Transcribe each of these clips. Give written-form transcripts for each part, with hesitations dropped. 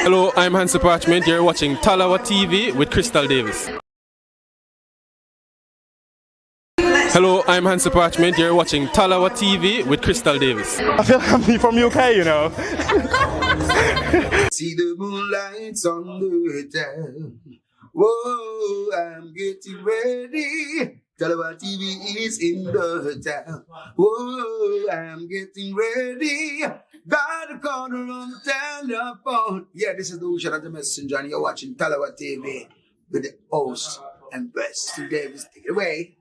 Hello, I'm Hansi Parchment. You're watching Tallawah TV with Crystal Davis. Hello, I'm Hansi Parchment. You're watching Tallawah TV with Crystal Davis. I feel like I'm from UK, you know. See the moonlights on the town. Whoa, I'm getting ready. Tallawah TV is in the town. Whoa, I'm getting ready. Got a corner on the telephone. Yeah, this is the Shout Out the Messenger, and you're watching Tallawah TV with the host and best Davis. Take it away.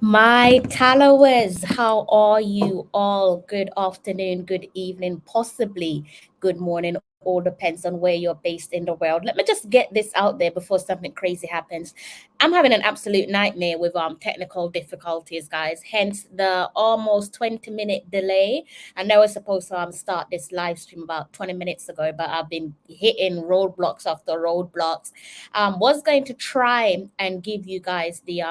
My Tallawahs, how are you all? Good afternoon, good evening, possibly good morning. All depends on where you're based in the world. Let me just get this out there before something crazy happens. I'm having an absolute nightmare with technical difficulties, guys. Hence the almost 20-minute delay. I know I was supposed to start this live stream about 20 minutes ago, but I've been hitting roadblocks after roadblocks. Was going to try and give you guys the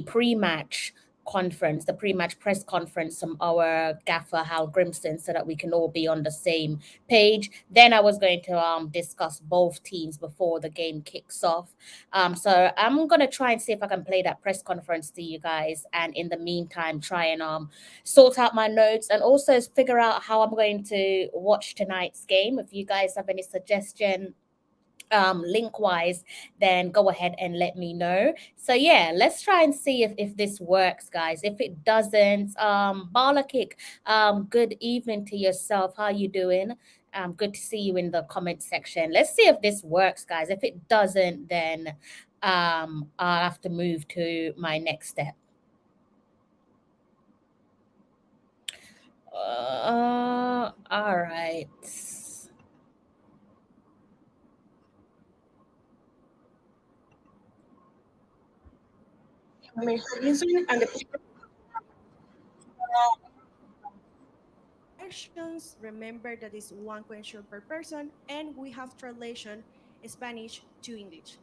pre-match conference, the pre-match press conference from our gaffer Hal Grimston, so that we can all be on the same page. Then I was going to discuss both teams before the game kicks off. So I'm gonna try and see if I can play that press conference to you guys, and in the meantime try and sort out my notes and also figure out how I'm going to watch tonight's game. If you guys have any suggestion link wise, then go ahead and let me know. So yeah, let's try and see if this works, guys. If it doesn't, Bala Kick, good evening to yourself. How you doing? Good to see you in the comment section. Let's see if this works, guys. If it doesn't, then I'll have to move to my next step. All right. Remember that is one question per person, and we have translation Spanish to English.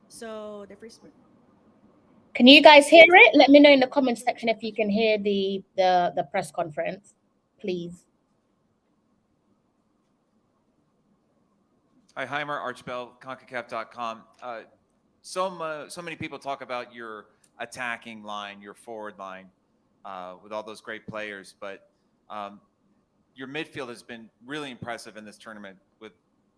So the first one. Can you guys hear it? Let me know in the comment section if you can hear the press conference, please. Hi, Heimer, Archbell, Concacaf.com. So many people talk about your attacking line, your forward line, with all those great players, but your midfield has been really impressive in this tournament with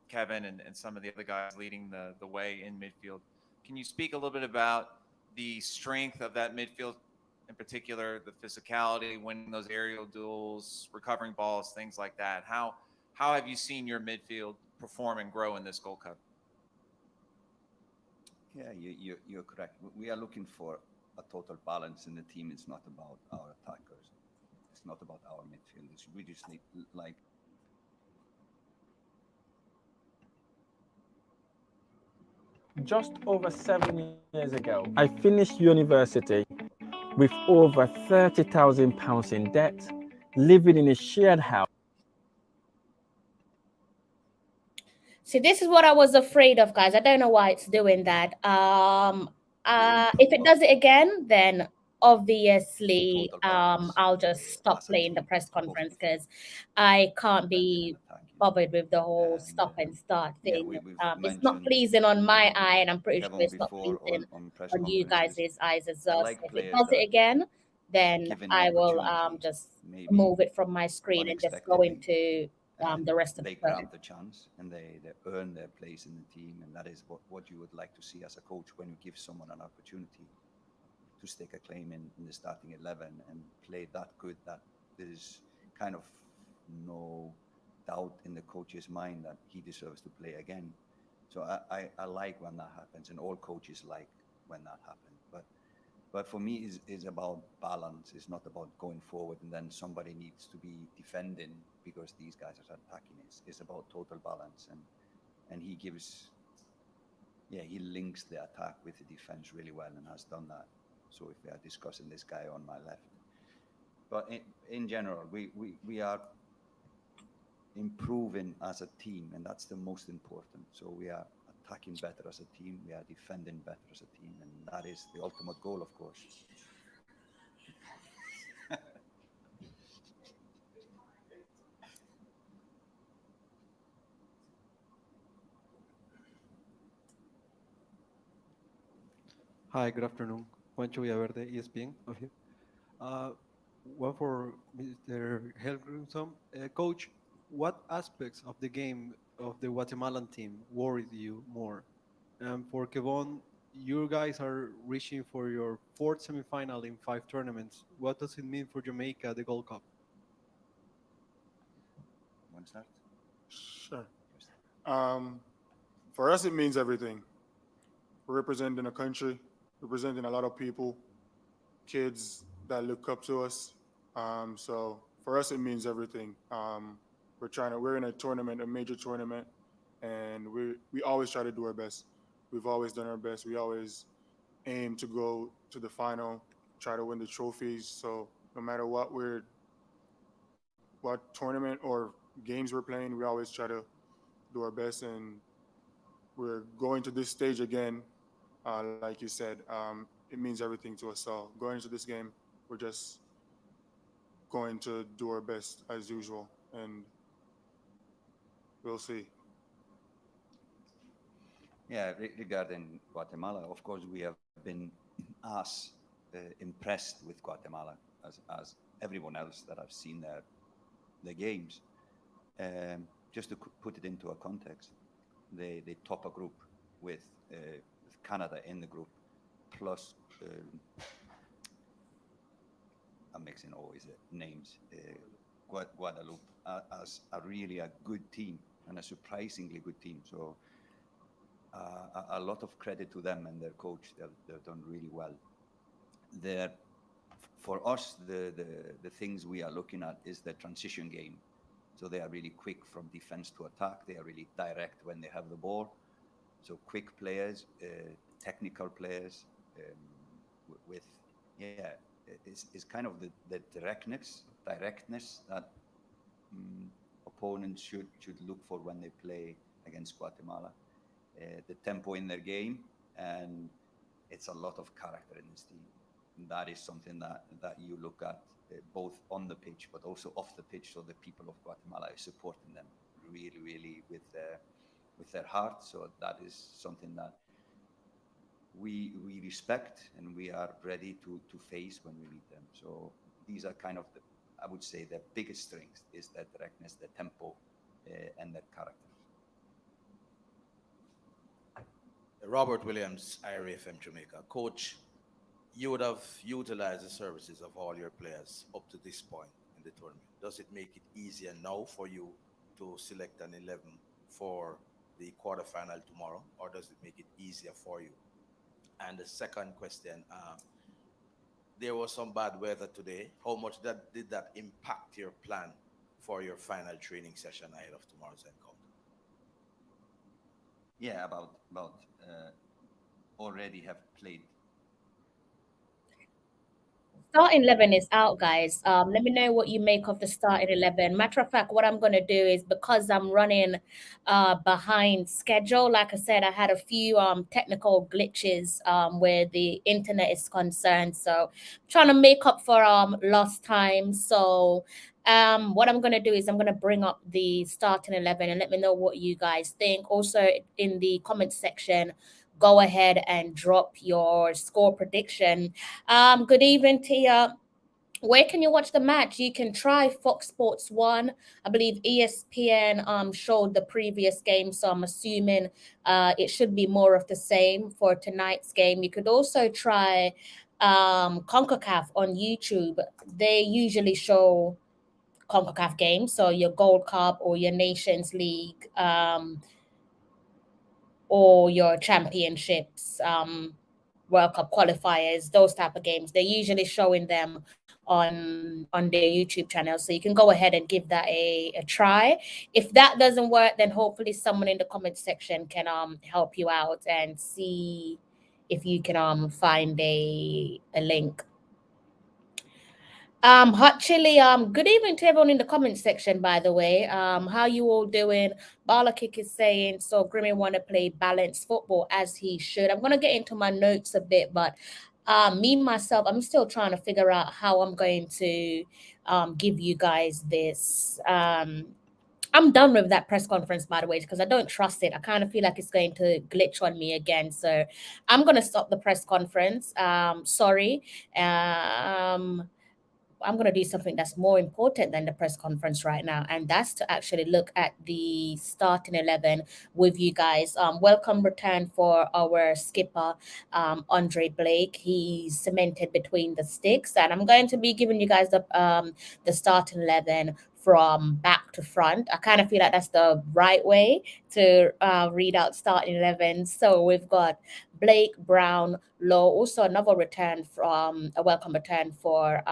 Kevin and some of the other guys leading the way in midfield. Can you speak a little bit about the strength of that midfield, in particular, the physicality, winning those aerial duels, recovering balls, things like that? How have you seen your midfield perform and grow in this Gold Cup? Yeah, you're correct. We are looking for a total balance in the team. It's not about our attackers. It's not about our midfielders. We just need, like, Just over 7 years ago, I finished university with over £30,000 in debt, living in a shared house. See, this is what I was afraid of, guys. I don't know why it's doing that. If it does it again, then obviously I'll just stop playing the press conference, because I can't be bothered with the whole stop and start thing. It's not pleasing on my eye, and I'm pretty sure it's not pleasing on you guys' eyes as well. So if it does it again, then I will just move it from my screen and just go into the rest of they the grab the chance and they earn their place in the team, and that is what you would like to see as a coach when you give someone an opportunity to stake a claim in the starting 11 and play that good that there's kind of no doubt in the coach's mind that he deserves to play again. So I like when that happens, and all coaches like when that happens. But for me, is about balance. It's not about going forward and then somebody needs to be defending because these guys are attacking. It's about total balance, and he gives, he links the attack with the defense really well and has done that. So if we are discussing this guy on my left, but in general, we are improving as a team, and that's the most important. So we are attacking better as a team, we are defending better as a team, and that is the ultimate goal, of course. Hi, good afternoon. Juancho Villaverde, ESPN. Okay. Uh, One for Mr. Helgrimson. Coach, what aspects of the game of the Guatemalan team worried you more? And for Kevon, you guys are reaching for your fourth semifinal in 5 tournaments. What does it mean for Jamaica, the Gold Cup? Want to start? Sure. For us, it means everything. We're representing a country, representing a lot of people, kids that look up to us. So for us, it means everything. We're in a tournament, a major tournament, and we always try to do our best. We've always done our best. We always aim to go to the final, try to win the trophies. So no matter what tournament or games we're playing, we always try to do our best, and we're going to this stage again. Like you said, it means everything to us all. Going into this game, we're just going to do our best as usual, and we'll see. Yeah, regarding Guatemala, of course, we have been as impressed with Guatemala as everyone else that I've seen the games. Just to put it into a context, they top a group with Canada in the group, plus I'm mixing always the names. Guadeloupe as a good team and a surprisingly good team. So a lot of credit to them and their coach. They've done really well. For us, the things we are looking at is the transition game. So they are really quick from defense to attack. They are really direct when they have the ball. So quick players, technical players, it's kind of the directness that opponents should look for when they play against Guatemala. The tempo in their game, and it's a lot of character in this team. And that is something that you look at both on the pitch, but also off the pitch. So the people of Guatemala are supporting them really with their heart. So that is something that we respect and we are ready to face when we meet them. So these are kind of I would say the biggest strength is their directness, the tempo, and their character. Robert Williams, IRFM Jamaica. Coach, you would have utilized the services of all your players up to this point in the tournament. Does it make it easier now for you to select an 11 for the quarterfinal tomorrow, or does it make it easier for you? And the second question, there was some bad weather today. How much did that impact your plan for your final training session ahead of tomorrow's encounter? Yeah, about already have played. Starting 11 is out, guys. Let me know what you make of the starting 11. Matter of fact, what I'm going to do is, because I'm running behind schedule, like I said, I had a few technical glitches where the internet is concerned. So I'm trying to make up for lost time. So what I'm going to do is I'm going to bring up the starting 11 and let me know what you guys think. Also, in the comment section, go ahead and drop your score prediction. Good evening, Tia. Where can you watch the match? You can try Fox Sports 1. I believe ESPN showed the previous game, so I'm assuming it should be more of the same for tonight's game. You could also try Concacaf on YouTube. They usually show Concacaf games, so your Gold Cup or your Nations League or your championships, World Cup qualifiers, those type of games. They're usually showing them on their YouTube channel. So you can go ahead and give that a try. If that doesn't work, then hopefully someone in the comment section can help you out and see if you can find a link. Hot Chili, good evening to everyone in the comment section, by the way. How you all doing? Balakick is saying, so Grimmy want to play balanced football as he should. I'm going to get into my notes a bit, but myself, I'm still trying to figure out how I'm going to give you guys this. I'm done with that press conference, by the way, because I don't trust it. I kind of feel like it's going to glitch on me again. So I'm going to stop the press conference. Sorry. I'm going to do something that's more important than the press conference right now, and that's to actually look at the starting 11 with you guys. Welcome return for our skipper, Andre Blake. He's cemented between the sticks, and I'm going to be giving you guys the starting 11 from back to front. I kind of feel like that's the right way to read out starting 11. So we've got Blake, Brown, Lowe. Also another return from a welcome return for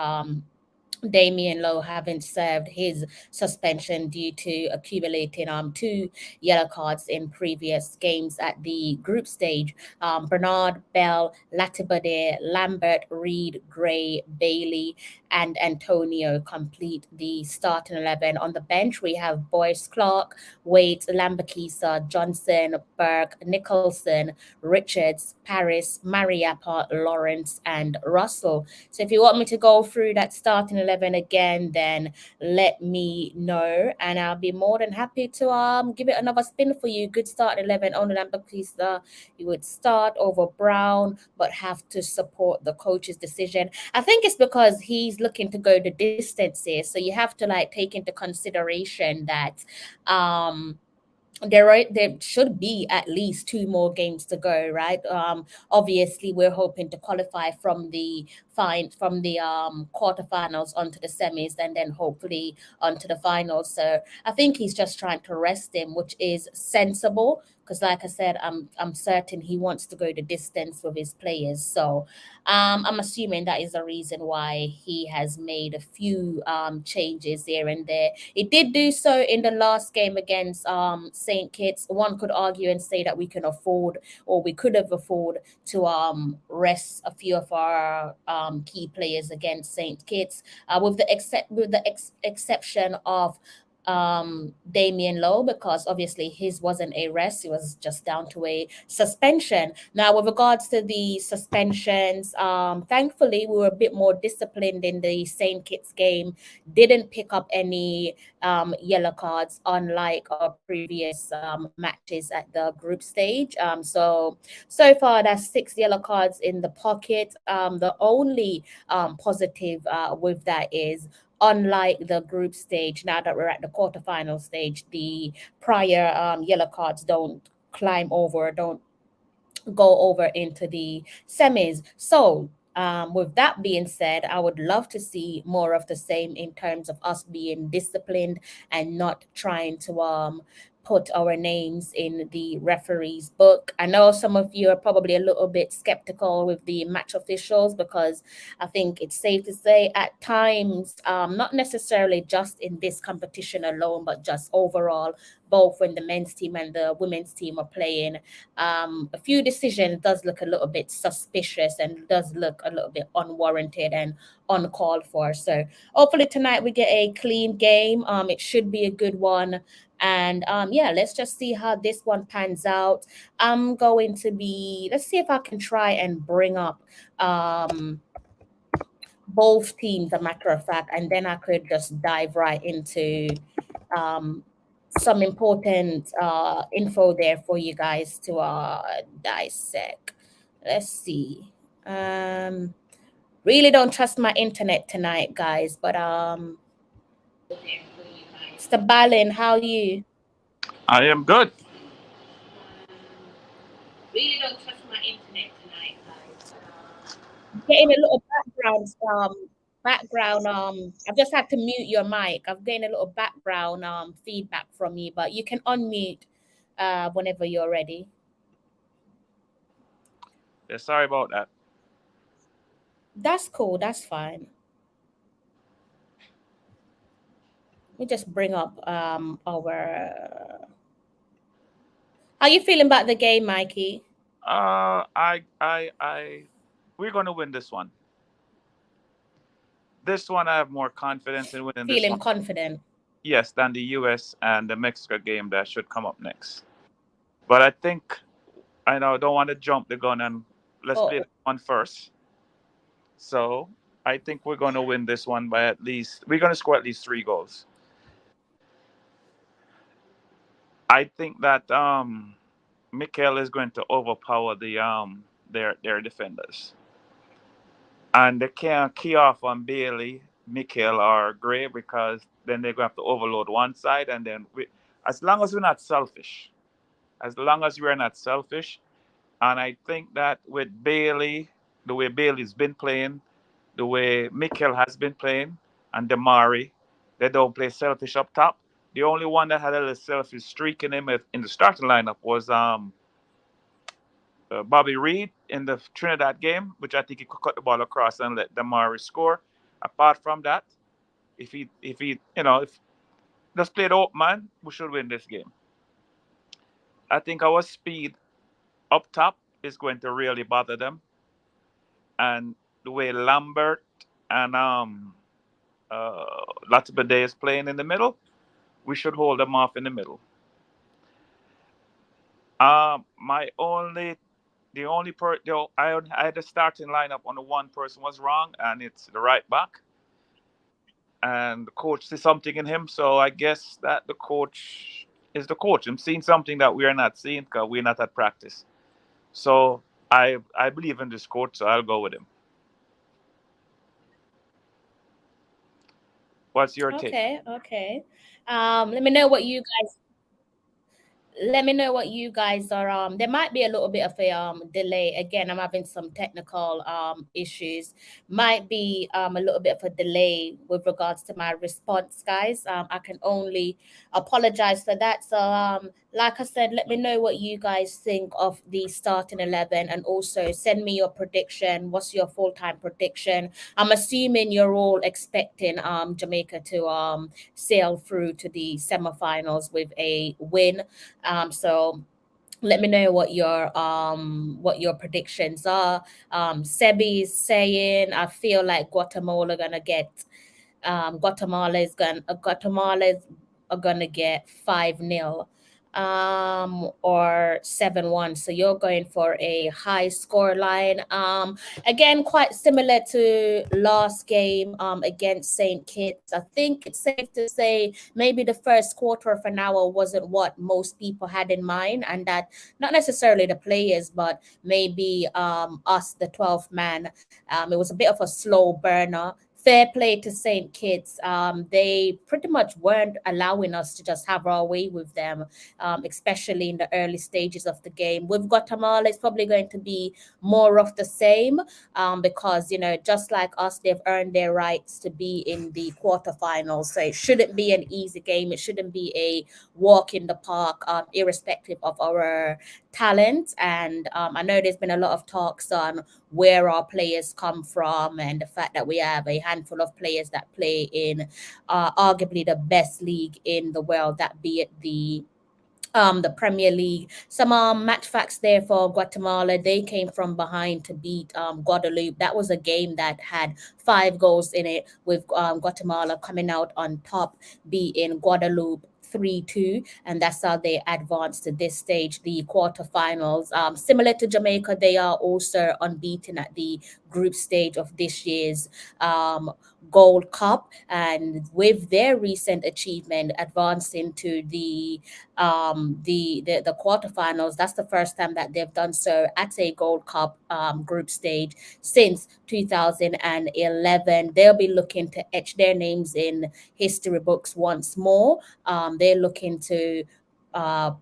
Damian Lowe having served his suspension due to accumulating 2 yellow cards in previous games at the group stage. Bernard, Bell, Latibade, Lambert, Reed, Gray, Bailey, and Antonio complete the starting 11. On the bench, we have Boyce Clark, Waite, Lambakisa, Johnson, Burke, Nicholson, Richards, Paris, Mariappa, Lawrence, and Russell. So if you want me to go through that starting 11 again, then let me know, and I'll be more than happy to give it another spin for you. Good starting 11. Only Lambakisa, you would start over Brown, but have to support the coach's decision. I think it's because he's looking to go the distances, so you have to like take into consideration that there should be at least 2 more games to go, right? Obviously we're hoping to qualify from the quarterfinals onto the semis, and then hopefully onto the finals. So I think he's just trying to rest him, which is sensible, because like I said, I'm certain he wants to go the distance with his players. So I'm assuming that is the reason why he has made a few changes here and there. He did do so in the last game against St. Kitts. One could argue and say that we can afford, or we could have afforded to rest a few of our key players against St. Kitts, with the exception of Damian Lowe, because obviously his wasn't a rest, it was just down to a suspension. Now, with regards to the suspensions, thankfully we were a bit more disciplined in the St. Kitts game, didn't pick up any yellow cards, unlike our previous matches at the group stage. So far that's 6 yellow cards in the pocket. The only positive with that is, unlike the group stage, now that we're at the quarterfinal stage, the prior yellow cards don't climb over, don't go over into the semis. So with that being said, I would love to see more of the same in terms of us being disciplined and not trying to put our names in the referee's book. I know some of you are probably a little bit skeptical with the match officials, because I think it's safe to say at times, not necessarily just in this competition alone, but just overall, both when the men's team and the women's team are playing, a few decisions does look a little bit suspicious and does look a little bit unwarranted and uncalled for. So hopefully tonight we get a clean game. It should be a good one. And yeah, let's just see how this one pans out. I'm going to be, let's see if I can try and bring up both teams, a matter of fact, and then I could just dive right into some important info there for you guys to dissect. Let's see. Really don't trust my internet tonight, guys, but Mr. Balin, how are you? I am good. Really don't trust my internet tonight, guys. Getting a little background. I've just had to mute your mic. I've gained a little background feedback from you, but you can unmute whenever you're ready. Yeah, sorry about that. That's cool. That's fine. Let me just bring up our. How you feeling about the game, Mikey? We're gonna win this one. This one, I have more confidence in winning. Feeling this one. confident. Yes, than the U.S. and the Mexico game that should come up next. But I think I don't want to jump the gun and let's play that one first. So I think we're gonna win this one by we're gonna score at least 3 goals. I think that Mikel is going to overpower their defenders, and they can't key off on Bailey, Mikel, or Gray because then they're going to have to overload one side, and then as long as we're not selfish, as long as we're not selfish, and I think that with Bailey, the way Bailey's been playing, the way Mikel has been playing, and Damari, they don't play selfish up top. The only one that had a little selfish streak in him in the starting lineup was Bobby Reed in the Trinidad game, which I think he could cut the ball across and let Damari score. Apart from that, if just play the open man, we should win this game. I think our speed up top is going to really bother them, and the way Lambert and Latibade is playing in the middle, we should hold them off in the middle. I had a starting lineup on the one person was wrong, and it's the right back. And the coach sees something in him, so I guess that the coach is the coach. I'm seeing something that we are not seeing because we're not at practice. So I believe in this coach, so I'll go with him. What's your take? Okay. Let me know what you guys. Let me know what you guys are. There might be a little bit of a delay. Again, I'm having some technical issues. Might be a little bit of a delay with regards to my response, guys. I can only apologize for that. So like I said, let me know what you guys think of the starting 11, and also send me your prediction. What's your full-time prediction? I'm assuming you're all expecting Jamaica to sail through to the semifinals with a win. So let me know what your predictions are. Sebi's saying, I feel like Guatemala gonna get Guatemala are gonna get 5-0 or 7-1. So you're going for a high score line. Again, quite similar to last game against St. Kitts. I think it's safe to say maybe the first quarter of an hour wasn't what most people had in mind, and that not necessarily the players, but maybe us, the 12th man. It was a bit of a slow burner. Fair play to St. Kitts. They pretty much weren't allowing us to just have our way with them, especially in the early stages of the game. With Guatemala, it's probably going to be more of the same because, just like us, they've earned their rights to be in the quarterfinals. So it shouldn't be an easy game. It shouldn't be a walk in the park, irrespective of our talent. And I know there's been a lot of talks on where our players come from, and the fact that we have a handful of players that play in arguably the best league in the world, that be it the Premier League. Some match facts there for Guatemala. They came from behind to beat Guadeloupe. That was a game that had 5 goals in it, with Guatemala coming out on top, beating Guadeloupe 3-2, and that's how they advanced to this stage, the quarterfinals. Similar to Jamaica, they are also unbeaten at the group stage of this year's Gold Cup, and with their recent achievement advancing to the quarterfinals, that's the first time that they've done so at a Gold Cup group stage since 2011. They'll be looking to etch their names in history books once more. They're looking to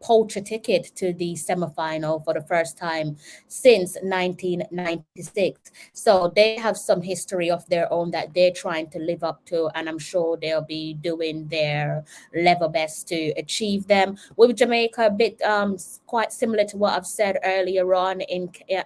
poach a ticket to the semifinal for the first time since 1996. So they have some history of their own that they're trying to live up to, and I'm sure they'll be doing their level best to achieve them. With Jamaica, a bit quite similar to what I've said earlier on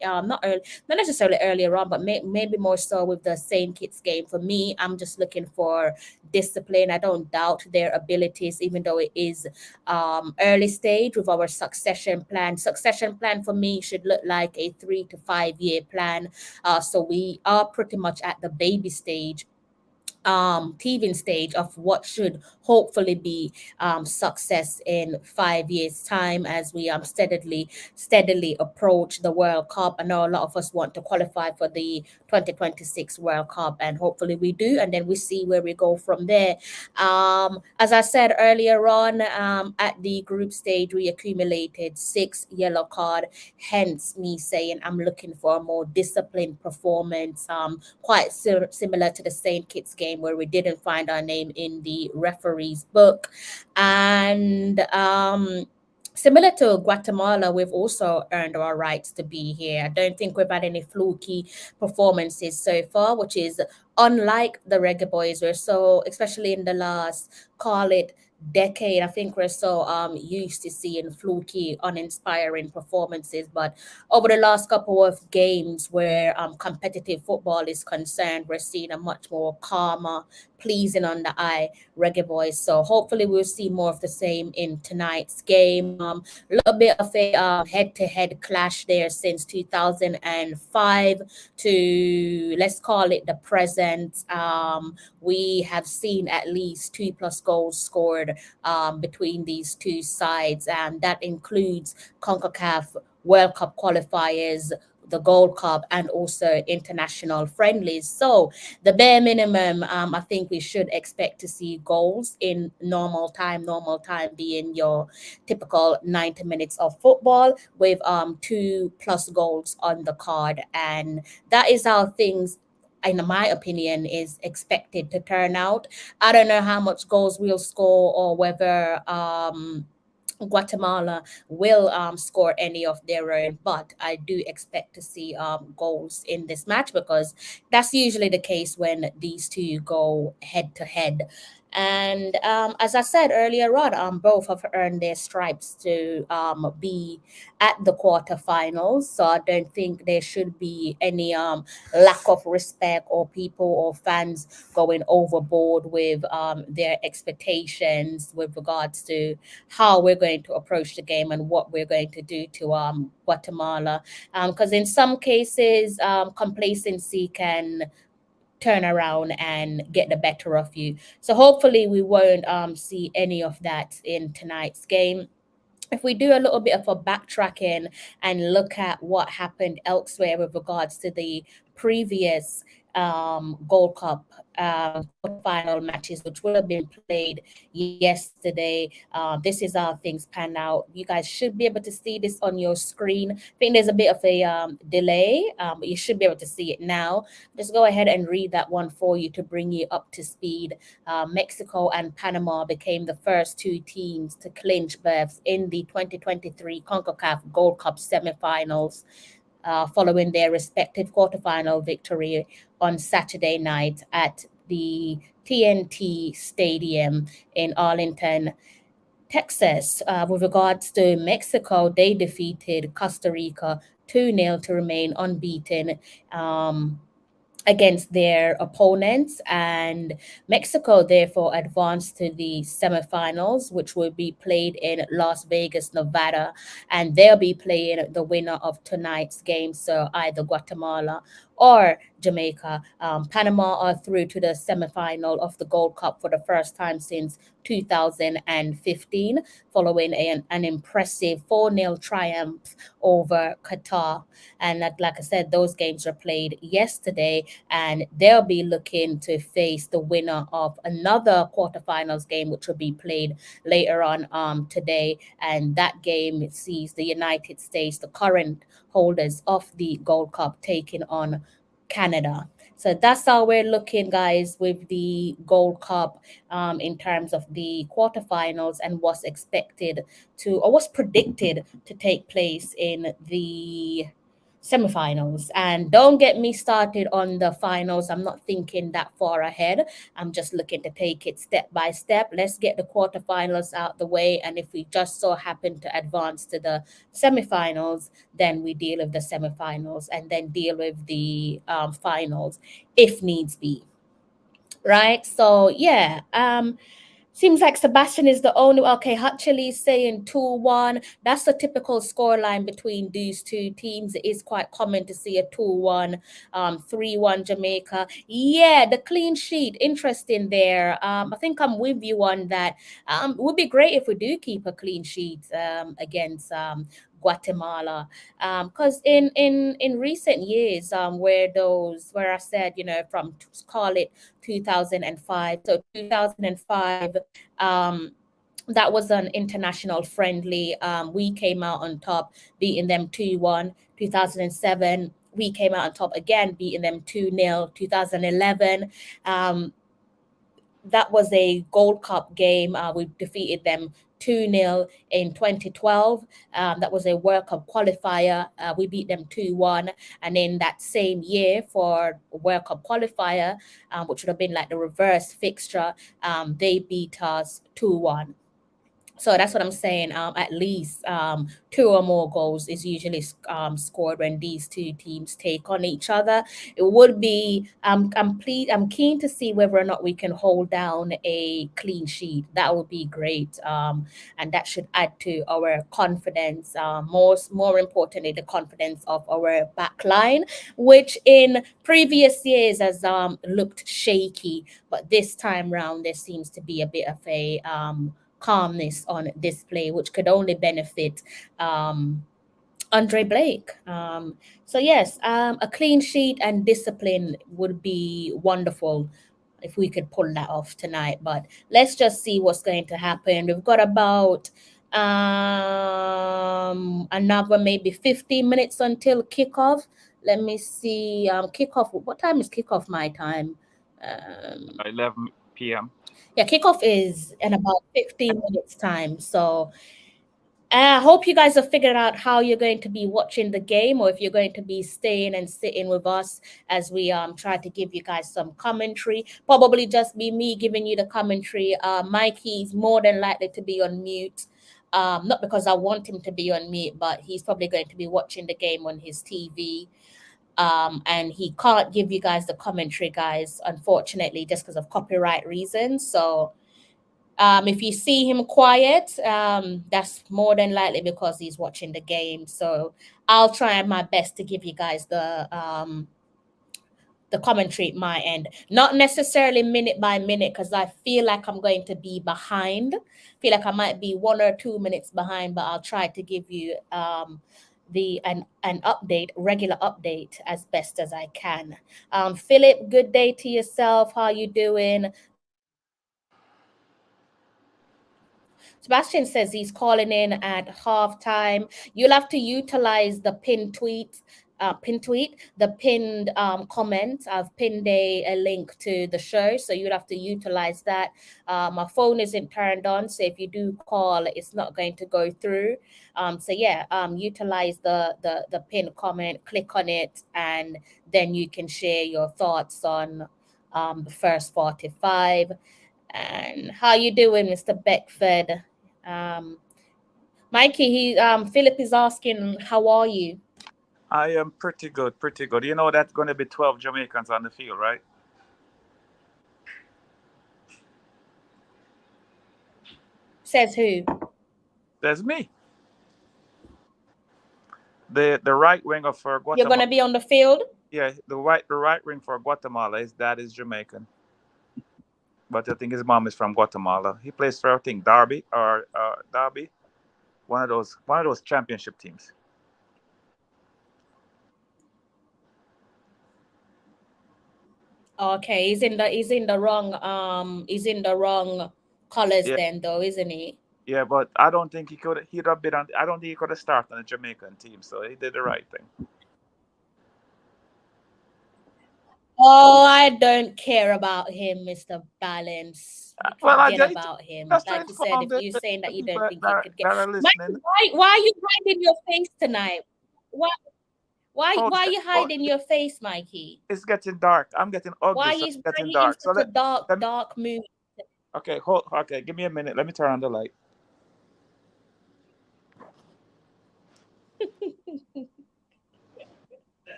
not necessarily earlier on, but maybe more so with the St. Kitts game. For me, I'm just looking for discipline. I don't doubt their abilities, even though it is early stage with our succession plan. Succession plan for me should look like a 3 to 5 year plan. So we are pretty much at the baby stage teething stage of what should hopefully be success in 5 years time as we steadily approach the World Cup. I know a lot of us want to qualify for the 2026 World Cup, and hopefully we do, and then we see where we go from there. As I said earlier on, at the group stage we accumulated 6 yellow card, hence me saying I'm looking for a more disciplined performance, quite similar to the St. Kitts game where we didn't find our name in the referee's book. And similar to Guatemala, we've also earned our rights to be here. I don't think we've had any fluky performances so far, which is unlike the Reggae Boys. We're so, especially in the last, call it decade, I think we're so used to seeing fluky, uninspiring performances. But over the last couple of games where competitive football is concerned, we're seeing a much more calmer, pleasing on the eye Reggae Boys. So hopefully we'll see more of the same in tonight's game. A little bit of a head-to-head clash there since 2005 to, let's call it, the present. We have seen at least 2+ goals scored between these two sides, and that includes CONCACAF World Cup qualifiers, the Gold Cup, and also international friendlies. So the bare minimum, I think we should expect to see goals in normal time being your typical 90 minutes of football with 2+ goals on the card. And that is how things, in my opinion, is expected to turn out. I don't know how much goals we'll score or whether Guatemala will score any of their own, but I do expect to see goals in this match because that's usually the case when these two go head to head. And as I said earlier on, both have earned their stripes to be at the quarterfinals. So I don't think there should be any lack of respect or people or fans going overboard with their expectations with regards to how we're going to approach the game and what we're going to do to Guatemala. Because in some cases, complacency can turn around and get the better of you. So hopefully we won't see any of that in tonight's game. If we do a little bit of a backtracking and look at what happened elsewhere with regards to the previous Gold Cup quarterfinal matches, which would have been played yesterday. This is how things pan out. You guys should be able to see this on your screen. I think there's a bit of a delay, but you should be able to see it now. Just go ahead and read that one for you to bring you up to speed. Mexico and Panama became the first two teams to clinch berths in the 2023 CONCACAF Gold Cup semifinals, following their respective quarterfinal victory on Saturday night at the TNT Stadium in Arlington, Texas. With regards to Mexico, they defeated Costa Rica 2-0 to remain unbeaten against their opponents, and Mexico therefore advanced to the semifinals, which will be played in Las Vegas, Nevada, and they'll be playing the winner of tonight's game, so either Guatemala or Jamaica. Panama are through to the semifinal of the Gold Cup for the first time since 2015, following an impressive 4-0 triumph over Qatar. And like I said, those games were played yesterday, and they'll be looking to face the winner of another quarterfinals game, which will be played later on today. And that game sees the United States, the current holders of the Gold Cup, taking on Canada. So that's how we're looking, guys, with the Gold Cup in terms of the quarterfinals and what's expected to, or what's predicted to take place in the semifinals. And don't get me started on the finals. I'm not thinking that far ahead. I'm just looking to take it step by step. Let's get the quarterfinals out the way, and if we just so happen to advance to the semifinals, then we deal with the semifinals and then deal with the finals if needs be. Right? So yeah, Seems like Sebastian is the only. Okay, Hutchley saying 2-1. That's the typical scoreline between these two teams. It is quite common to see a 2-1, 3-1 Jamaica. Yeah, the clean sheet. Interesting there. I think I'm with you on that. It would be great if we do keep a clean sheet against Guatemala, because in recent years, where I said, from call it 2005, so 2005, that was an international friendly. We came out on top, beating them 2-1. 2007, we came out on top again, beating them 2-0. 2011, that was a Gold Cup game. We defeated them 2-0 in 2012. That was a World Cup qualifier. We beat them 2-1. And in that same year for World Cup qualifier, which would have been like the reverse fixture, they beat us 2-1. So that's what I'm saying. At least 2 or more goals is usually scored when these two teams take on each other. It would be I'm keen to see whether or not we can hold down a clean sheet. That would be great, and that should add to our confidence. More importantly, the confidence of our back line, which in previous years has looked shaky, but this time round there seems to be a bit of a calmness on display, which could only benefit Andre Blake. So yes, a clean sheet and discipline would be wonderful if we could pull that off tonight. But let's just see what's going to happen. We've got about another maybe 15 minutes until kickoff. Let me see. Kickoff. What time is kickoff? My time. 11 p.m. Yeah, kickoff is in about 15 minutes time. So I hope you guys have figured out how you're going to be watching the game, or if you're going to be staying and sitting with us as we try to give you guys some commentary. Probably just be me giving you the commentary. Mikey's more than likely to be on mute. Not because I want him to be on mute, but he's probably going to be watching the game on his TV. And he can't give you guys the commentary, guys, unfortunately, just because of copyright reasons. So if you see him quiet, that's more than likely because he's watching the game. So I'll try my best to give you guys the commentary at my end, not necessarily minute by minute, because I feel like I'm going to be behind. Feel like I might be 1 or 2 minutes behind, but I'll try to give you an update, regular update, as best as I can. Philip, good day to yourself. How you doing? Sebastian says he's calling in at halftime. You'll have to utilize the pinned the pinned comment. I've pinned a link to the show, so you'll have to utilize that. My phone isn't turned on, so if you do call, it's not going to go through. So yeah, utilize the pinned comment, click on it, and then you can share your thoughts on the first 45. And how you doing, Mr. Beckford? Mikey, Philip is asking, how are you? I am pretty good, pretty good. You know that's going to be 12 Jamaicans on the field, right? Says who? Says me. The right winger for Guatemala. You're going to be on the field? Yeah, the right wing for Guatemala, his dad is Jamaican, but I think his mom is from Guatemala. He plays for, I think, Derby, one of those championship teams. Okay, he's in the wrong colors Yeah. then, though, isn't he? Yeah, but I don't think he'd have been on. I don't think he could have started on the Jamaican team, so he did the right thing. Oh, I don't care about him, Mr. Balance. Forget about him. Like you said, if you're saying that you don't think he could get, Mikey, why are you hiding your face tonight? Why are you hiding your face, Mikey? It's getting dark. I'm getting ugly. Why so are it's you getting in dark? such a dark mood? Okay, okay, give me a minute. Let me turn on the light.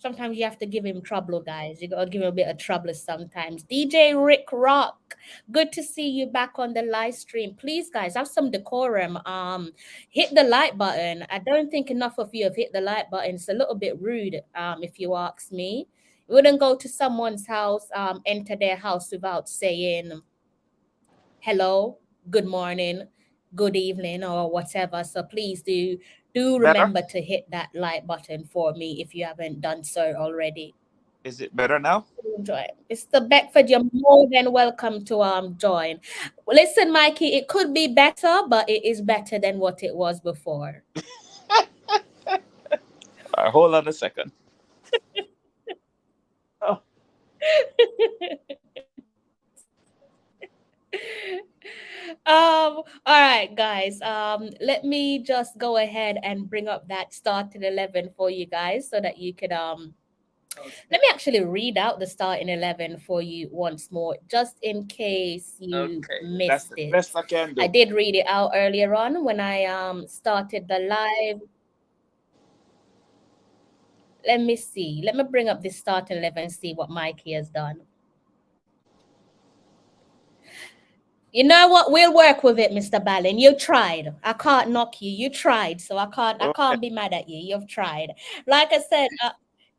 Sometimes you have to give him trouble, guys. You gotta give him a bit of trouble sometimes. DJ Rick Rock, good to see you back on the live stream. Please, guys, have some decorum. Hit the like button. I don't think enough of you have hit the like button. It's a little bit rude, if you ask me. You wouldn't go to someone's house, enter their house without saying hello, good morning, good evening, or whatever. So please do Better? remember to hit that like button for me if you haven't done so already. Is it better now? Join. Mr. Beckford, you're more than welcome to join. Listen, Mikey, it could be better, but it is better than what it was before. Hold on a second. Oh. All right, guys. Let me just go ahead and bring up that starting 11 for you guys so that you could let me actually read out the starting 11 for you once more, just in case you That's missed the it. best I can do. I did read it out earlier on when I started the live. Let me see. Let me bring up this starting 11 and see what Mikey has done. You know what? We'll work with it, Mr. Ballin. You tried. I can't knock you. You tried, so I can't be mad at you. You've tried. Like I said,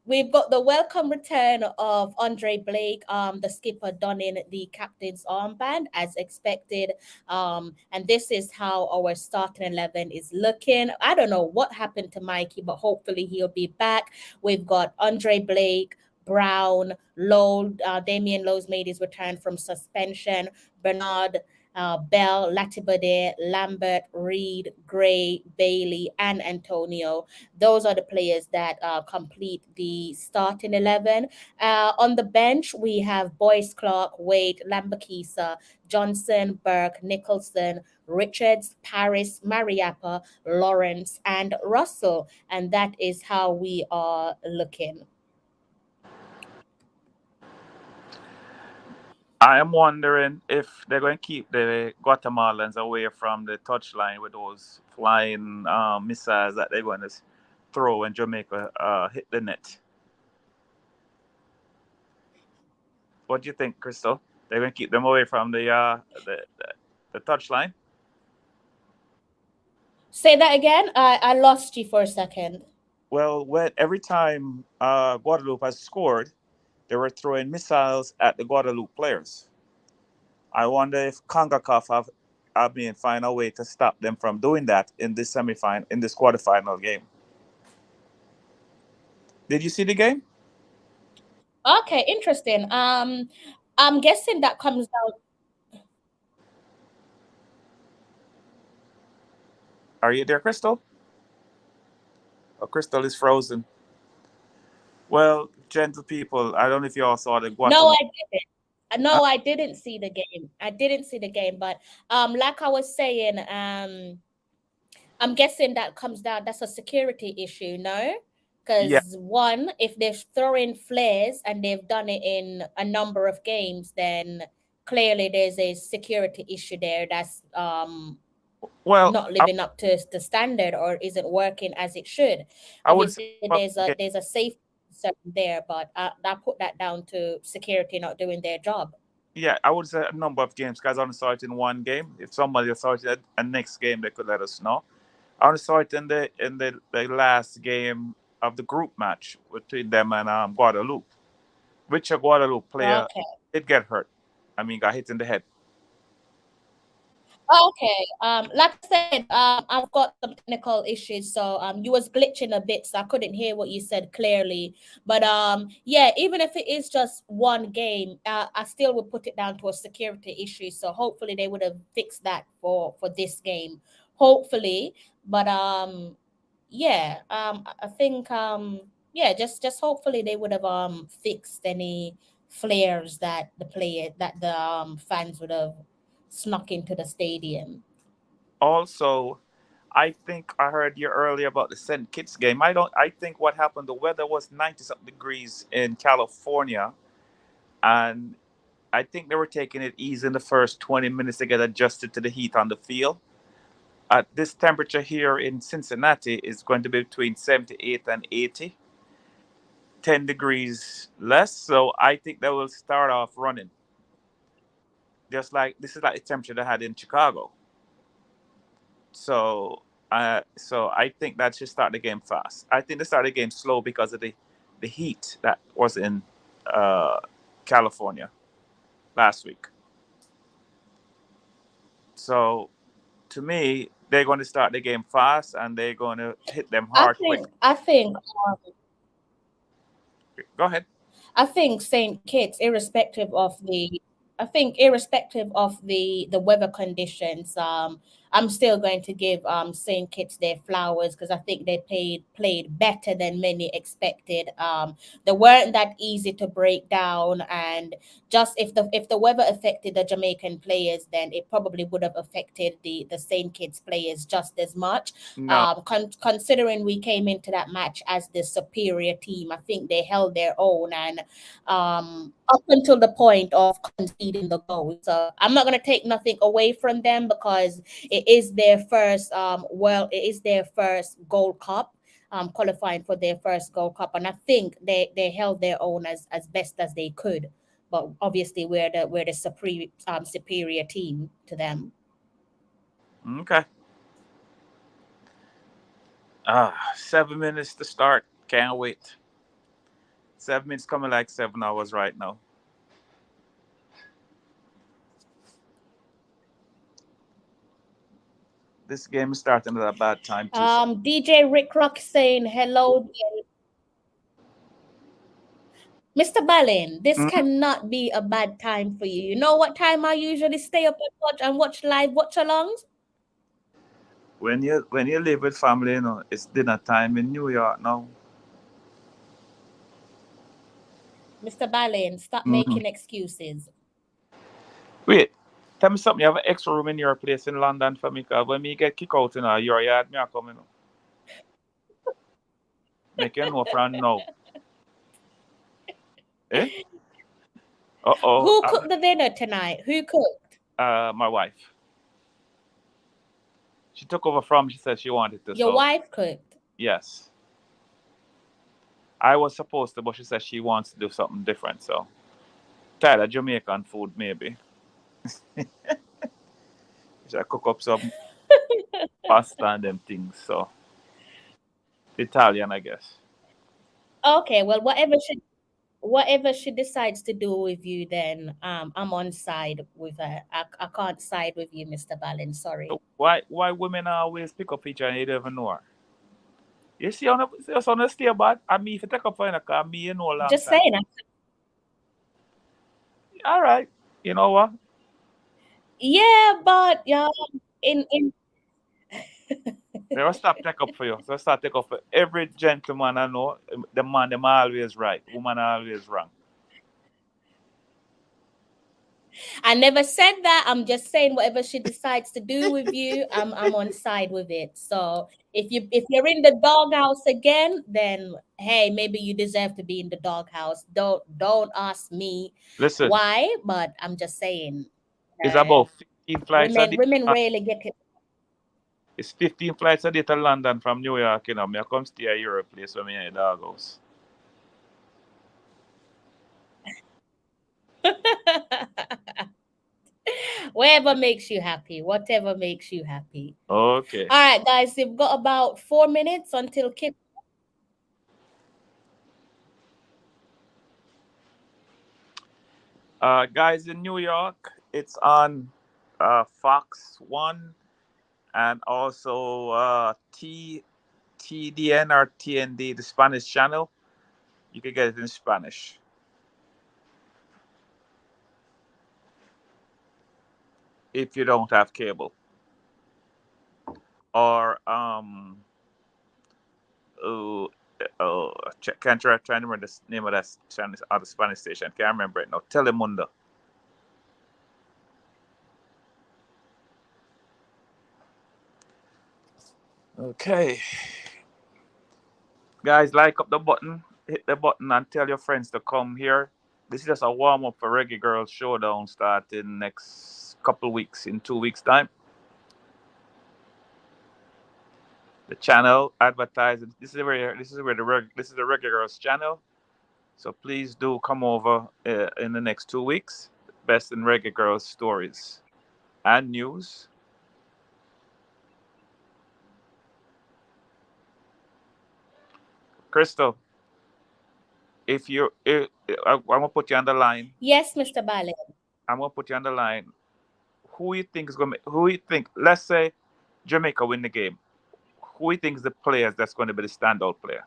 we've got the welcome return of Andre Blake, the skipper donning the captain's armband as expected. And this is how our starting 11 is looking. I don't know what happened to Mikey, but hopefully he'll be back. We've got Andre Blake, Brown, Lowe, Damian Lowe's made his return from suspension, Bernard, Bell, Latibade, Lambert, Reed, Gray, Bailey, and Antonio. Those are the players that complete the starting 11. On the bench, we have Boyce Clark, Wade, Lambakisa, Johnson, Burke, Nicholson, Richards, Paris, Mariappa, Lawrence, and Russell. And that is how we are looking. I am wondering if they're going to keep the Guatemalans away from the touchline with those flying missiles that they're going to throw when Jamaica hit the net. What do you think, Crystal? They're going to keep them away from the touchline? Say that again. I lost you for a second. Well, every time Guadeloupe has scored, they were throwing missiles at the Guadeloupe players. I wonder if Concacaf find a way to stop them from doing that in this quarterfinal game. Did you see the game? Okay, interesting. I'm guessing that comes out. Are you there, Crystal? Oh, Crystal is frozen. Well, gentle people, I don't know if you all saw the Guatemala. No, I didn't. No, I didn't see the game. I didn't see the game, but like I was saying, I'm guessing that comes down. That's a security issue, no? Yeah. Because one, if they're throwing flares and they've done it in a number of games, then clearly there's a security issue there that's not living up to the standard or isn't working as it should. Obviously, there's a safety concern there, but I put that down to security not doing their job. Yeah, I would say a number of games. Guys only saw it in one game. If somebody saw it a next game, they could let us know. I only saw it in the last game of the group match between them and Guadeloupe, which a Guadeloupe player did get hurt. Got hit in the head. Okay. Like I said, I've got some technical issues, so you was glitching a bit, so I couldn't hear what you said clearly. But yeah, even if it is just one game, I still would put it down to a security issue. So hopefully they would have fixed that for this game. Hopefully, but yeah, I think yeah, just hopefully they would have fixed any flares that the fans would have snuck into the stadium. Also, I think I heard you earlier about the St. Kitts game. I think what happened, the weather was 90-something degrees in California, and I think they were taking it easy in the first 20 minutes to get adjusted to the heat on the field. This temperature here in Cincinnati is going to be between 78 and 80. 10 degrees less. So I think they will start off running. Just like this is like the temperature they had in Chicago. So I think that should start the game fast. I think they started the game slow because of the heat that was in California last week. So to me, they're going to start the game fast and they're going to hit them hard quick. I think Go ahead. I think St. Kitts, irrespective of the weather conditions, I'm still going to give St. Kitts their flowers because I think they played better than many expected. They weren't that easy to break down, and just if the weather affected the Jamaican players, then it probably would have affected the St. Kitts players just as much. No. Considering we came into that match as the superior team, I think they held their own and up until the point of conceding the goal. So I'm not going to take nothing away from them because it is their first Gold Cup, qualifying for their first Gold Cup, and I think they held their own as best as they could. But obviously we're the superior team to them. Okay. 7 minutes to start. Can't wait. 7 minutes coming like 7 hours right now. This game is starting at a bad time too. DJ Rick Rock saying hello. Mr. Balin, this cannot be a bad time for you. You know what time I usually stay up and watch live watch-alongs? When you live with family, it's dinner time in New York now. Mr. Balin, stop making excuses. Wait, tell me something. You have an extra room in your place in London for me, because when me get kicked out in your yard, me a come in. Make you know from now. Eh? Who cooked the dinner tonight? Who cooked? My wife. She took over from. She said she wanted to. Your wife cooked? Yes. I was supposed to, but she said she wants to do something different. So, tired of Jamaican food, maybe. Should cook up some pasta and them things. So, Italian, I guess. Okay, well, whatever she decides to do with you, then I'm on side with her. I can't side with you, Mr. Balin. Sorry. So why women always pick up each other and you don't even know her? You see, on the stay bad. I mean, if you take up for her, because me, you know, long Just time. saying. All right. You know what? Yeah, but in Never stop take up for you. So start take up for every gentleman I know. The man, them always right. Woman always wrong. I never said that. I'm just saying whatever she decides to do with you, I'm on side with it. So if you're in the doghouse again, then hey, maybe you deserve to be in the doghouse. Don't ask me why, but I'm just saying. It's about 15 flights a day. Women rarely get it. It's 15 flights a day to London from New York, you know. Me I come stay at Europe place when me in the doghouse. Whatever makes you happy. Whatever makes you happy. Okay. All right, guys. We've got about 4 minutes until kick. Guys, in New York, it's on Fox 1 and also TDN or TND, the Spanish channel. You can get it in Spanish. If you don't have cable. Or can't try to remember the name of that channel, or the Spanish station. Can't remember it now. Telemundo. Okay. Guys, like up the button, hit the button and tell your friends to come here. This is just a warm-up for Reggae Girls Showdown starting next couple weeks, in 2 weeks' time. The channel advertising. This is the Reggae Girls channel. So please do come over in the next 2 weeks. Best in Reggae Girls stories and news. Crystal, I'm gonna put you on the line. Yes, Mr. Ballin. I'm gonna put you on the line. Who you think is gonna? Who you think? Let's say Jamaica win the game. Who you think is the players that's going to be the standout player?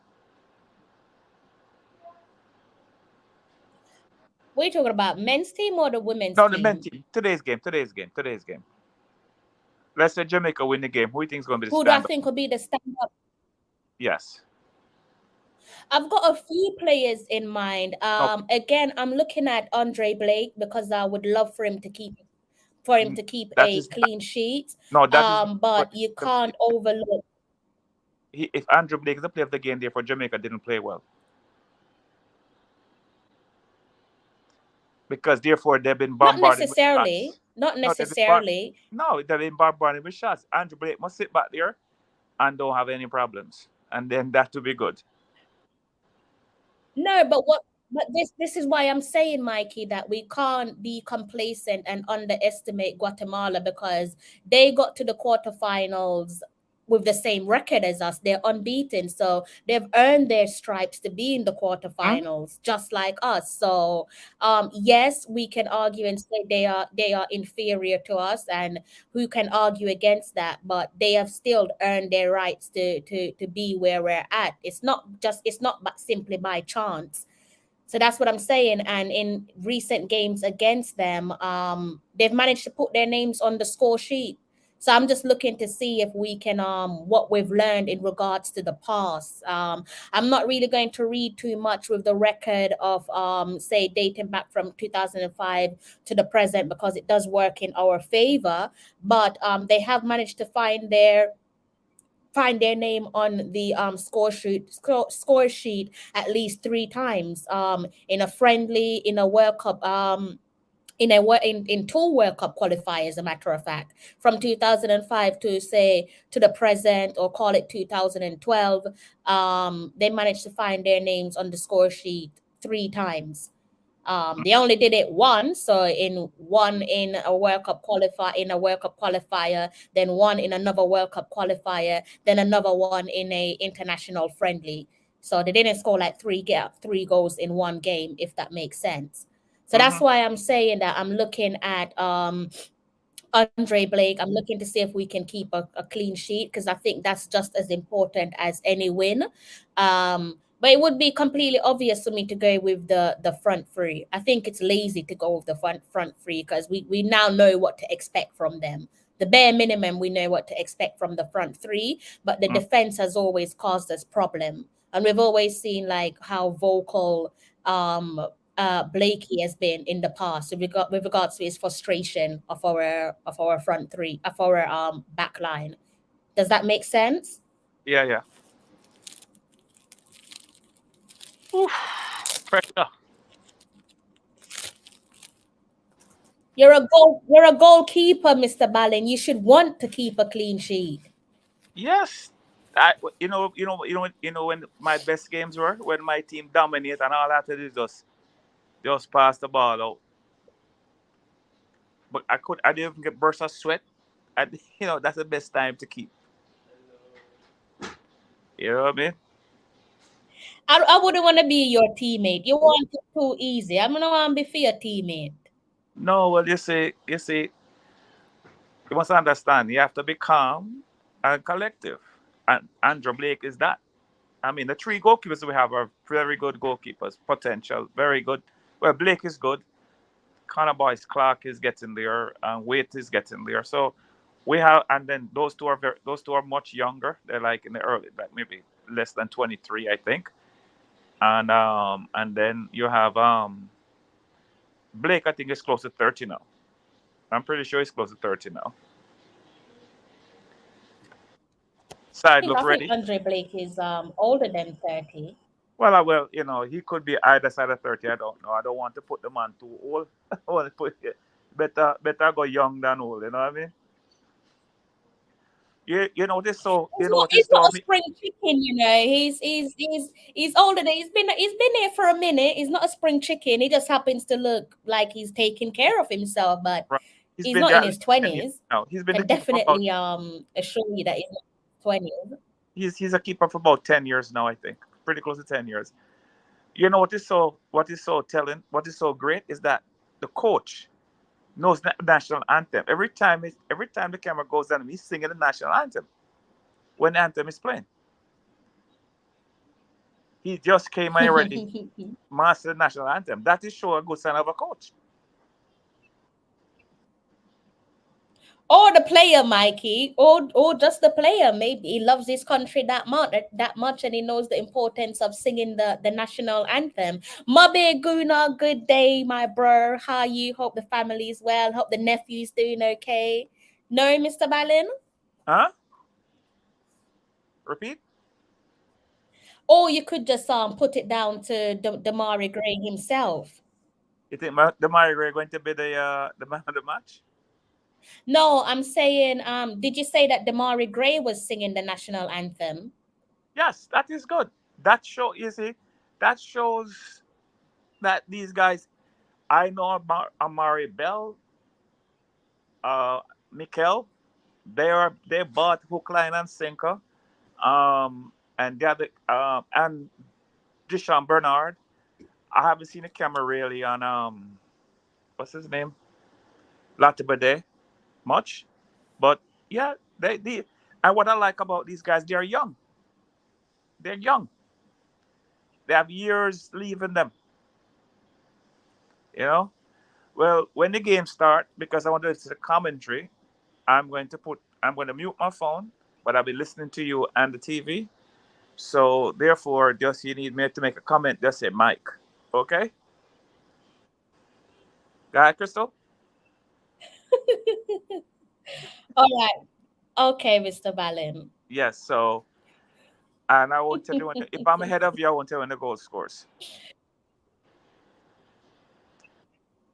We're talking about men's team or the women's No, the team? men's team. Today's game. Let's say Jamaica win the game. Who do you think is going to be the Who do I standout? think will be the stand-up? Yes. I've got a few players in mind. Okay. Again, I'm looking at Andre Blake because I would love for him to keep That a is clean sheet. no. That is But you can't overlook. if Andrew Blake is the player of the game, therefore Jamaica didn't play well. Because therefore they've been Not bombarded with necessarily. shots. Not No, necessarily. they've been bombarded with shots. Andrew Blake must sit back there and don't have any problems. And then that will be good. No, but this is why I'm saying, Mikey, that we can't be complacent and underestimate Guatemala because they got to the quarterfinals with the same record as us. They're unbeaten. So they've earned their stripes to be in the quarterfinals, just like us. So yes, we can argue and say they are inferior to us, and who can argue against that? But they have still earned their rights to be where we're at. It's not simply by chance. So that's what I'm saying. And in recent games against them, they've managed to put their names on the score sheet. So I'm just looking to see if we can what we've learned in regards to the past. I'm not really going to read too much with the record of say dating back from 2005 to the present because it does work in our favor. But they have managed to find their name on the score sheet at least 3 times in a friendly, in a World Cup, in 2 World Cup qualifiers, as a matter of fact, from 2005 to say to the present, or call it 2012. They managed to find their names on the score sheet 3 times. They only did it once, so in a World Cup qualifier, then one in another World Cup qualifier, then another one in a international friendly. So they didn't score like three goals in one game, if that makes sense. So that's why I'm saying that I'm looking at Andre Blake. I'm looking to see if we can keep a clean sheet because I think that's just as important as any win. But it would be completely obvious for me to go with the front three. I think it's lazy to go with the front three because we now know what to expect from them. The bare minimum, we know what to expect from the front three, but the defense has always caused us problem. And we've always seen like how vocal Blakey has been in the past with regards to his frustration of our front three, of our back line. Does that make sense? Yeah. Oof, pressure. You're a goalkeeper, Mr. Ballin. You should want to keep a clean sheet. Yes. When my best games were when my team dominate and all I had to do is just pass the ball out. But I didn't even get bursts of sweat. And that's the best time to keep. You know what I mean? I wouldn't want to be your teammate. You want it too easy. I'm gonna want to be for your teammate. No, well you see, you must understand, you have to be calm and collective. And Andrew Blake is that. I mean, the 3 goalkeepers we have are very good goalkeepers, potential, very good. Well, Blake is good. Connor Boyce Clark is getting there, and Waite is getting there. So we have, and then those two are much younger. They're like in the early, like maybe less than 23, I think. And then you have Blake. I think is close to 30 now. I'm pretty sure he's close to 30 now. Side look I think ready. Andre Blake is older than 30. Well, he could be either side of 30. I don't know. I don't want to put the man too old. I want to put better go young than old. You know what I mean? You know this, so you He's know not, what he's this not told a me. spring chicken, you know. He's older than he's been here for a minute. He's not a spring chicken. He just happens to look like he's taking care of himself, but Right. He's he's been not there in at his least 10 years 20s. now. He's been the Can keeper for about definitely assure you that he's not 20s. he's a keeper for about 10 years now, I think. Pretty close to 10 years. You know what is so telling, what is so great is that the coach knows the national anthem. Every time the camera goes down, he's singing the national anthem when the anthem is playing. He just came and already mastered the national anthem. That is show a good sign of a coach. Or the player, Mikey, or just the player. Maybe he loves his country that much, and he knows the importance of singing the national anthem. Mabe Guna, good day, my bro. How are you? Hope the family's well. Hope the nephew's doing okay. No, Mr. Balin? Huh? Repeat? Or you could just put it down to Damari Gray himself. You think the Mario going to be the man of the match? No, I'm saying, did you say that Damari Gray was singing the national anthem? Yes, that is good. That show, you see, that shows that these guys, I know about Amari Bell, Mikel, they bought hook, line, and sinker. And the other, and Deshaun Bernard. I haven't seen the camera really on what's his name, Latibade much, but yeah, they and what I like about these guys, they're young. They're young. They have years leaving them. You know. Well, when the game start, because I want to listen to the commentary, I'm going to mute my phone, but I'll be listening to you and the TV. So therefore, just you need me to make a comment. Just say Mike, okay? Go ahead, Crystal. All right. Okay, Mr. Balin. Yes. So, and I won't tell you if I'm ahead of you, I won't tell you when the goal scores.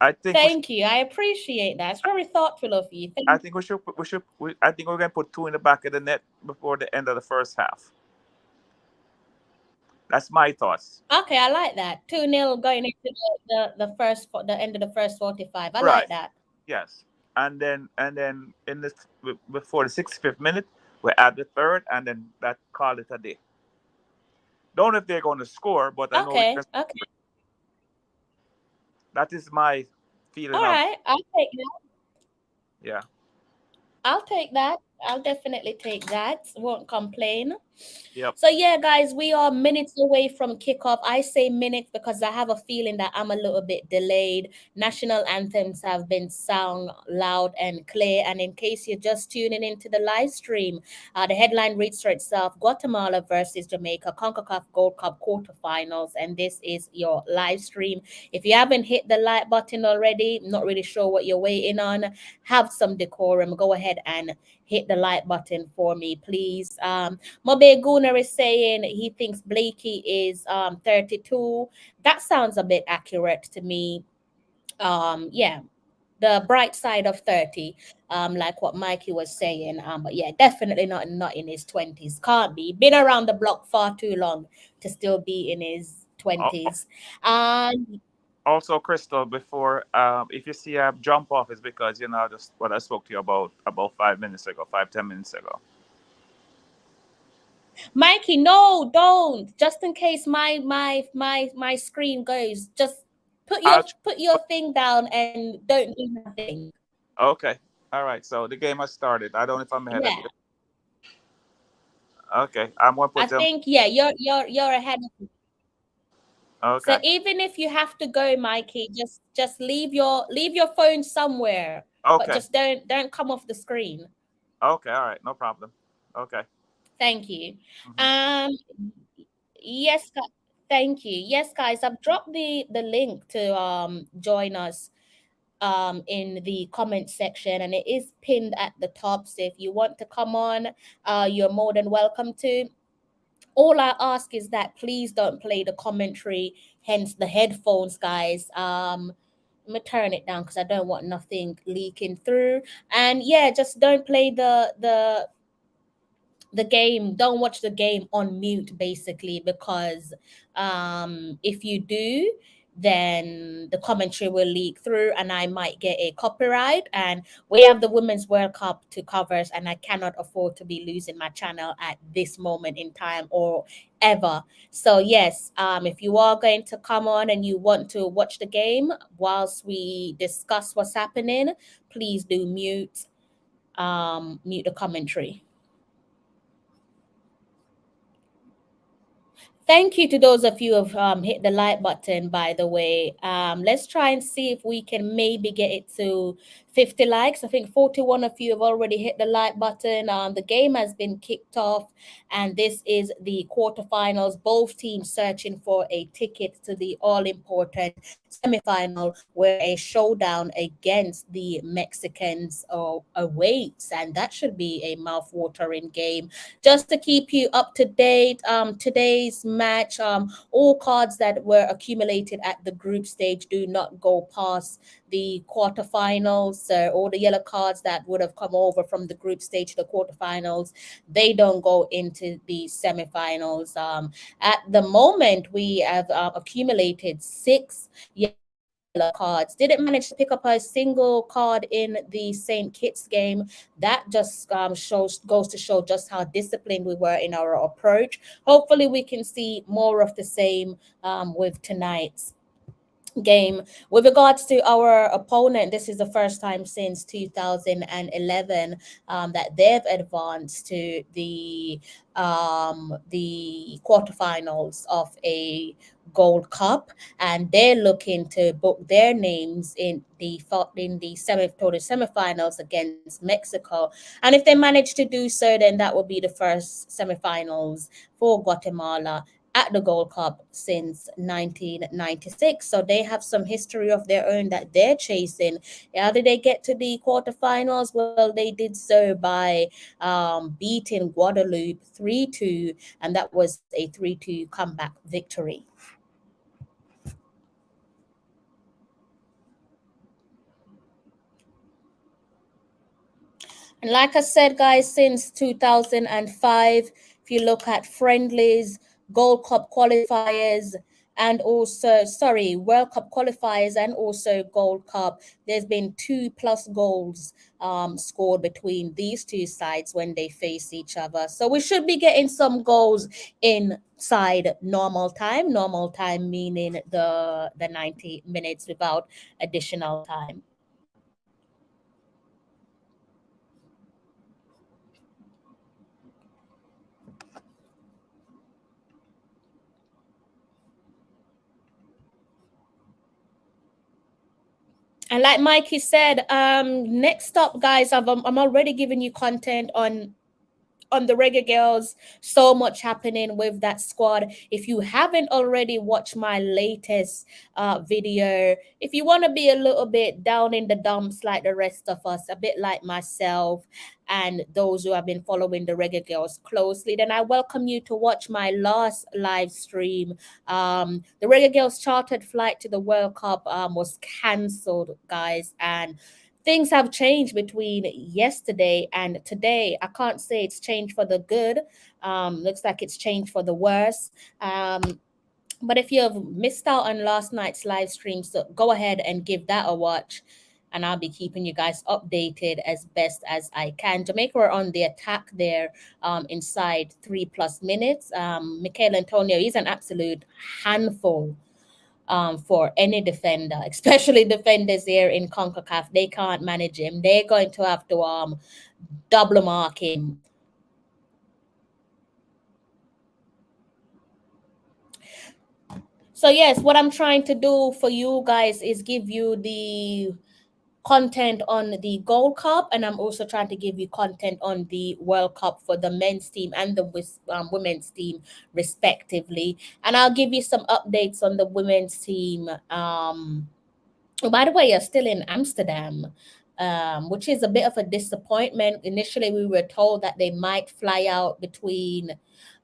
I think Thank you. I appreciate that. It's very thoughtful of you. I think I think we're going to put two in the back of the net before the end of the first half. That's my thoughts. Okay, I like that. 2-0 going into the end of the first 45. I Right. like that. Yes. And then in the before the 65th minute, we add the third, and then that call it a day. Don't know if they're going to score, but I know Okay. Okay. that is my feeling. All right. I'll take that. Yeah. I'll take that. I'll definitely take that. Won't complain. Yep. So yeah, guys, we are minutes away from kickoff. I say minutes because I have a feeling that I'm a little bit delayed. National anthems have been sung loud and clear. And in case you're just tuning into the live stream, the headline reads for itself: Guatemala versus Jamaica Concacaf Gold Cup quarterfinals. And this is your live stream. If you haven't hit the like button already, not really sure what you're waiting on, have some decorum. Go ahead and hit the like button for me, please. Mobe Gunnar is saying he thinks Blakey is 32. That sounds a bit accurate to me. Yeah, the bright side of 30, like what Mikey was saying. But yeah, definitely not in his 20s. Can't be. Been around the block far too long to still be in his 20s. Also, Crystal, before if you see a jump off, it's because just what I spoke to you about 5 minutes ago, 5-10 minutes ago. Mikey, no, don't. Just in case my screen goes, just put your thing down and don't do nothing. Okay. All right. So the game has started. I don't know if I'm ahead of you. Okay. I'm gonna put I think you're ahead of me. Okay. So even if you have to go, Mikey, just leave your phone somewhere. Okay. But just don't come off the screen. Okay. All right. No problem. Okay. Thank you. Yes, thank you. Yes, guys, I've dropped the link to join us in the comment section, and it is pinned at the top. So if you want to come on, you're more than welcome to. All I ask is that please don't play the commentary, hence the headphones, guys. Let me turn it down because I don't want nothing leaking through. And yeah, just don't play the the game, don't watch the game on mute, basically, because if you do, then the commentary will leak through and I might get a copyright. And we have the Women's World Cup to cover, and I cannot afford to be losing my channel at this moment in time or ever. So yes, if you are going to come on and you want to watch the game whilst we discuss what's happening, please do mute the commentary. Thank you to those of you who have hit the like button, by the way. Let's try and see if we can maybe get it to 50 likes. I think 41 of you have already hit the like button. The game has been kicked off, and this is the quarterfinals. Both teams searching for a ticket to the all-important semifinal, where a showdown against the Mexicans awaits, and that should be a mouth-watering game. Just to keep you up to date, today's match, all cards that were accumulated at the group stage do not go past the quarterfinals. So all the yellow cards that would have come over from the group stage to the quarterfinals, they don't go into the semifinals. At the moment, we have accumulated 6 yellow cards. Didn't manage to pick up a single card in the St. Kitts game. That just goes to show just how disciplined we were in our approach. Hopefully we can see more of the same with tonight's game. With regards to our opponent, this is the first time since 2011 that they've advanced to the quarterfinals of a Gold Cup, and they're looking to book their names in the semifinals against Mexico. And if they manage to do so, then that will be the first semifinals for Guatemala at the Gold Cup since 1996. So they have some history of their own that they're chasing. How did they get to the quarterfinals? Well, they did so by beating Guadeloupe 3-2, and that was a 3-2 comeback victory. And like I said, guys, since 2005, if you look at friendlies, Gold Cup qualifiers, and also, World Cup qualifiers and also Gold Cup, there's been 2+ goals scored between these two sides when they face each other. So we should be getting some goals inside normal time meaning the 90 minutes without additional time. And like Mikey said, next up, guys, I'm already giving you content on the Reggae Girls. So much happening with that squad. If you haven't already watched my latest video, if you want to be a little bit down in the dumps like the rest of us, a bit like myself and those who have been following the Reggae Girls closely, then I welcome you to watch my last live stream. The Reggae Girls chartered flight to the World Cup was cancelled, guys, and things have changed between yesterday and today. I can't say it's changed for the good. Looks like it's changed for the worse. But if you have missed out on last night's live stream, so go ahead and give that a watch, and I'll be keeping you guys updated as best as I can. Jamaica were on the attack there inside 3+ minutes. Michael Antonio, he's an absolute handful. For any defender, especially defenders here in CONCACAF. They can't manage him. They're going to have to double mark him. So yes, what I'm trying to do for you guys is give you the content on the Gold Cup, and I'm also trying to give you content on the World Cup for the men's team and the women's team respectively. And I'll give you some updates on the women's team. By the way, you're still in Amsterdam, which is a bit of a disappointment. Initially, we were told that they might fly out between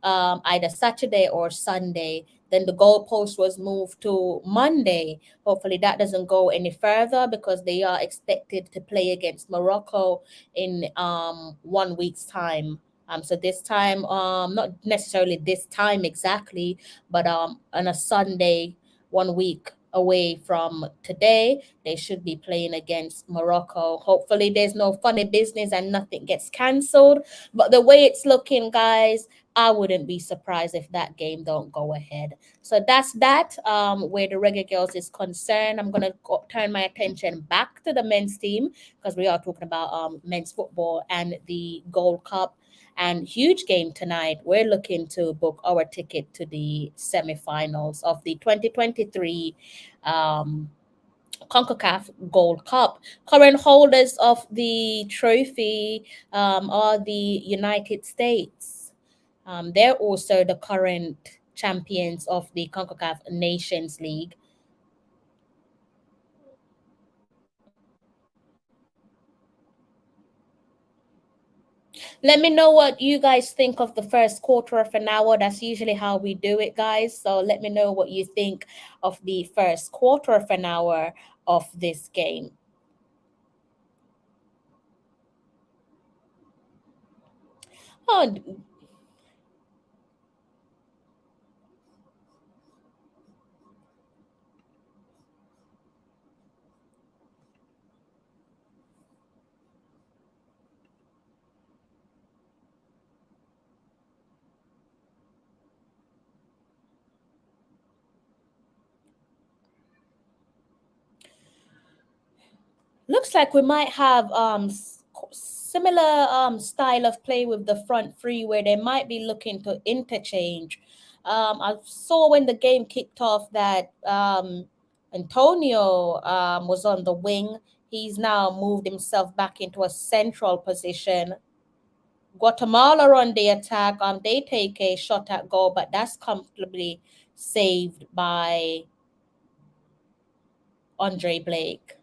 either Saturday or Sunday. Then the goalpost was moved to Monday. Hopefully that doesn't go any further, because they are expected to play against Morocco in 1 week's time. So this time, not necessarily this time exactly, but on a Sunday, 1 week away from today, they should be playing against Morocco. Hopefully, there's no funny business and nothing gets cancelled. But the way it's looking, guys, I wouldn't be surprised if that game don't go ahead. So that's that. Where the Reggae Girls is concerned, I'm gonna turn my attention back to the men's team because we are talking about men's football and the Gold Cup. And huge game tonight. We're looking to book our ticket to the semifinals of the 2023 Concacaf Gold Cup. Current holders of the trophy are the United States. They're also the current champions of the Concacaf Nations League. Let me know what you guys think of the first quarter of an hour. That's usually how we do it, guys. So let me know what you think of the first quarter of an hour of this game. Oh, looks like we might have similar style of play with the front three where they might be looking to interchange. I saw when the game kicked off that Antonio was on the wing. He's now moved himself back into a central position. Guatemala on the attack. They take a shot at goal, but that's comfortably saved by Andre Blake.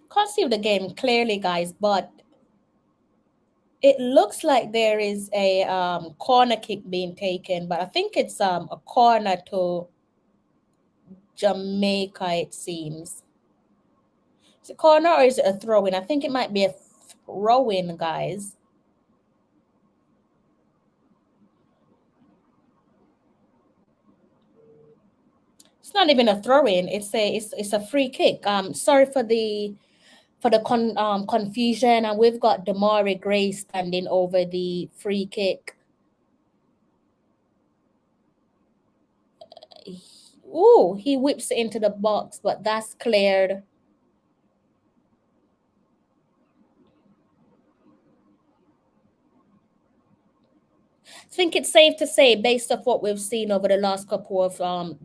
Can't see the game clearly, guys, but it looks like there is a corner kick being taken, but I think it's a corner to Jamaica, it seems. Is it a corner or is it a throw-in? I think it might be a throw-in, guys. It's not even a throw-in. It's a free kick. Sorry for the confusion, and we've got Damari Gray standing over the free kick. Ooh, he whips it into the box, but that's cleared. I think it's safe to say, based off what we've seen over the last couple of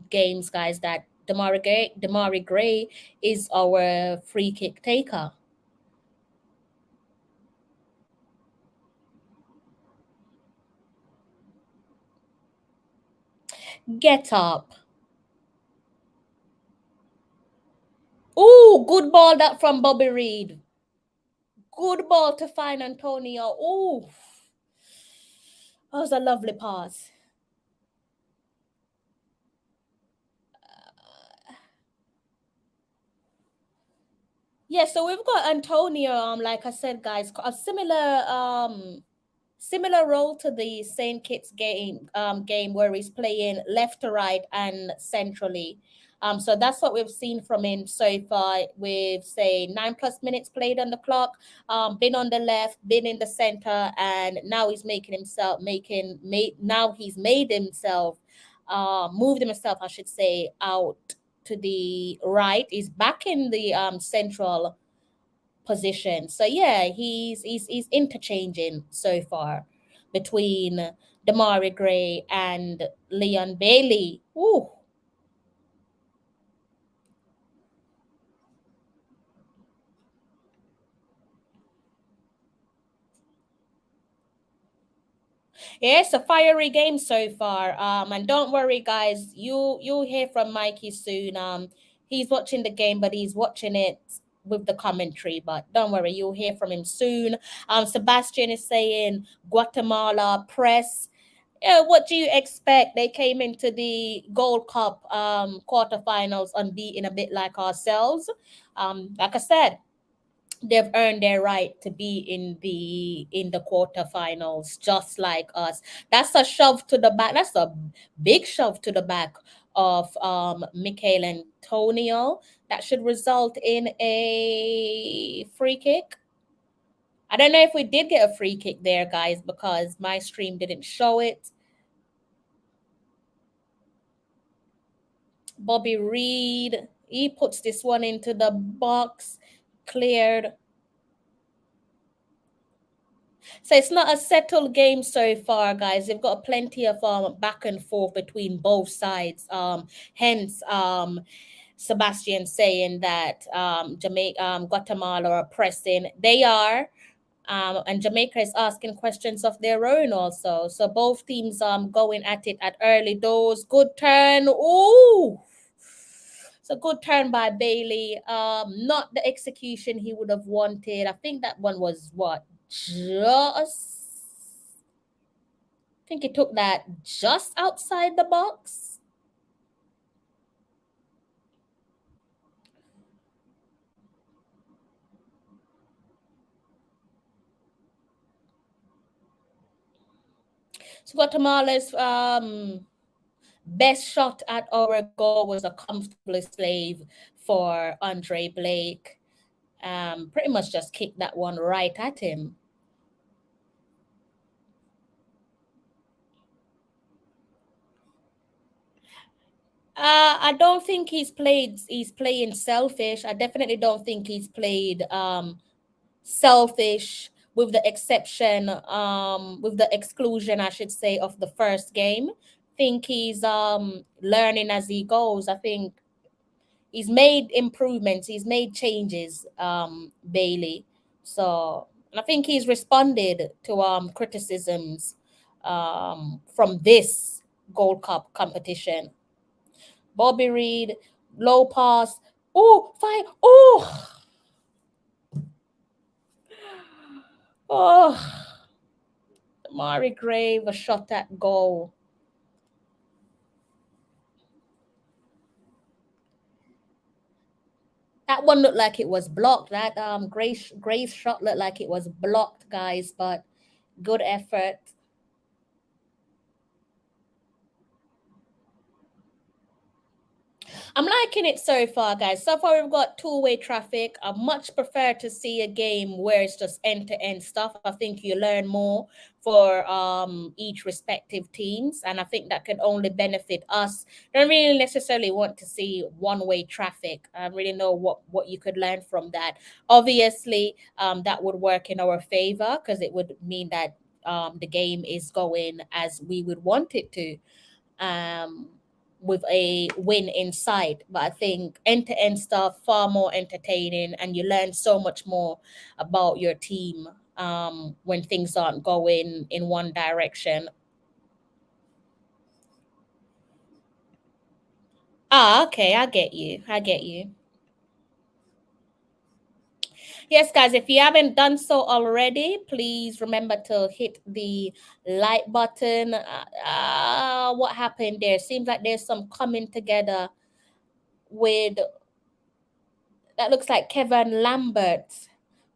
games, guys, that Damari Gray is our free kick taker. Get up. Ooh, good ball that from Bobby Reed. Good ball to find Antonio. Ooh. That was a lovely pass. Yeah, so we've got Antonio, like I said, guys, a similar role to the St. Kitts game where he's playing left to right and centrally. So that's what we've seen from him so far. We've say 9+ minutes played on the clock, been on the left, been in the center, and now he's moved himself, I should say, out to the right. He's back in the central position. So yeah, he's interchanging so far between Damari Gray and Leon Bailey. Ooh. Yeah, it's a fiery game so far. And don't worry, guys. You'll hear from Mikey soon. He's watching the game, but he's watching it with the commentary. But don't worry, you'll hear from him soon. Sebastian is saying Guatemala press. Yeah, what do you expect? They came into the Gold Cup quarterfinals unbeaten, a bit like ourselves. Like I said, they've earned their right to be in the quarterfinals just like us. That's a shove to the back. That's a big shove to the back of Michael Antonio. That should result in a free kick. I don't know if we did get a free kick there, guys, because my stream didn't show it. Bobby Reed, he puts this one into the box, cleared. So it's not a settled game so far, guys. They've got plenty of back and forth between both sides. Hence, Sebastian saying that Jamaica, Guatemala are pressing. They are. And Jamaica is asking questions of their own also. So both teams going at it at early doors. Good turn. Ooh. So good turn by Bailey. Not the execution he would have wanted. I think that one was what? I think he took that just outside the box. So Guatemala's best shot at our goal was a comfortable slave for Andre Blake. Pretty much just kicked that one right at him. I don't think he's playing selfish. I definitely don't think he's played selfish, with the exception, with the exclusion, I should say, of the first game. I think he's learning as he goes. I think he's made improvements, he's made changes, Bailey. So I think he's responded to criticisms from this Gold Cup competition. Bobby Reed, low pass. Oh, fine. Oh, oh. Mari Grave, a shot at goal. That one looked like it was blocked. That Graves shot looked like it was blocked, guys, but good effort. I'm liking it so far, guys. So far, we've got two-way traffic. I much prefer to see a game where it's just end-to-end stuff. I think you learn more for each respective teams, and I think that could only benefit us. Don't really necessarily want to see one-way traffic. I really know what you could learn from that. Obviously, that would work in our favor because it would mean that the game is going as we would want it to. With a win in sight. But I think end-to-end stuff far more entertaining, and you learn so much more about your team when things aren't going in one direction. Okay, I get you. Yes, guys, if you haven't done so already, please remember to hit the like button. What happened there? Seems like there's some coming together with, that looks like Kevin Lambert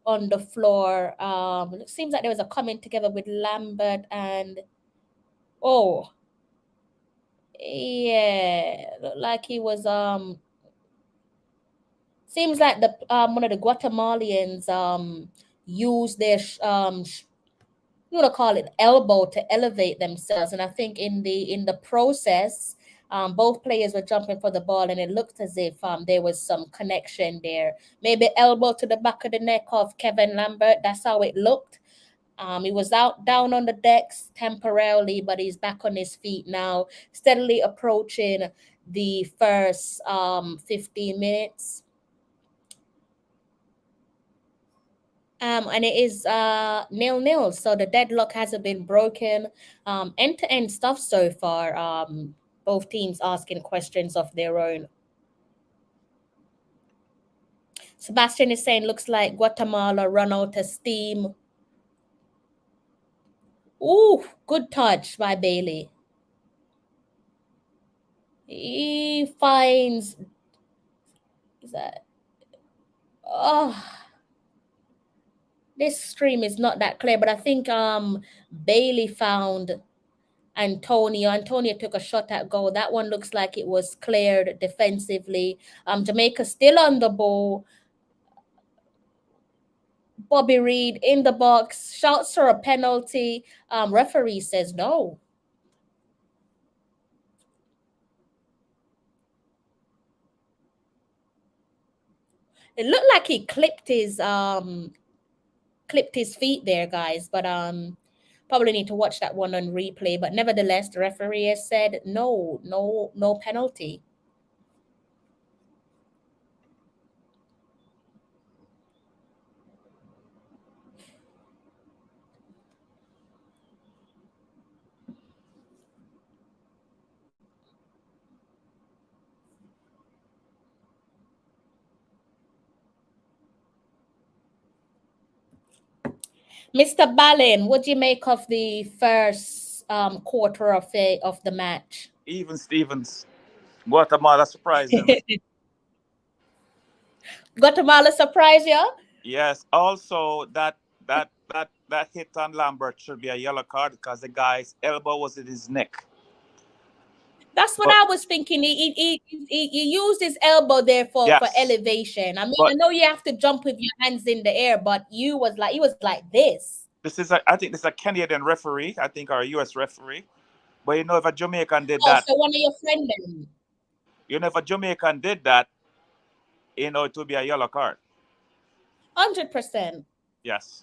on the floor. It seems like there was a comment together with Lambert and, oh, yeah, looked like he was seems like the one of the Guatemalans used their you want to call it elbow to elevate themselves, and I think in the process Both players were jumping for the ball, and it looked as if there was some connection there. Maybe elbow to the back of the neck of Kevin Lambert. That's how it looked. He was down on the decks temporarily, but he's back on his feet now, steadily approaching the first 15 minutes. And it is 0-0, so the deadlock hasn't been broken. End-to-end stuff so far. Both teams asking questions of their own. Sebastian is saying, looks like Guatemala run out of steam. Ooh, good touch by Bailey. He finds... Is that... Oh... This stream is not that clear, but I think Bailey found Antonio. Antonio took a shot at goal. That one looks like it was cleared defensively. Jamaica still on the ball. Bobby Reed in the box, shouts for a penalty. Referee says no. It looked like he clipped his feet there, guys, but probably need to watch that one on replay. But nevertheless, the referee has said no penalty. Mr. Ballin, what do you make of the first quarter of the match? Even Stevens, Guatemala surprised them. Guatemala surprised you? Yes. Also, that hit on Lambert should be a yellow card because the guy's elbow was in his neck. That's what I was thinking. He used his elbow there for elevation. I mean, I know you have to jump with your hands in the air, but he was like this. I think this is a Canadian referee, I think, or a US referee. But you know, if a Jamaican did that. So one of your friends then. You know, if a Jamaican did that, you know, it would be a yellow card. 100%. Yes.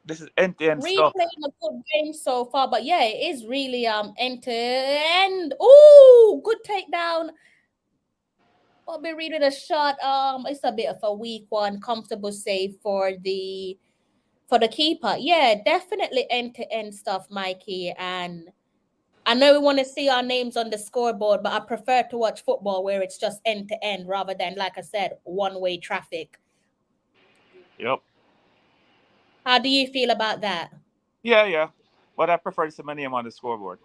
This is end-to-end stuff. Replaying a good game so far, but yeah, it is really end-to-end. Ooh, good takedown. Bobby Reed with a shot. It's a bit of a weak one. Comfortable save for the keeper. Yeah, definitely end-to-end stuff, Mikey. And I know we want to see our names on the scoreboard, but I prefer to watch football where it's just end-to-end rather than, like I said, one-way traffic. Yep. How do you feel about that? Yeah. But I prefer to see my name on the scoreboard.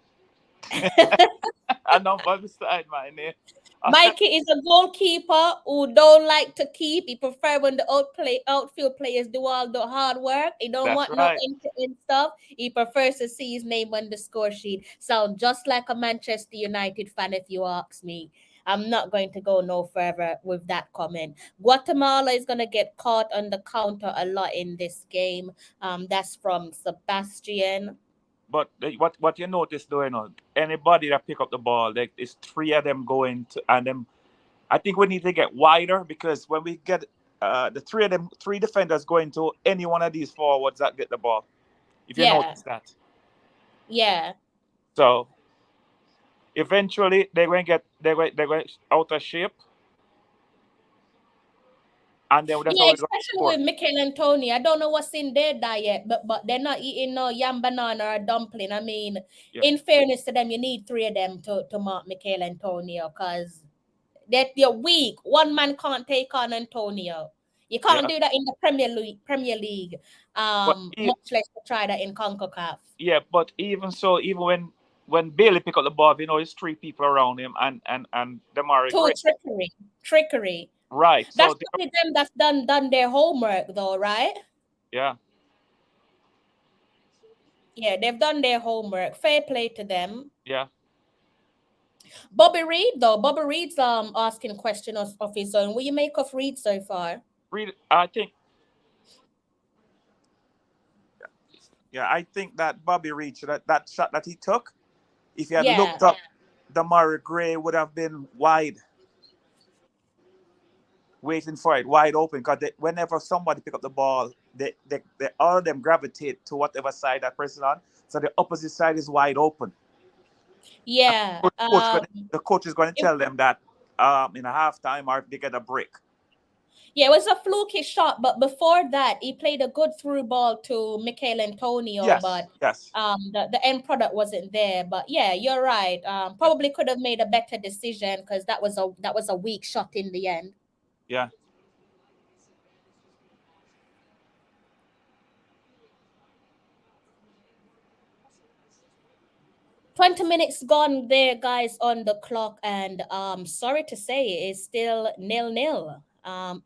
I know beside my name. Mikey is a goalkeeper who don't like to keep. He prefer when the outfield players do all the hard work. He don't want no end-to-end stuff. He prefers to see his name on the score sheet. Sound just like a Manchester United fan, if you ask me. I'm not going to go no further with that comment. Guatemala is going to get caught on the counter a lot in this game. That's from Sebastian. But what you notice though, you know, anybody that pick up the ball, it's three of them going to, and them. I think we need to get wider because when we get the three defenders going to any one of these forwards that get the ball. If you notice that. Yeah. So eventually they're going out of shape. And then especially with Mikel and Tony. I don't know what's in their diet, but they're not eating no yam banana or a dumpling. I mean, in fairness to them, you need three of them to mark Mikel and Antonio because they're weak. One man can't take on Antonio. You can't do that in the Premier League. Much less to try that in CONCACAF. Yeah, but even so, even when Bailey pick up the ball, you know, there's three people around him and Damari. Trickery. Right. That's only them that's done their homework though, right? Yeah. Yeah, they've done their homework. Fair play to them. Yeah. Bobby Reed, though. Bobby Reed's asking a question of his own. What you make of Reed so far? Reed, I think, yeah, I think that Bobby Reed, that shot that he took, if he had Yeah. looked up, Damari Gray would have been wide, waiting for it, wide open. Because whenever somebody pick up the ball, they all of them gravitate to whatever side that person on. So the opposite side is wide open. Yeah. The coach is going to It, tell them that in a halftime or if they get a break. yeah, it was a fluky shot, but before that, he played a good through ball to Michael Antonio, Yes, but yes, the end product wasn't there. But yeah, you're right. Probably could have made a better decision because that was a weak shot in the end. yeah. 20 minutes gone there, guys, on the clock, and sorry to say, it's still 0-0.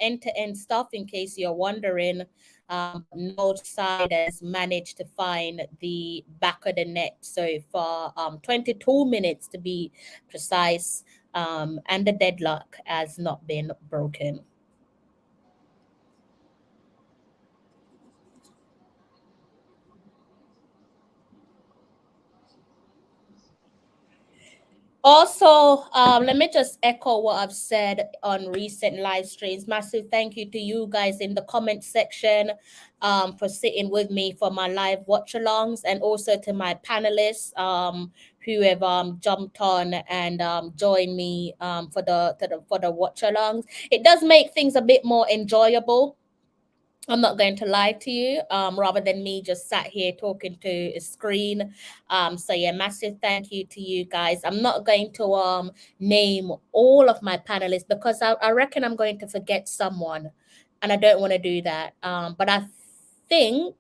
End-to-end stuff, in case you're wondering. No side has managed to find the back of the net so far. 22 minutes to be precise, and the deadlock has not been broken. Also, let me just echo what I've said on recent live streams. Massive thank you to you guys in the comment section for sitting with me for my live watch alongs, and also to my panelists who have jumped on and joined me for the watch alongs. It does make things a bit more enjoyable. I'm not going to lie to you, rather than me just sat here talking to a screen. So yeah, massive thank you to you guys. I'm not going to name all of my panelists because I reckon I'm going to forget someone, and I don't want to do that. But I think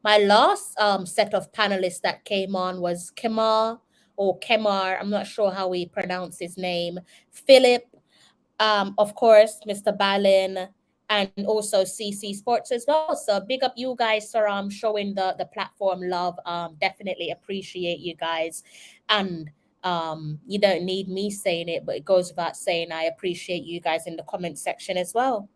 my last set of panelists that came on was Kemar. I'm not sure how we pronounce his name. Philip, of course, Mr. Balin, and also CC Sports as well. So big up you guys for showing the platform love. Definitely appreciate you guys. And you don't need me saying it, but it goes without saying I appreciate you guys in the comment section as well.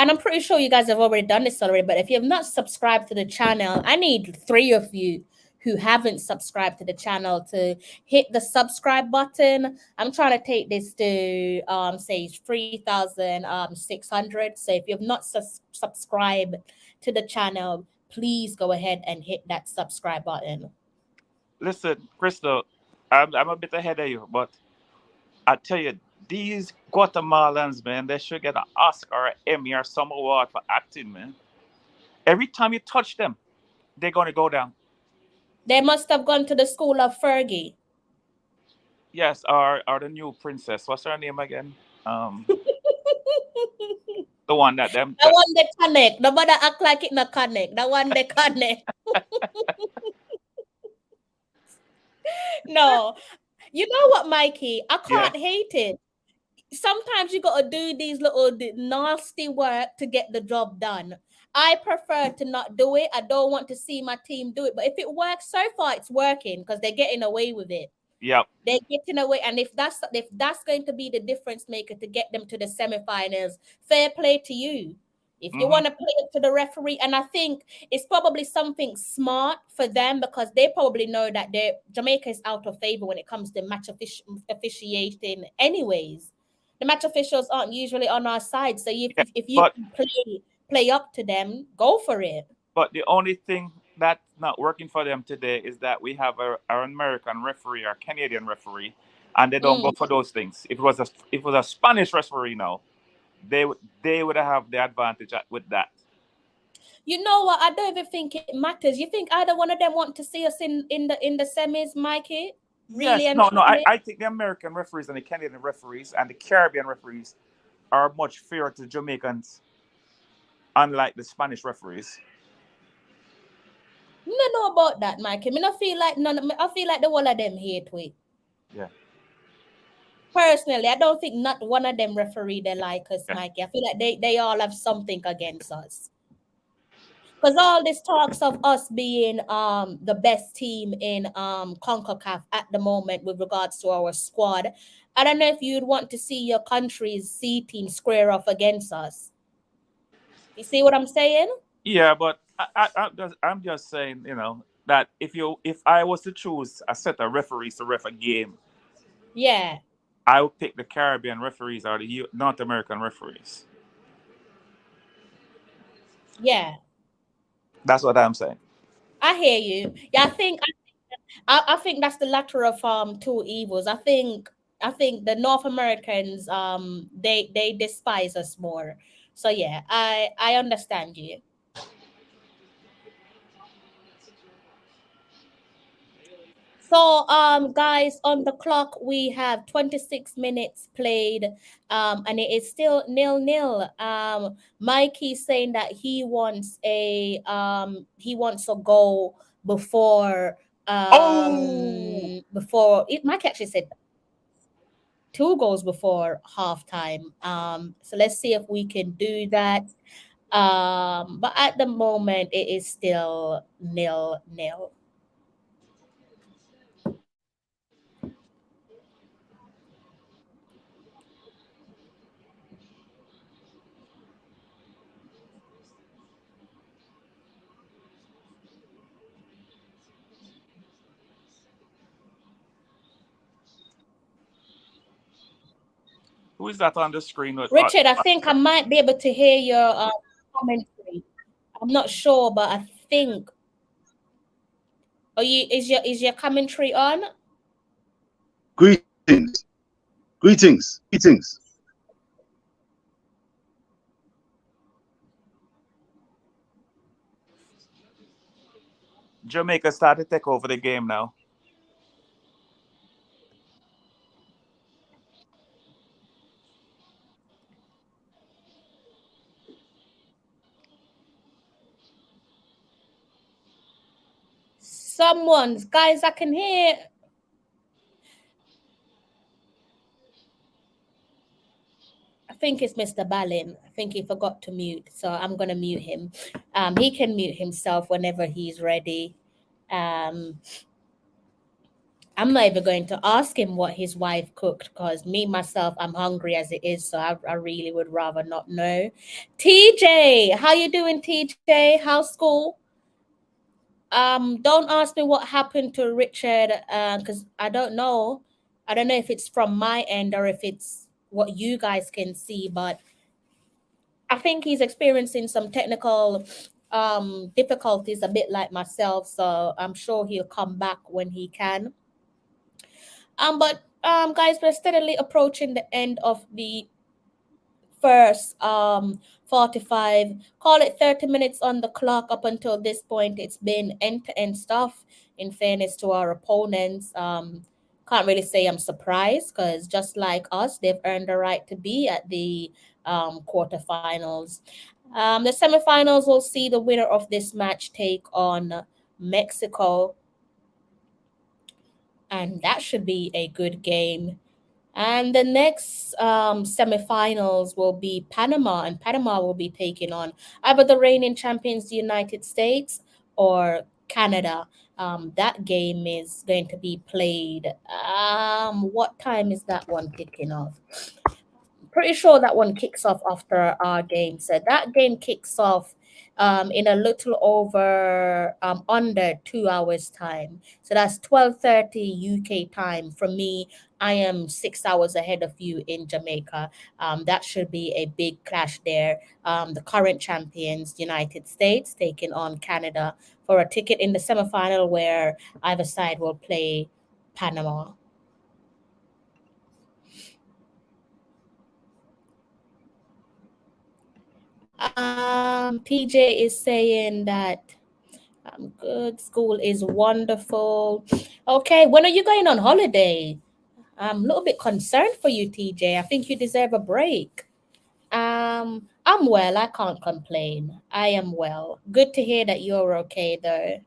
And I'm pretty sure you guys have already done this already, but if you have not subscribed to the channel, I need 3 of you who haven't subscribed to the channel to hit the subscribe button. I'm trying to take this to say 3,600. So if you have not subscribed to the channel, please go ahead and hit that subscribe button. Listen, Crystal, I'm a bit ahead of you, but I tell you, these Guatemalans, man, they should get an Oscar or an Emmy or some award for acting, man. Every time you touch them, they're going to go down. They must have gone to the school of Fergie. Yes, or the new princess. What's her name again? The one that them. The one they connect. Nobody act like it not connect. The one they connect. No. You know what, Mikey? I can't hate it. Sometimes you got to do these little nasty work to get the job done. I prefer to not do it. I don't want to see my team do it. But if it works, so far it's working because they're getting away with it. Yep. They're getting away. And if that's going to be the difference maker to get them to the semifinals, fair play to you. If you want to play it to the referee, and I think it's probably something smart for them because they probably know that Jamaica is out of favor when it comes to match officiating anyways. The match officials aren't usually on our side. So if you play up to them, go for it. But the only thing that's not working for them today is that we have our American referee, our Canadian referee, and they don't go for those things. If it was a Spanish referee now, they would have the advantage with that. You know what? I don't even think it matters. You think either one of them want to see us in the semis, Mikey? Really? Yes, no. I think the American referees and the Canadian referees and the Caribbean referees are much fairer to Jamaicans, unlike the Spanish referees. I don't know about that, Mikey. I feel like the whole of them hate we. Yeah. Personally, I don't think not one of them referee they like us, Yeah. Mikey. I feel like they all have something against us. Because all this talks of us being the best team in CONCACAF at the moment with regards to our squad. I don't know if you'd want to see your country's C team square off against us. You see what I'm saying? Yeah, but I'm just saying, that if I was to choose a set of referees to ref a game, Yeah. I would pick the Caribbean referees or the North American referees. Yeah. That's what I'm saying. I hear you. Yeah, I think that's the latter of two evils. I think the North Americans they despise us more. So yeah, I understand you. So guys, on the clock we have 26 minutes played and it is still 0-0. Mikey's saying that he wants a goal before before it. Mike actually said 2 goals before halftime. So let's see if we can do that. But at the moment it is still 0-0. Who is that on the screen? Richard, I think I might be able to hear your commentary. I'm not sure, but I think. Is your commentary on? Greetings. Jamaica started to take over the game now. Guys, I can hear. I think it's Mr. Ballin. I think he forgot to mute, so I'm gonna mute him. He can mute himself whenever he's ready. I'm not even going to ask him what his wife cooked because me myself, I'm hungry as it is, so I really would rather not know. TJ, how you doing, TJ? How's school? Don't ask me what happened to Richard, because I don't know. I don't know if it's from my end or if it's what you guys can see, but I think he's experiencing some technical difficulties, a bit like myself. So I'm sure he'll come back when he can. But guys, we're steadily approaching the end of the first 45, call it 30 minutes on the clock. Up until this point it's been end-to-end stuff, in fairness to our opponents. Can't really say I'm surprised because just like us, they've earned the right to be at the quarterfinals. The semifinals will see the winner of this match take on Mexico, and that should be a good game. And the next semifinals will be Panama, and Panama will be taking on either the reigning champions, the United States, or Canada. That game is going to be played. What time is that one kicking off? Pretty sure that one kicks off after our game. So that game kicks off in a little over under 2 hours time. So that's 12:30 UK time. For me, I am 6 hours ahead of you in Jamaica. That should be a big clash there. The current champions, United States, taking on Canada for a ticket in the semifinal where either side will play Panama. PJ is saying that I'm good. School is wonderful. Okay, when are you going on holiday? I'm a little bit concerned for you, TJ. I think you deserve a break. I'm well. I can't complain. I am well. Good to hear that you're okay, though.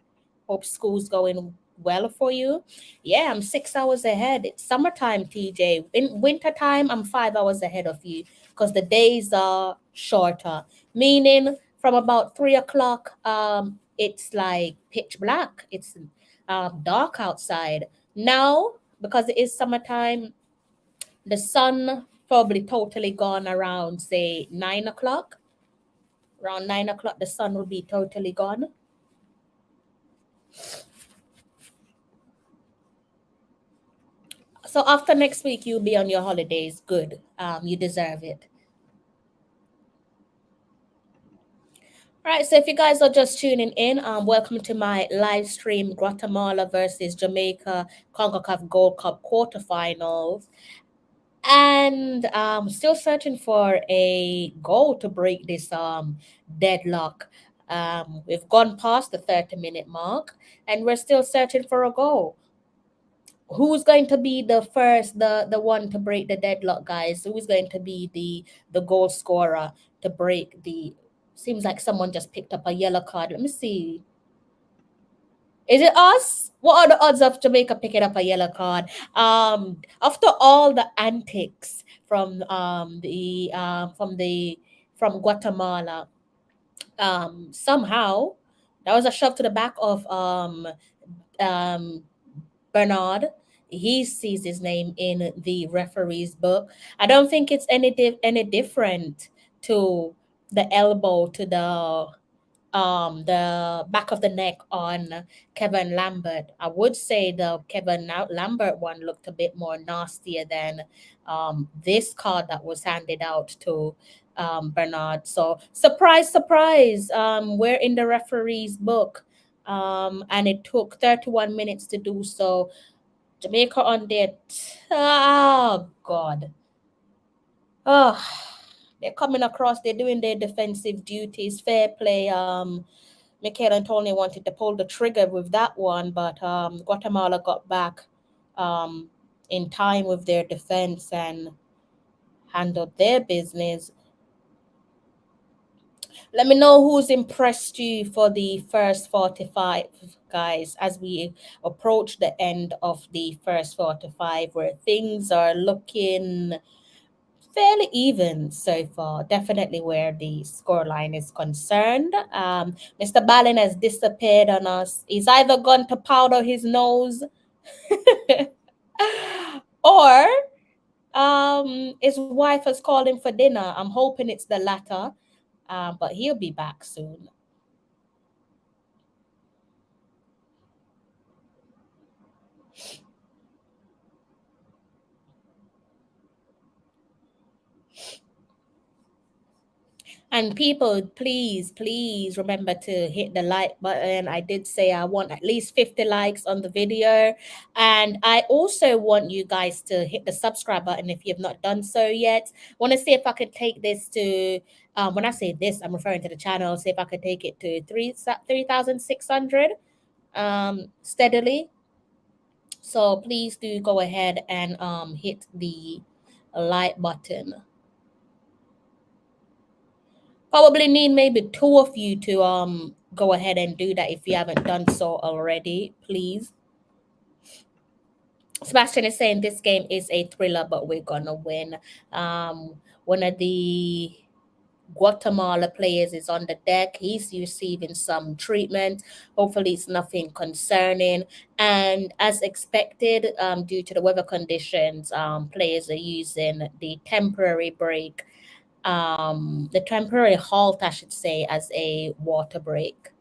Hope school's going well for you. Yeah, I'm 6 hours ahead. It's summertime, TJ. In wintertime, I'm 5 hours ahead of you because the days are shorter. Meaning from about 3 o'clock, it's like pitch black. It's dark outside. Now, because it is summertime, the sun probably totally gone around, say, 9 o'clock. Around 9 o'clock, the sun will be totally gone. So after next week, you'll be on your holidays. Good. You deserve it. All right, so if you guys are just tuning in, welcome to my live stream, Guatemala versus Jamaica Concacaf Gold Cup quarterfinals. And still searching for a goal to break this deadlock. We've gone past the 30-minute mark, and we're still searching for a goal. Who's going to be the first, the one to break the deadlock, guys? Who's going to be the goal scorer to break the? Seems like someone just picked up a yellow card. Let me see. Is it us? What are the odds of Jamaica picking up a yellow card? After all the antics from from Guatemala, somehow that was a shove to the back of Bernard. He sees his name in the referee's book. I don't think it's any different to the elbow to the back of the neck on Kevin Lambert. I would say the Kevin Lambert one looked a bit more nastier than this card that was handed out to Bernard. So surprise, surprise, we're in the referee's book. And it took 31 minutes to do so. Jamaica on their oh God. Oh, they're coming across, they're doing their defensive duties. Fair play. Michael and Tony wanted to pull the trigger with that one, but Guatemala got back in time with their defense and handled their business. Let me know who's impressed you for the first 45, guys, as we approach the end of the first 45, where things are looking fairly even so far, definitely where the scoreline is concerned. Mr. Ballin has disappeared on us. He's either gone to powder his nose or his wife has called him for dinner. I'm hoping it's the latter, but he'll be back soon. And people, please, please remember to hit the like button. I did say I want at least 50 likes on the video. And I also want you guys to hit the subscribe button if you've not done so yet. Want to see if I could take this to, when I say this, I'm referring to the channel, see if I could take it to 3,600 steadily. So please do go ahead and hit the like button. Probably need maybe 2 of you to go ahead and do that if you haven't done so already, please. Sebastian is saying this game is a thriller, but we're gonna win. One of the Guatemala players is on the deck. He's receiving some treatment. Hopefully it's nothing concerning. And as expected, due to the weather conditions, players are using the temporary break, the temporary halt, I should say, as a water break.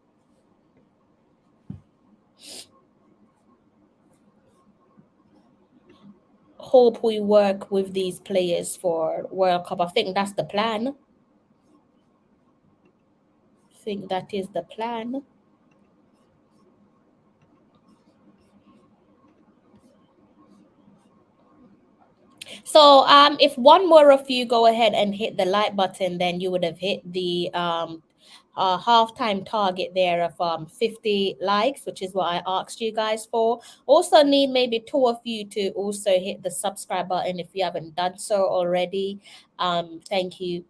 Hope we work with these players for World Cup. I think that's the plan. I think that is the plan. So if one more of you go ahead and hit the like button, then you would have hit the halftime target there of 50 likes, which is what I asked you guys for. Also need maybe 2 of you to also hit the subscribe button if you haven't done so already. Thank you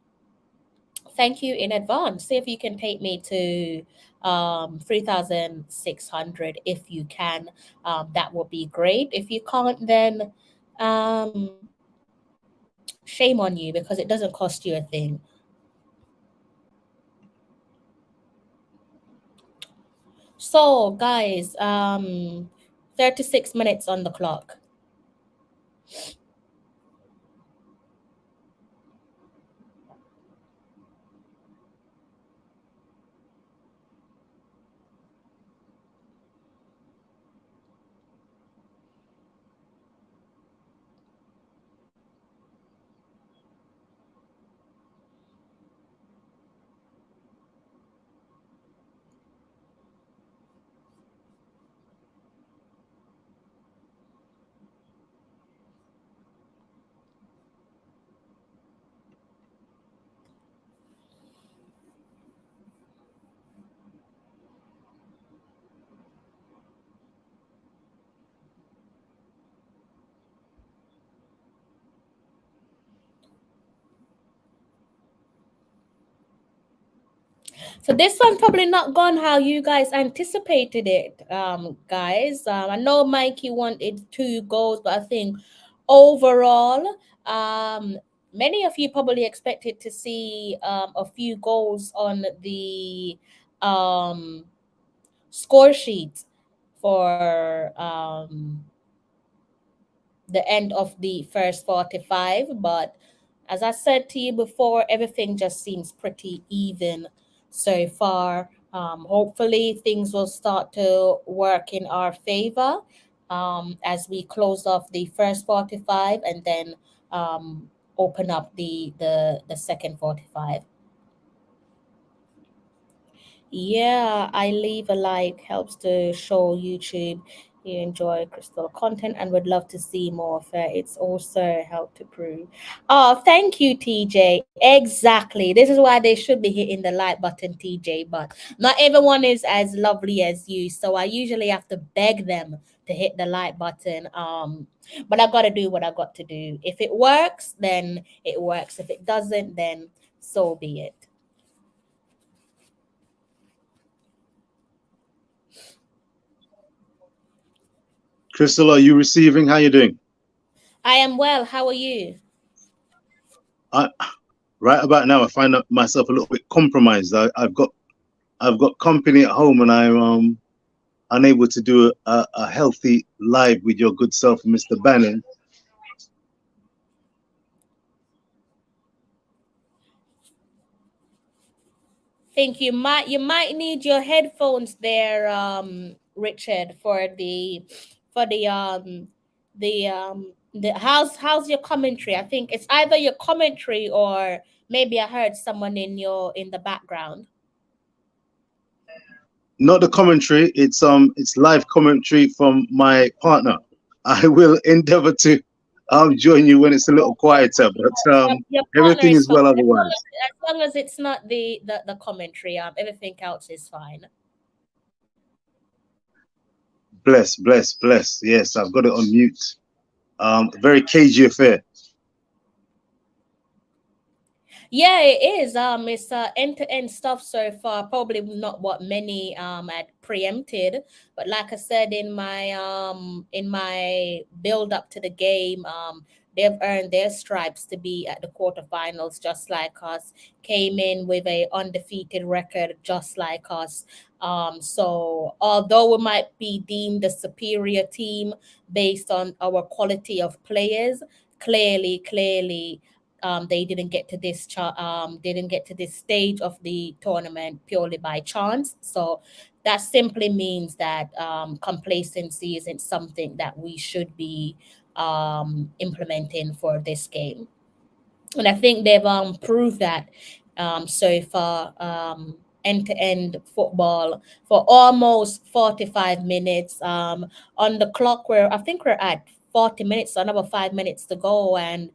Thank you in advance. See if you can take me to 3,600 if you can. That would be great. If you can't, then shame on you because it doesn't cost you a thing. So, guys, 36 minutes on the clock. So this one's probably not gone how you guys anticipated it, guys. I know Mikey wanted 2 goals, but I think overall, many of you probably expected to see a few goals on the score sheet for the end of the first 45. But as I said to you before, everything just seems pretty even so far. Hopefully, things will start to work in our favor as we close off the first 45 and then open up the second 45. Yeah, I leave a like, helps to show YouTube you enjoy Crystal content and would love to see more of her. It's also helped to prove. Oh, thank you, TJ. Exactly. This is why they should be hitting the like button, TJ. But not everyone is as lovely as you. So I usually have to beg them to hit the like button. But I gotta do what I got to do. If it works, then it works. If it doesn't, then so be it. Crystal, are you receiving? How you doing? I am well. How are you? Right about now, I find myself a little bit compromised. I've got company at home, and I'm unable to do a healthy live with your good self, Mr. Bannon. Think you might need your headphones there, Richard, for the how's your commentary? I think it's either your commentary or maybe I heard someone in the background. Not the commentary. It's live commentary from my partner. I will endeavor to join you when it's a little quieter, but everything is well otherwise. As long as it's not the commentary, everything else is fine. Bless. Yes, I've got it on mute. Very cagey affair. Yeah, it is. It's end-to-end stuff so far. Probably not what many had preempted, but like I said in my build up to the game, they've earned their stripes to be at the quarterfinals, just like us. Came in with a undefeated record, just like us. So although we might be deemed the superior team based on our quality of players, clearly. They didn't get to this stage of the tournament purely by chance. So that simply means that complacency isn't something that we should be implementing for this game. And I think they've proved that so far. End-to-end football for almost 45 minutes. On the clock, I think we're at 40 minutes, so another 5 minutes to go, and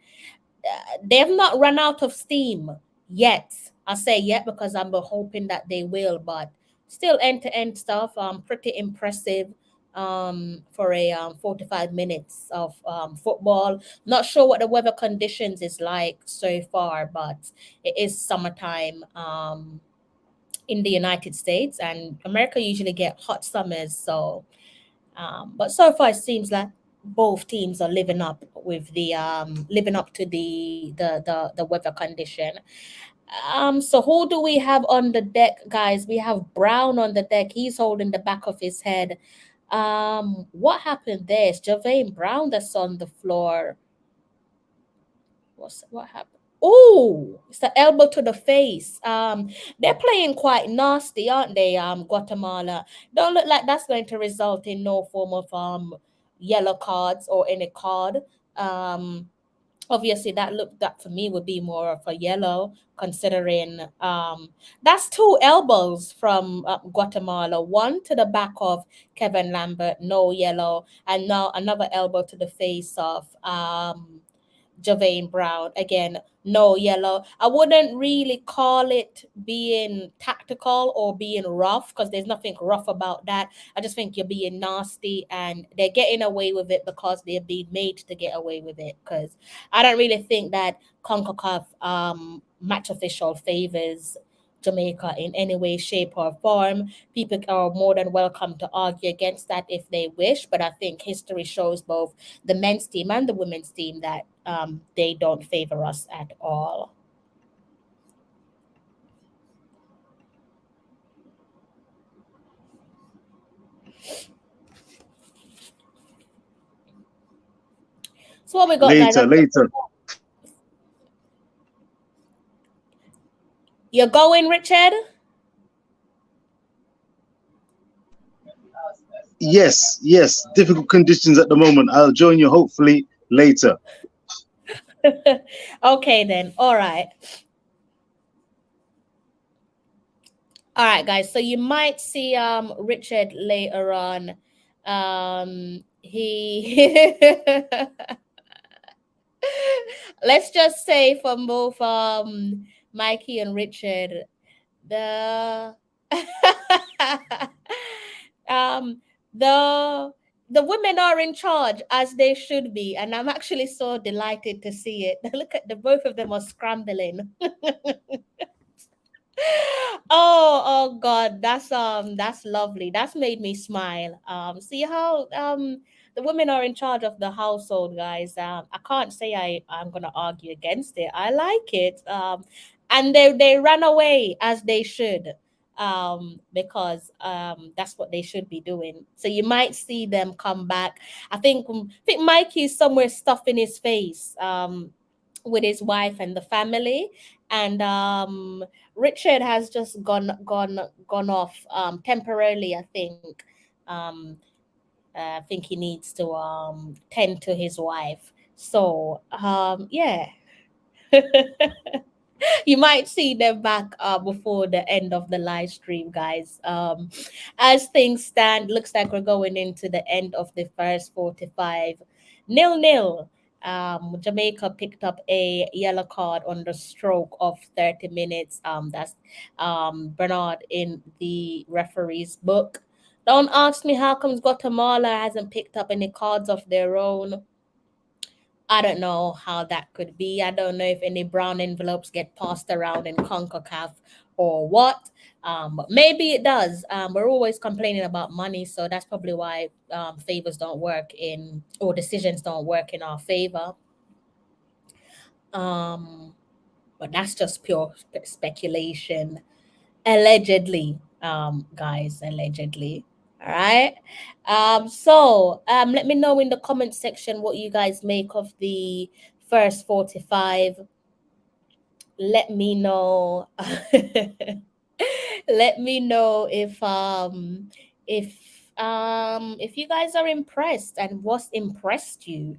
they have not run out of steam yet. I say yet because I'm hoping that they will, but still end-to-end stuff. Pretty impressive. for a 45 minutes of football. Not sure what the weather conditions is like so far, but it is summertime in the United States, and America usually get hot summers. So, but so far it seems like both teams are living up with the living up to the weather condition. So who do we have on the deck, guys? We have Brown on the deck. He's holding the back of his head. What happened there? It's Javane Brown that's on the floor. What happened? Oh, it's the elbow to the face. They're playing quite nasty, aren't they? Guatemala. Don't look like that's going to result in no form of yellow cards or any card. Obviously that for me would be more of a yellow, considering that's two elbows from Guatemala, one to the back of Kevin Lambert, no yellow, and now another elbow to the face of Javane Brown, again, no yellow. I wouldn't really call it being tactical or being rough, because there's nothing rough about that. I just think you're being nasty, and they're getting away with it because they're being made to get away with it. Because I don't really think that Concacaf match official favors Jamaica in any way, shape, or form. People are more than welcome to argue against that if they wish, but I think history shows both the men's team and the women's team that they don't favor us at all. So what we got, Later, guys? later. You're going, Richard? Yes, yes. Difficult conditions at the moment. I'll join you hopefully later. Okay, then. All right. All right, guys. So you might see Richard later on. He let's just say from both Mikey and Richard, the um the women are in charge, as they should be, and I'm actually so delighted to see it. Look at the both of them are scrambling. Oh God, that's lovely. That's made me smile. See how the women are in charge of the household, guys. I can't say I'm gonna argue against it. I like it. And they ran away, as they should. Because that's what they should be doing. So you might see them come back. I think Mikey's somewhere stuffing his face with his wife and the family, and Richard has just gone off temporarily. I think he needs to tend to his wife. So yeah. You might see them back before the end of the live stream, guys. As things stand, looks like we're going into the end of the first 45. 0-0. Jamaica picked up a yellow card on the stroke of 30 minutes. That's Bernard in the referee's book. Don't ask me how comes Guatemala hasn't picked up any cards of their own. I don't know how that could be. I don't know if any brown envelopes get passed around in CONCACAF or what. But maybe it does. We're always complaining about money, so that's probably why favors don't work in, or decisions don't work in our favor. But that's just pure speculation. Allegedly, guys, allegedly. All right. So let me know in the comment section what you guys make of the first 45. Let me know. Let me know if you guys are impressed, and what's impressed you.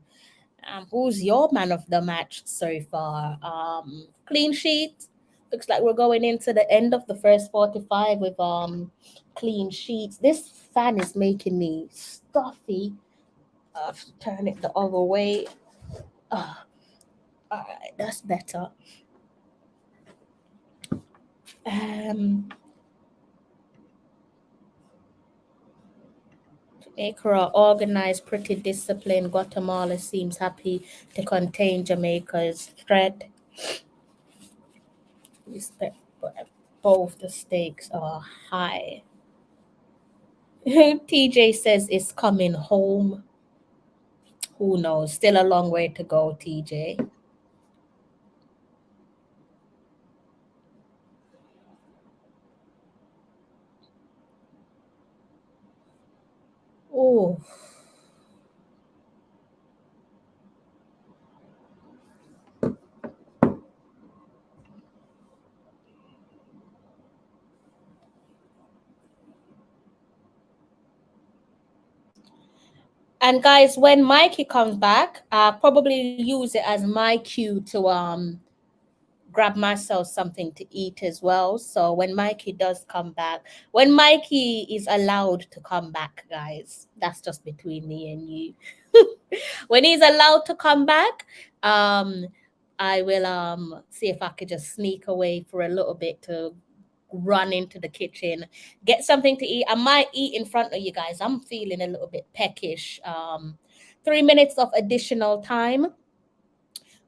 Who's your man of the match so far? Clean sheet. Looks like we're going into the end of the first 45 with clean sheets. This fan is making me stuffy. I have to turn it the other way. All right, that's better. Jamaica organized, pretty disciplined. Guatemala seems happy to contain Jamaica's threat. Respect, but both the stakes are high. TJ says it's coming home. Who knows? Still a long way to go, TJ. Oh. And guys, when Mikey comes back, I'll probably use it as my cue to grab myself something to eat as well. So when Mikey does come back, when Mikey is allowed to come back, guys, that's just between me and you. When he's allowed to come back, I will see if I could just sneak away for a little bit to run into the kitchen, get something to eat. I might eat in front of you guys. I'm feeling a little bit peckish. 3 minutes of additional time,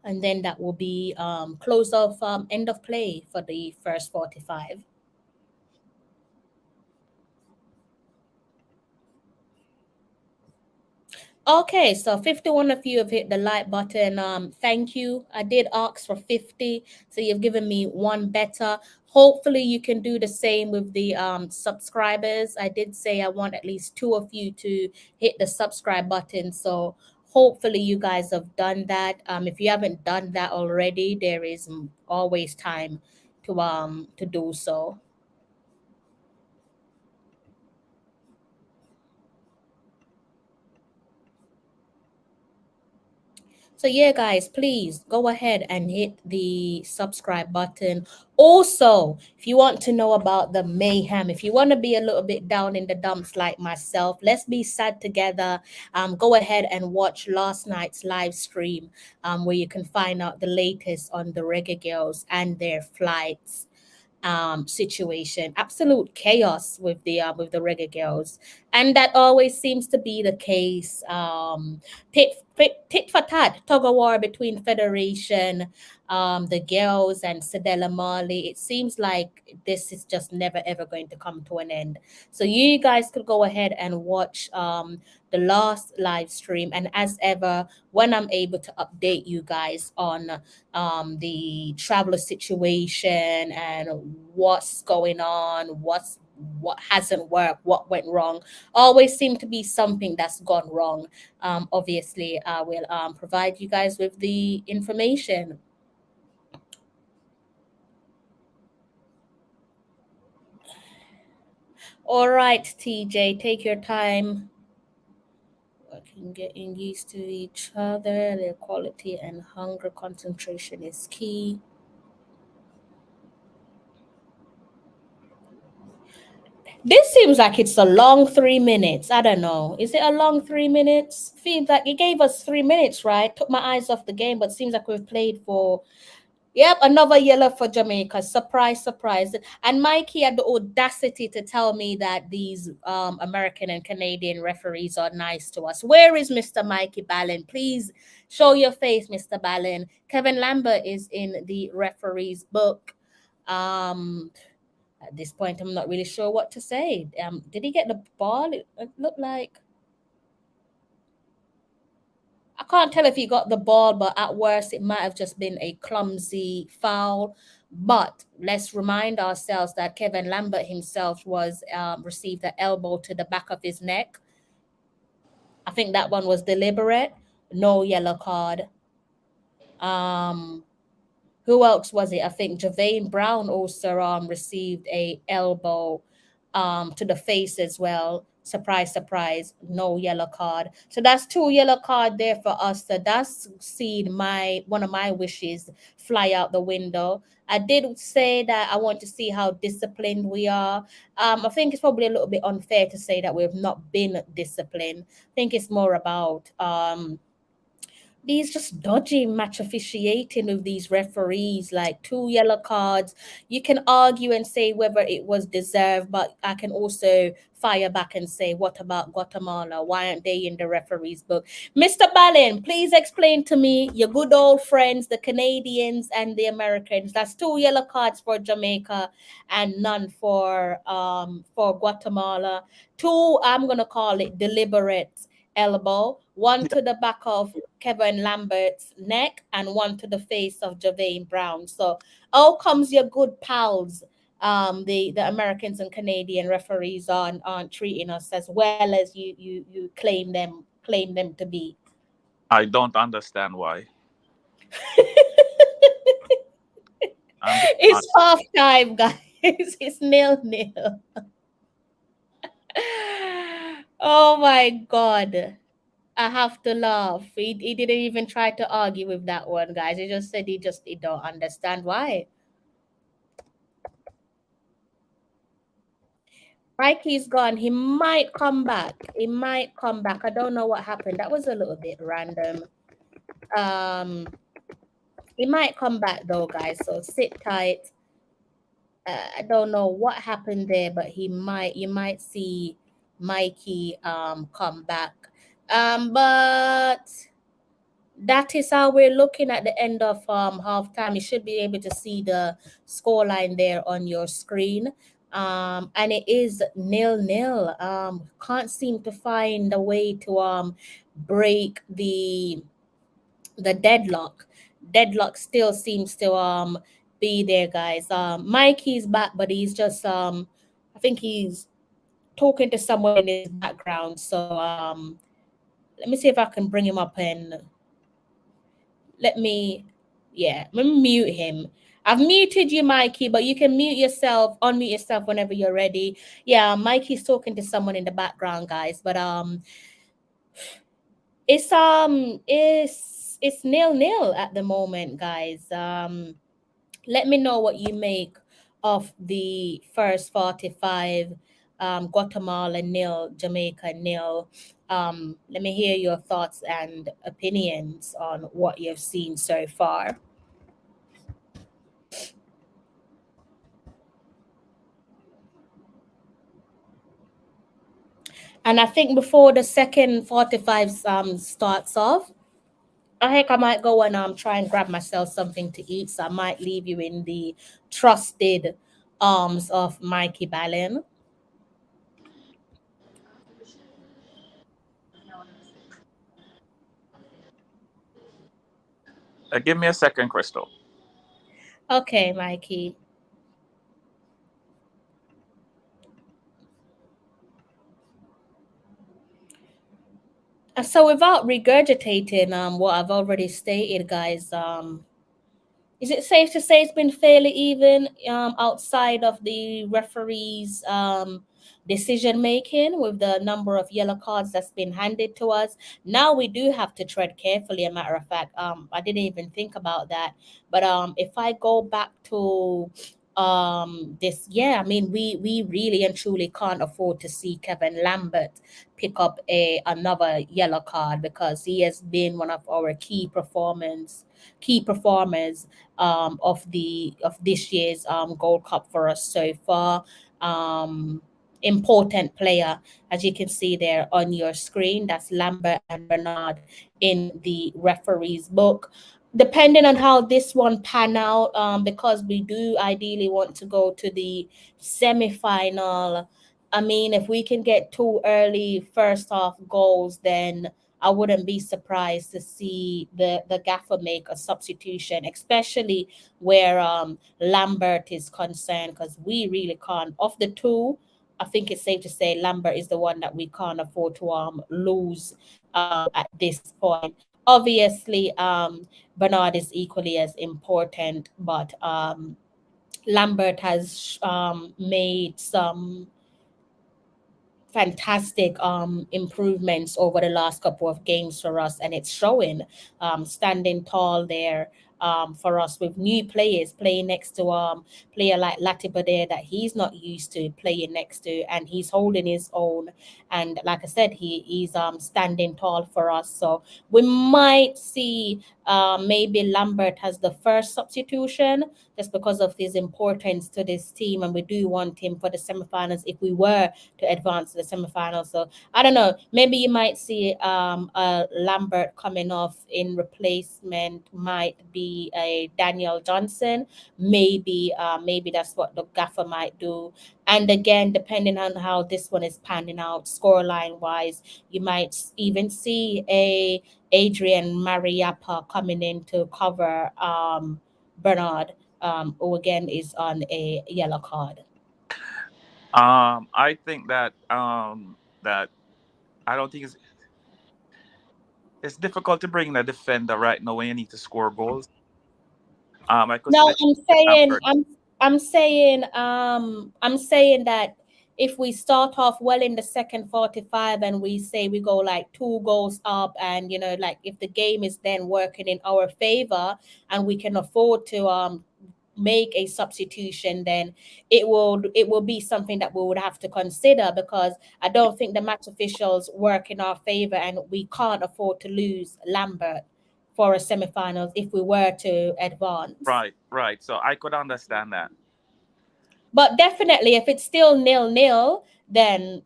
and then that will be close of end of play for the first 45. Okay, so 51 of you have hit the like button. Thank you. I did ask for 50, so you've given me one better. Hopefully you can do the same with the subscribers. I did say I want at least 2 of you to hit the subscribe button, so hopefully you guys have done that. If you haven't done that already, there is always time to do so. So yeah, guys, please go ahead and hit the subscribe button. Also, if you want to know about the mayhem, if you want to be a little bit down in the dumps like myself, let's be sad together. Go ahead and watch last night's live stream, where you can find out the latest on the Reggae Girls and their flights situation. Absolute chaos with the Reggae Girls, and that always seems to be the case. Tit for tat, tug of war between Federation, the girls, and Sedella Marley. It seems like this is just never ever going to come to an end. So you guys could go ahead and watch the last live stream, and as ever, when I'm able to update you guys on the traveler situation and what's going on, what hasn't worked, what went wrong. Always seem to be something that's gone wrong. Obviously, I will provide you guys with the information. All right, TJ, take your time. Working, getting used to each other. Their quality and hunger concentration is key. This seems like it's a long 3 minutes. I don't know. Is it a long 3 minutes? Feels like it gave us 3 minutes, right? Took my eyes off the game, but seems like we've played for. Yep, another yellow for Jamaica. Surprise, surprise. And Mikey had the audacity to tell me that these American and Canadian referees are nice to us. Where is Mr. Mikey Ballin? Please show your face, Mr. Ballin. Kevin Lambert is in the referee's book. At this point, I'm not really sure what to say. Did he get the ball? It looked like... I can't tell if he got the ball, but at worst, it might have just been a clumsy foul. But let's remind ourselves that Kevin Lambert himself was received an elbow to the back of his neck. I think that one was deliberate. No yellow card. Who else was it? I think Javane Brown also received a elbow to the face as well. Surprise, surprise, no yellow card. So that's 2 yellow card there for us. So that's seen one of my wishes fly out the window. I did say that I want to see how disciplined we are. I think it's probably a little bit unfair to say that we have not been disciplined. I think it's more about these just dodgy match officiating with these referees, like 2 yellow cards. You can argue and say whether it was deserved, but I can also fire back and say, what about Guatemala? Why aren't they in the referees book? Mr. Ballin, please explain to me, your good old friends, the Canadians and the Americans. That's 2 yellow cards for Jamaica and none for Guatemala. 2, I'm gonna call it deliberate elbow, one to the back of Kevin Lambert's neck and one to the face of Javane Brown. So out comes your good pals, the Americans and Canadian referees aren't treating us as well as you claim them to be. I don't understand why. It's half time, guys. It's 0-0. Oh my god. I have to laugh. He didn't even try to argue with that one, guys. He just said he don't understand why. Mikey's gone. He might come back. He might come back. I don't know what happened. That was a little bit random. He might come back though, guys. So sit tight. I don't know what happened there, but you might see Mikey come back. But that is how we're looking at the end of halftime. You should be able to see the scoreline there on your screen. And it is 0-0. Can't seem to find a way to break the deadlock. Deadlock still seems to be there, guys. Mikey's back, but he's just I think he's talking to someone in his background. So let me see if I can bring him up and let me mute him. I've muted you, Mikey, but you can unmute yourself whenever you're ready. Yeah, Mikey's talking to someone in the background, guys. But it's 0-0 at the moment, guys. Let me know what you make of the first 45. Guatemala 0, Jamaica 0. Let me hear your thoughts and opinions on what you've seen so far. And I think before the second 45 starts off, I think I might go and try and grab myself something to eat. So I might leave you in the trusted arms of Mikey Ballin. Give me a second, Crystal. Okay, Mikey. So without regurgitating what I've already stated, guys, is it safe to say it's been fairly even outside of the referees' decision making with the number of yellow cards that's been handed to us? Now we do have to tread carefully. A matter of fact, I didn't even think about that. But if I go back to this, I mean, we really and truly can't afford to see Kevin Lambert pick up another yellow card, because he has been one of our key performers of this year's Gold Cup for us so far. Important player, as you can see there on your screen. That's Lambert and Bernard in the referee's book. Depending on how this one pan out, because we do ideally want to go to the semi-final. I mean, if we can get 2 early first half goals, then I wouldn't be surprised to see the gaffer make a substitution, especially where Lambert is concerned, because we really can't. Of the 2, I think it's safe to say Lambert is the one that we can't afford to lose at this point. Obviously, Bernard is equally as important, but Lambert has made some fantastic improvements over the last couple of games for us, and it's showing. Standing tall there for us with new players playing next to player like Latiba there that he's not used to playing next to, and he's holding his own. And like I said, he's standing tall for us. So we might see maybe Lambert has the first substitution just because of his importance to this team, and we do want him for the semifinals if we were to advance to the semifinals. So I don't know, maybe you might see Lambert coming off in replacement, might be a Daniel Johnson. Maybe that's what the gaffer might do. And again, depending on how this one is panning out, scoreline wise, you might even see a Adrian Mariappa coming in to cover Bernard, who again is on a yellow card. I think that that I don't think it's difficult to bring in a defender right now when you need to score goals. I could see No, the Lambert. I'm saying that if we start off well in the second 45 and we say we go like 2 goals up, and like if the game is then working in our favor and we can afford to make a substitution, then it will be something that we would have to consider, because I don't think the match officials work in our favor, and we can't afford to lose Lambert for a semifinals if we were to advance. Right. So I could understand that. But definitely, if it's still 0-0, then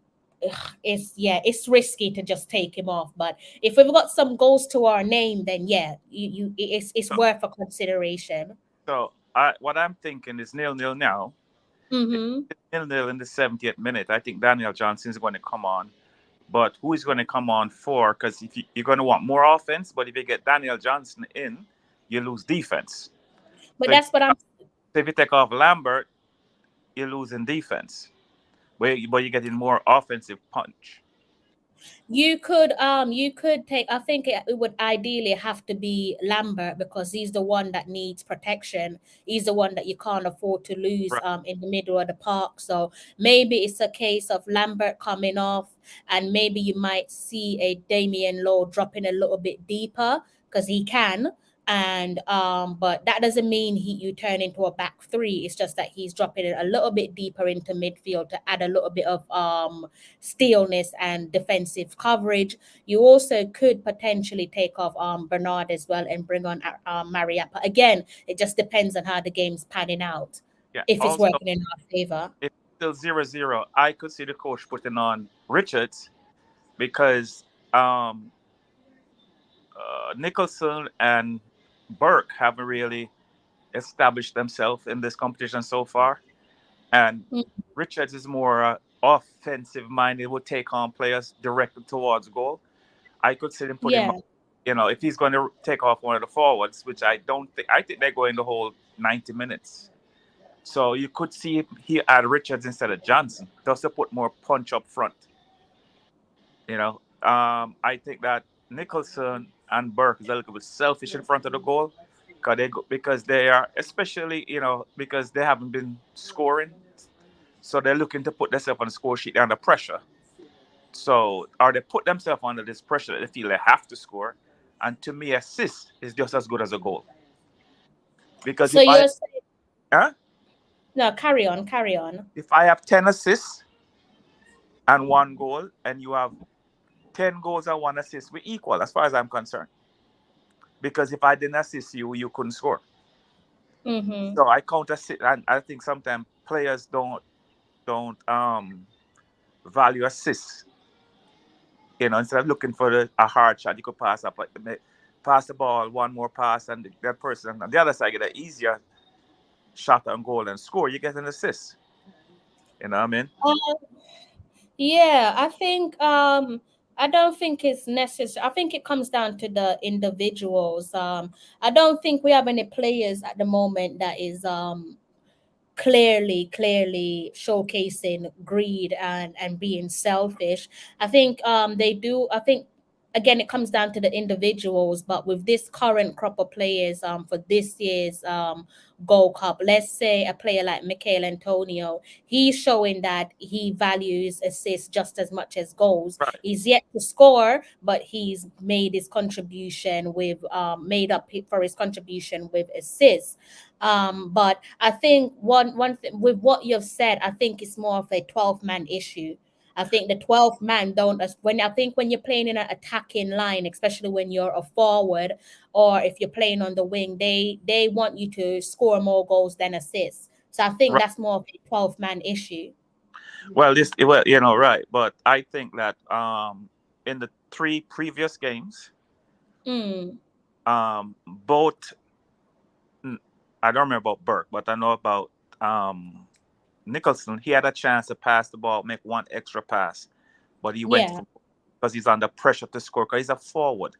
it's risky to just take him off. But if we've got some goals to our name, then it's worth a consideration. So what I'm thinking is 0-0 now. Mm-hmm. 0-0 in the 70th minute. I think Daniel Johnson is going to come on. But who is going to come on for? Because if you're going to want more offense, but if you get Daniel Johnson in, you lose defense. But So that's what I'm. if you take off Lambert, you lose in defense. But you're getting more offensive punch. You could take. I think it would ideally have to be Lambert, because he's the one that needs protection. He's the one that you can't afford to lose Right. in the middle of the park. So maybe it's a case of Lambert coming off, and maybe you might see a Damian Lowe dropping a little bit deeper because he can. And but that doesn't mean you turn into a back three. It's just that he's dropping it a little bit deeper into midfield to add a little bit of stillness and defensive coverage. You also could potentially take off Bernard as well and bring on Mariappa. Again, it just depends on how the game's panning out. Yeah. If it's Also, working in our favor. if it's still 0-0, I could see the coach putting on Richards, because Nicholson and Burke haven't really established themselves in this competition so far. And Richards is more offensive minded, will take on players directed towards goal. I could see him put him on, if he's going to take off one of the forwards, which I don't think, I think they're going the whole 90 minutes. So you could see he add Richards instead of Johnson, just to put more punch up front. I think that Nicholson and Burke is a little bit selfish in front of the goal, because they are, especially, because they haven't been scoring. So they're looking to put themselves on the score sheet under pressure. So, or they put themselves under this pressure that they feel they have to score. And to me, assist is just as good as a goal. Because so if you're saying, huh? No, carry on. If I have 10 assists and 1 goal, and you have 10 goals and 1 assist, we equal as far as I'm concerned. Because if I didn't assist you, you couldn't score. Mm-hmm. So I count assist, and I think sometimes players don't value assists. Instead of looking for a hard shot, you could pass the ball, 1 more pass, and that person on the other side get an easier shot on goal and score. You get an assist. You know what I mean? Yeah, I think I don't think it's necessary. I think it comes down to the individuals. I don't think we have any players at the moment that is clearly showcasing greed and being selfish. I think they do. I think again, it comes down to the individuals, but with this current crop of players for this year's Gold Cup, let's say a player like Michael Antonio, he's showing that he values assists just as much as goals. Right. He's yet to score, but he's made his contribution with made up for his contribution with assists. But I think one thing with what you've said, I think it's more of a 12-man issue. I think the 12th man don't when you're playing in an attacking line, especially when you're a forward or if you're playing on the wing, they want you to score more goals than assists. So I think Right. that's more of a 12-man issue. Well, right. But I think that in the 3 previous games, Mm. both I don't remember about Burke, but I know about Nicholson. He had a chance to pass the ball, make one extra pass, but he went Yeah. because he's under pressure to score because he's a forward.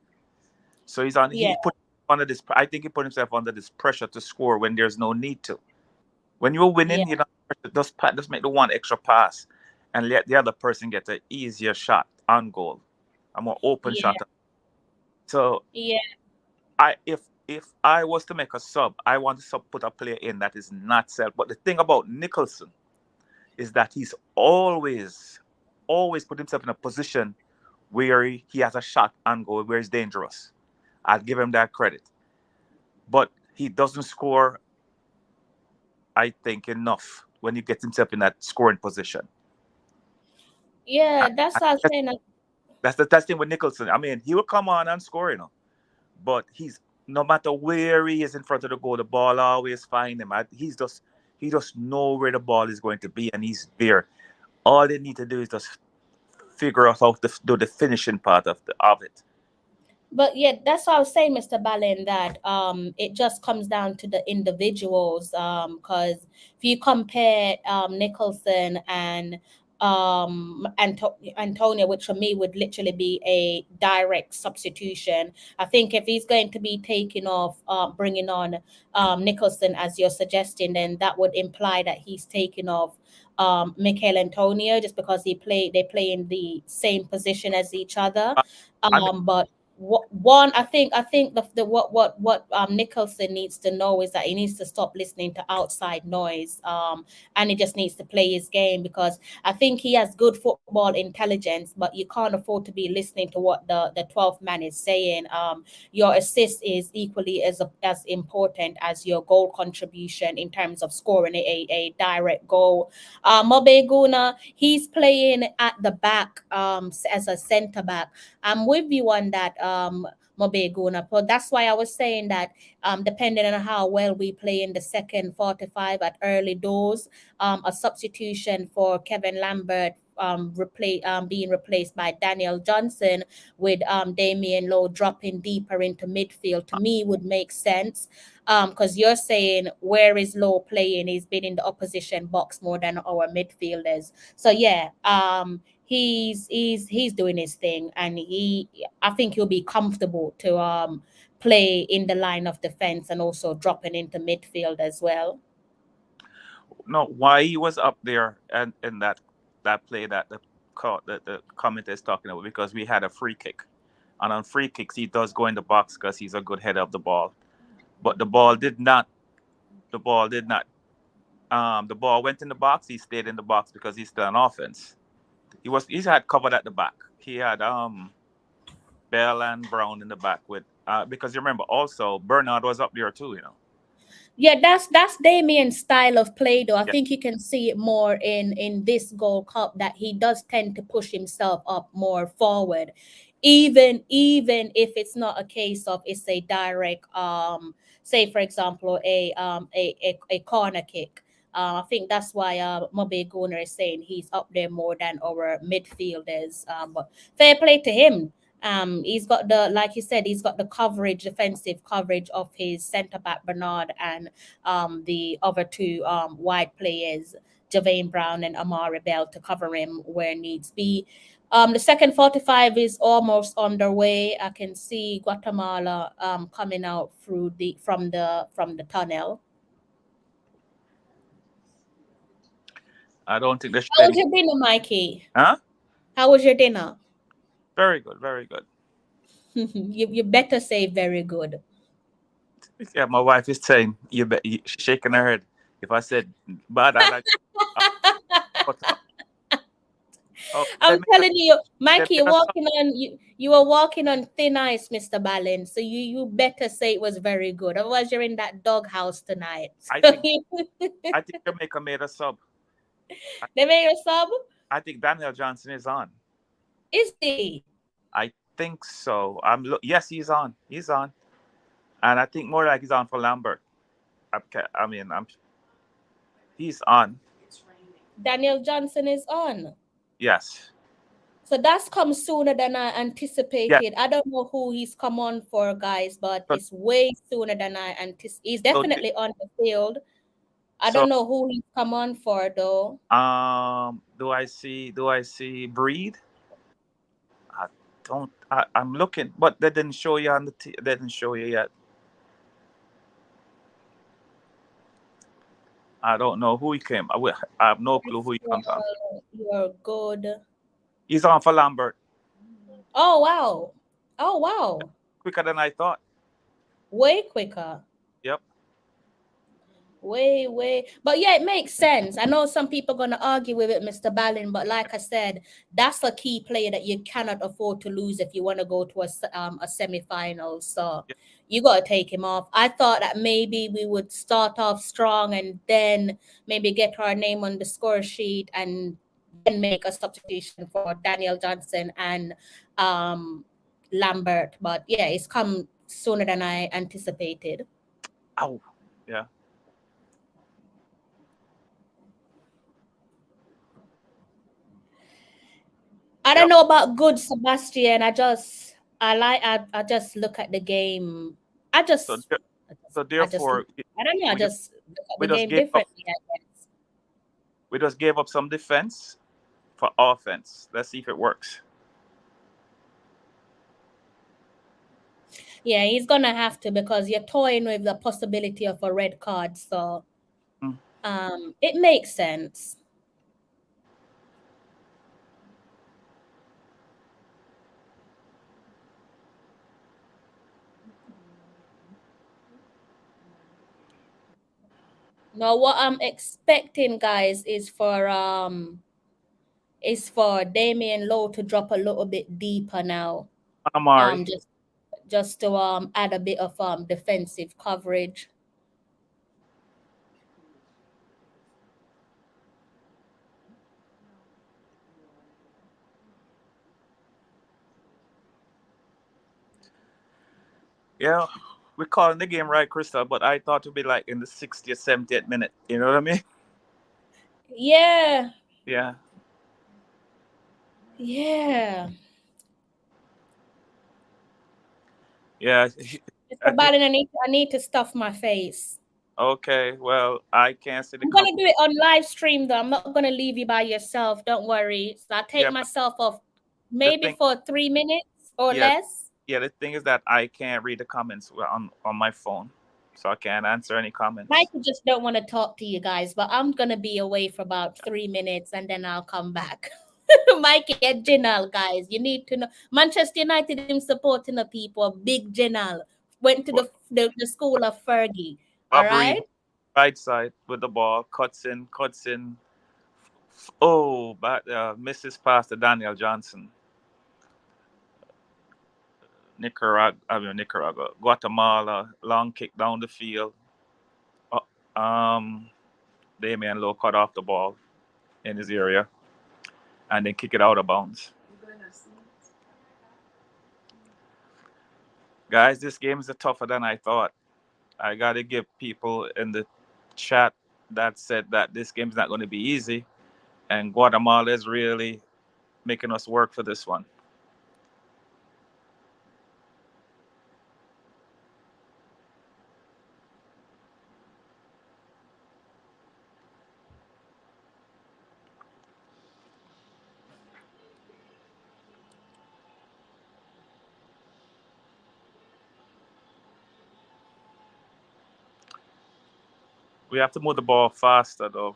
So he's on. Yeah. He put under this. I think he put himself under this pressure to score when there's no need to. When you're winning, Yeah. just make the one extra pass, and let the other person get an easier shot on goal, a more open Yeah. shot. So Yeah. if I was to make a sub, I want to put a player in that is not self. But the thing about Nicholson is that he's always put himself in a position where he has a shot on goal, where he's dangerous. I'll give him that credit. But he doesn't score, I think, enough when he gets himself in that scoring position. Yeah, that's what I was saying. That's the thing with Nicholson. I mean, he will come on and score, but he's no matter where he is in front of the goal, the ball always find him. He just know where the ball is going to be, and he's there. All they need to do is just figure out how to do the finishing part of it. But yeah, that's what I was saying, Mr. Ballin, that it just comes down to the individuals. Because if you compare Nicholson and Antonio, which for me would literally be a direct substitution. I think if he's going to be taking off, bringing on Nicholson as you're suggesting, then that would imply that he's taking off Michael Antonio just because they play in the same position as each other. But I think the what Nicholson needs to know is that he needs to stop listening to outside noise, and he just needs to play his game, because I think he has good football intelligence, but you can't afford to be listening to what the 12th man is saying. Your assist is equally as important as your goal contribution in terms of scoring a direct goal. Mobe Guna, he's playing at the back as a centre back. I'm with you on that, Mobeguna. But that's why I was saying that depending on how well we play in the second 45 at early doors, a substitution for Kevin Lambert being replaced by Daniel Johnson with Damian Lowe dropping deeper into midfield, to me would make sense. Because you're saying where is Lowe playing? He's been in the opposition box more than our midfielders. So yeah, he's doing his thing, and I think he'll be comfortable to play in the line of defense and also dropping into midfield as well. No, why he was up there and in that play that the commentator is talking about, because we had a free kick, and on free kicks he does go in the box because he's a good header of the ball, but the ball went in the box. He stayed in the box because he's still on offense. He had covered at the back. He had Bell and Brown in the back with because you remember also Bernard was up there too, Yeah, that's Damien's style of play, though. I think you can see it more in this Gold Cup, that he does tend to push himself up more forward, even if it's not a case of it's a direct say for example a corner kick. I think that's why Mobe Gunner is saying he's up there more than our midfielders. But fair play to him. He's got like you said, he's got the defensive coverage of his centre back Bernard and the other two wide players, Javane Brown and Amari Bell, to cover him where needs be. The second 45 is almost underway. I can see Guatemala coming out from the tunnel. I don't think How was your dinner, Mikey? Huh? How was your dinner? Very good, very good. You better say very good. Yeah, my wife is saying she's shaking her head. If I said bad, I like. Oh, I'm telling you, let Mikey, me just you were walking on thin ice, Mr. Ballin. So you better say it was very good. Otherwise, you're in that doghouse tonight. I think Jamaica made a sub. They made a sub? I think Daniel Johnson is on. Is he? I think so. Yes, he's on. He's on, and I think more like he's on for Lambert. He's on. Daniel Johnson is on. Yes. So that's come sooner than I Yes. anticipated. I don't know who he's come on for, guys, but So, it's way sooner than I anticipated. He's definitely on the field. I don't know who he's come on for though. Do I see Breed? I don't. I'm looking, but they didn't show you on the. They didn't show you yet. I don't know who he came. I have no clue who he comes on. You're good. He's on for Lambert. Oh wow! Oh wow! Quicker than I thought. Way quicker. Yep. Way. But yeah, it makes sense. I know some people are going to argue with it, Mr. Ballin, but like I said, that's a key player that you cannot afford to lose if you want to go to a semi-final. So you got to take him off. I thought that maybe we would start off strong and then maybe get our name on the score sheet and then make a substitution for Daniel Johnson and Lambert. But yeah, it's come sooner than I anticipated. Ow. Yeah. I don't know about good Sebastian. I just look at the game. I don't know. I just look at the game differently, I guess. We just gave up some defense for offense. Let's see if it works. Yeah, he's gonna have to because you're toying with the possibility of a red card. So it makes sense. Now, what I'm expecting, guys, is for Damian Lowe to drop a little bit deeper now. Amari. Just to add a bit of defensive coverage. Yeah, we're calling the game right, Crystal, but I thought it would be like in the 60th, 70th minute. You know what I mean? Yeah. Yeah. Yeah. Yeah. Mr. Biden, I need to stuff my face. Okay, well, I can't see the. I'm gonna do it on live stream though. I'm not gonna leave you by yourself. Don't worry. So I'll take myself off maybe for 3 minutes or less. Yeah, the thing is that I can't read the comments on my phone, so I can't answer any comments. Michael just don't want to talk to you guys, but I'm gonna be away for about 3 minutes and then I'll come back. Mikey and Janelle, guys, you need to know. Manchester United is supporting the people. Big Janelle went to the school of Fergie. All right. Right side with the ball, cuts in. Oh, but misses past to Daniel Johnson. Nicaragua, Guatemala, long kick down the field. Damian Lowe cut off the ball in his area and then kick it out of bounds. Guys, this game is tougher than I thought. I got to give people in the chat that said that this game is not going to be easy. And Guatemala is really making us work for this one. We have to move the ball faster, though.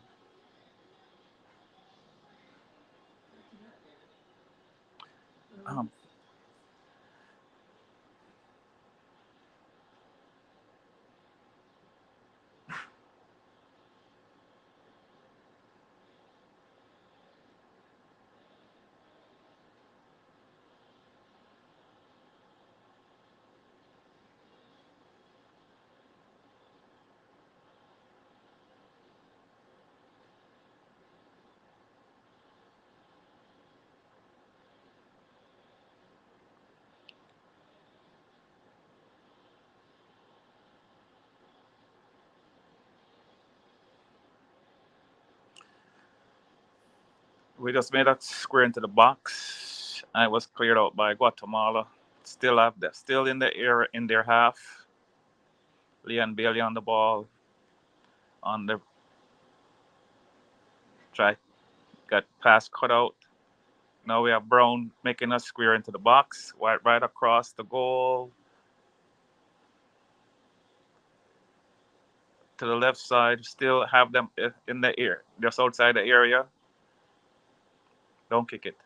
We just made a square into the box, and it was cleared out by Guatemala. Still have that, still in the air in their half. Leon Bailey on the ball, on the try, got pass cut out. Now we have Brown making a square into the box, right across the goal to the left side. Still have them in the air, just outside the area. Don't kick it.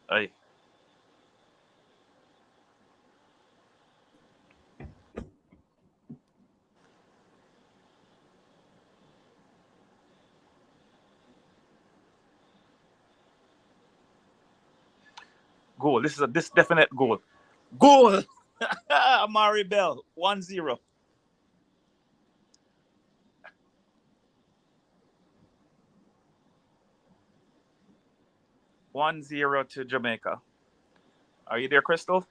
Aye. Goal. This definite goal. Goal. Amari Bell. 1-0. 1-0 to Jamaica. Are you there, Crystal?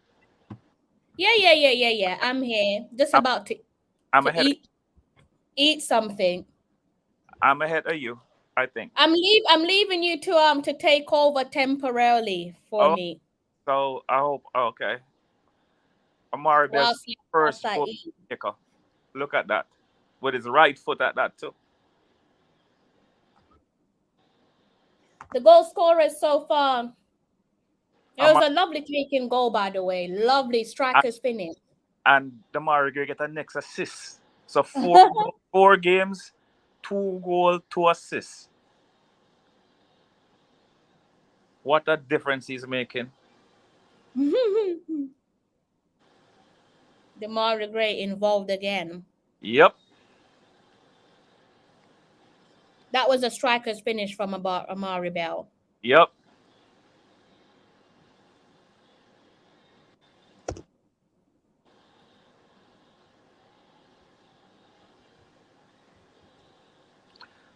Yeah. I'm here. Just about to ahead. Eat something. I'm ahead of you, I think. I'm leaving you to take over temporarily for me. So I hope okay. Amari Bell's first full kicker. Look at that. With his right foot at that too. The goal scorers so far. It was a lovely kicking goal, by the way. Lovely striker's finish. And Damari Gray get a next assist. So 4 games, 2 goals, 2 assists. What a difference he's making. Damari Gray involved again. Yep. That was a striker's finish from Amari Bell. Yep.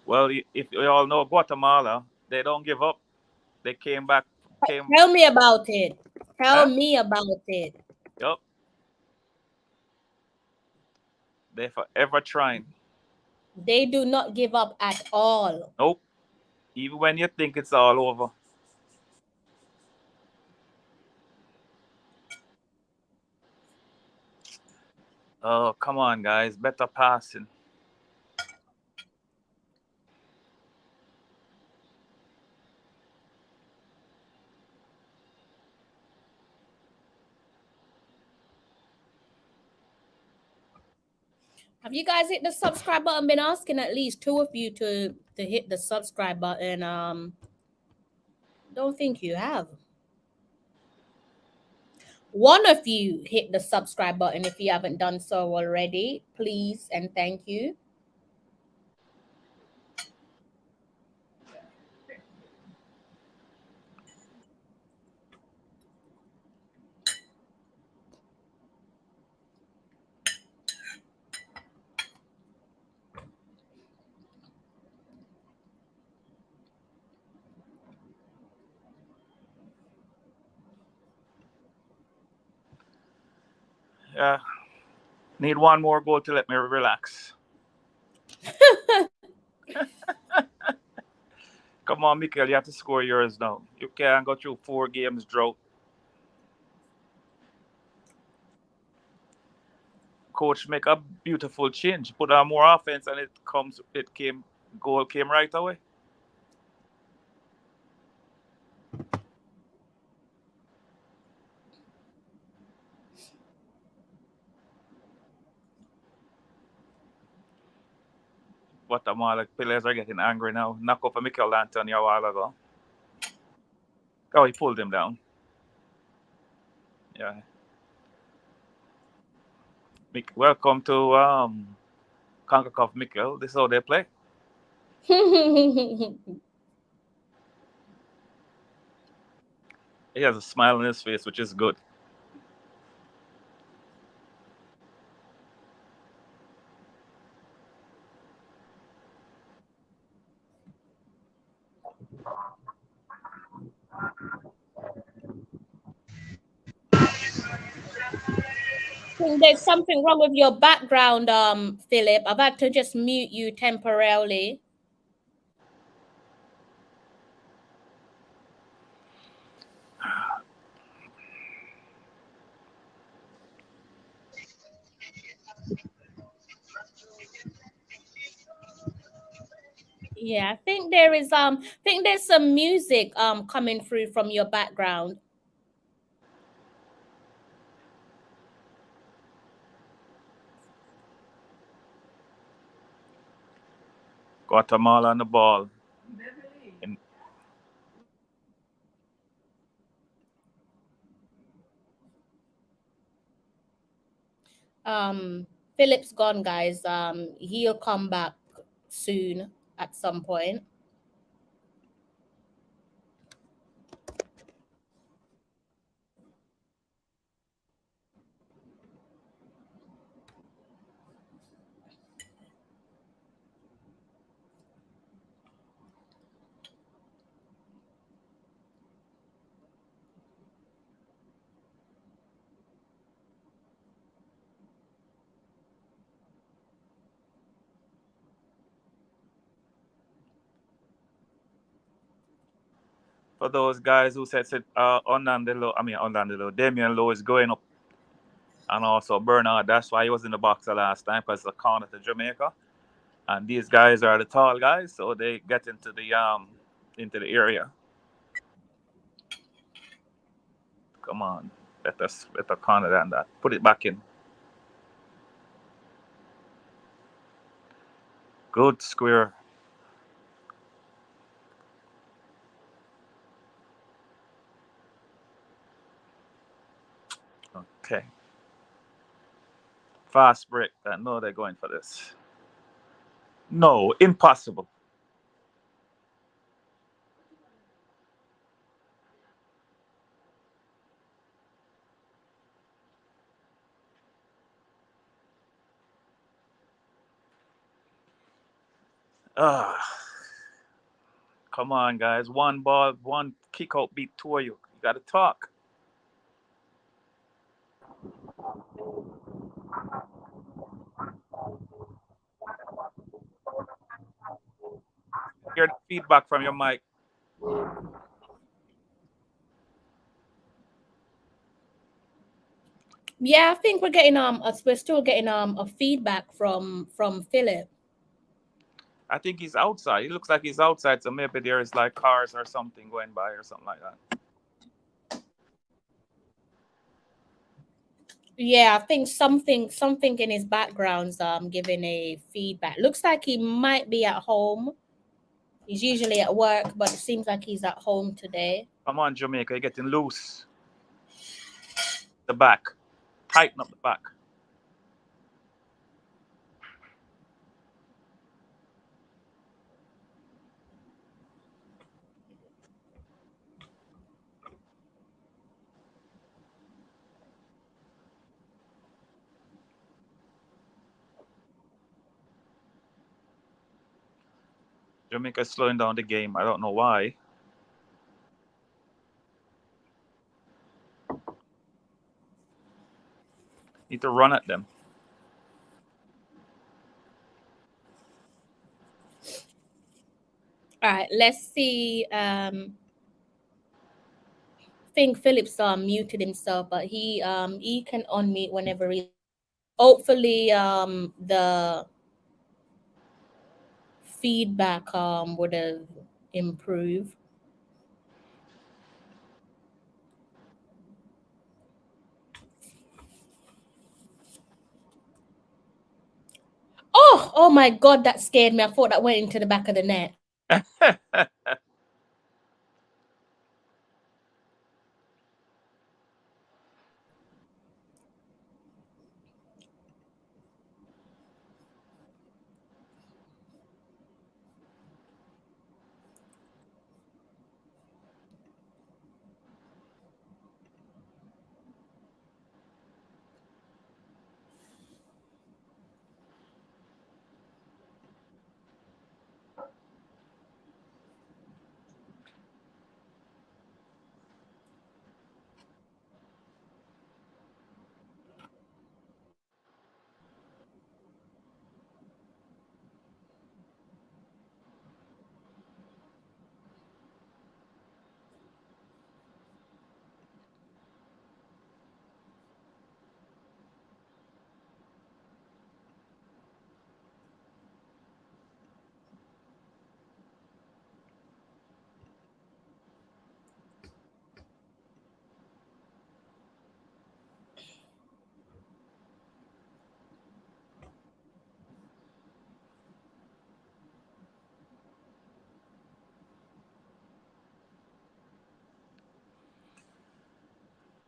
Well, if you all know Guatemala, they don't give up. They came back. Tell me about it. Tell me about it. Yep. They're forever trying. They do not give up at all. Nope. Even when you think it's all over. Oh, come on, guys. Better passing. Have you guys hit the subscribe button? Been asking at least 2 of you to hit the subscribe button. Don't think you have. 1 of you hit the subscribe button if you haven't done so already, please and thank you. Yeah. Need 1 more goal to let me relax. Come on, Mikel, you have to score yours now. You can't go through 4 games drought. Coach make a beautiful change. Put on more offense and goal came right away. Guatemala players are getting angry now. Knock off a Mikel Antonio a while ago. Oh, he pulled him down. Yeah. Welcome to Concacaf, Mikel. This is how they play. He has a smile on his face, which is good. There's something wrong with your background, Philip. I've had to just mute you temporarily. Yeah, I think there's some music coming through from your background. Guatemala on the ball. In, Philip's gone, guys. He'll come back soon at some point. for those guys who said Damian Lowe is going up, and also Bernard. That's why he was in the boxer last time, because the corner to Jamaica. And these guys are the tall guys, so they get into the area. Come on, better corner than that. Put it back in. Good square. Okay. Fast break. I know they're going for this. No, impossible. Ah, come on, guys. One ball, one kick out beat two of you. You got to talk. Hear the feedback from your mic. Yeah, I think we're still getting a feedback from Philip. I think he's outside. He looks like he's outside, so maybe there is like cars or something going by or something like that. Yeah, I think something in his background's giving a feedback. Looks like he might be at home. He's usually at work, but it seems like he's at home today. Come on, Jamaica, you're getting loose. The back. Tighten up the back. Jamaica's slowing down the game. I don't know why. Need to run at them. All right, let's see. I think Philip's muted himself, but he can unmute whenever he. Hopefully, the feedback would have improved. Oh my God, that scared me. I thought that went into the back of the net.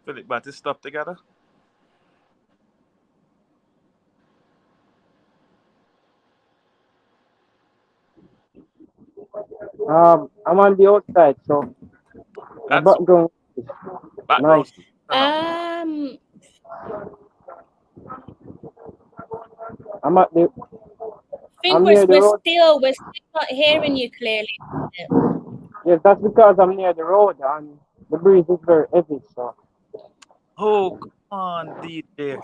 Philip got his stuff together. I'm on the outside, so the That's background is background. nice. Turn up. Um, I'm at the. I think I'm near the road. we're still not hearing you clearly. Yes, that's because I'm near the road and the breeze is very heavy. So Oh, come on, DJ.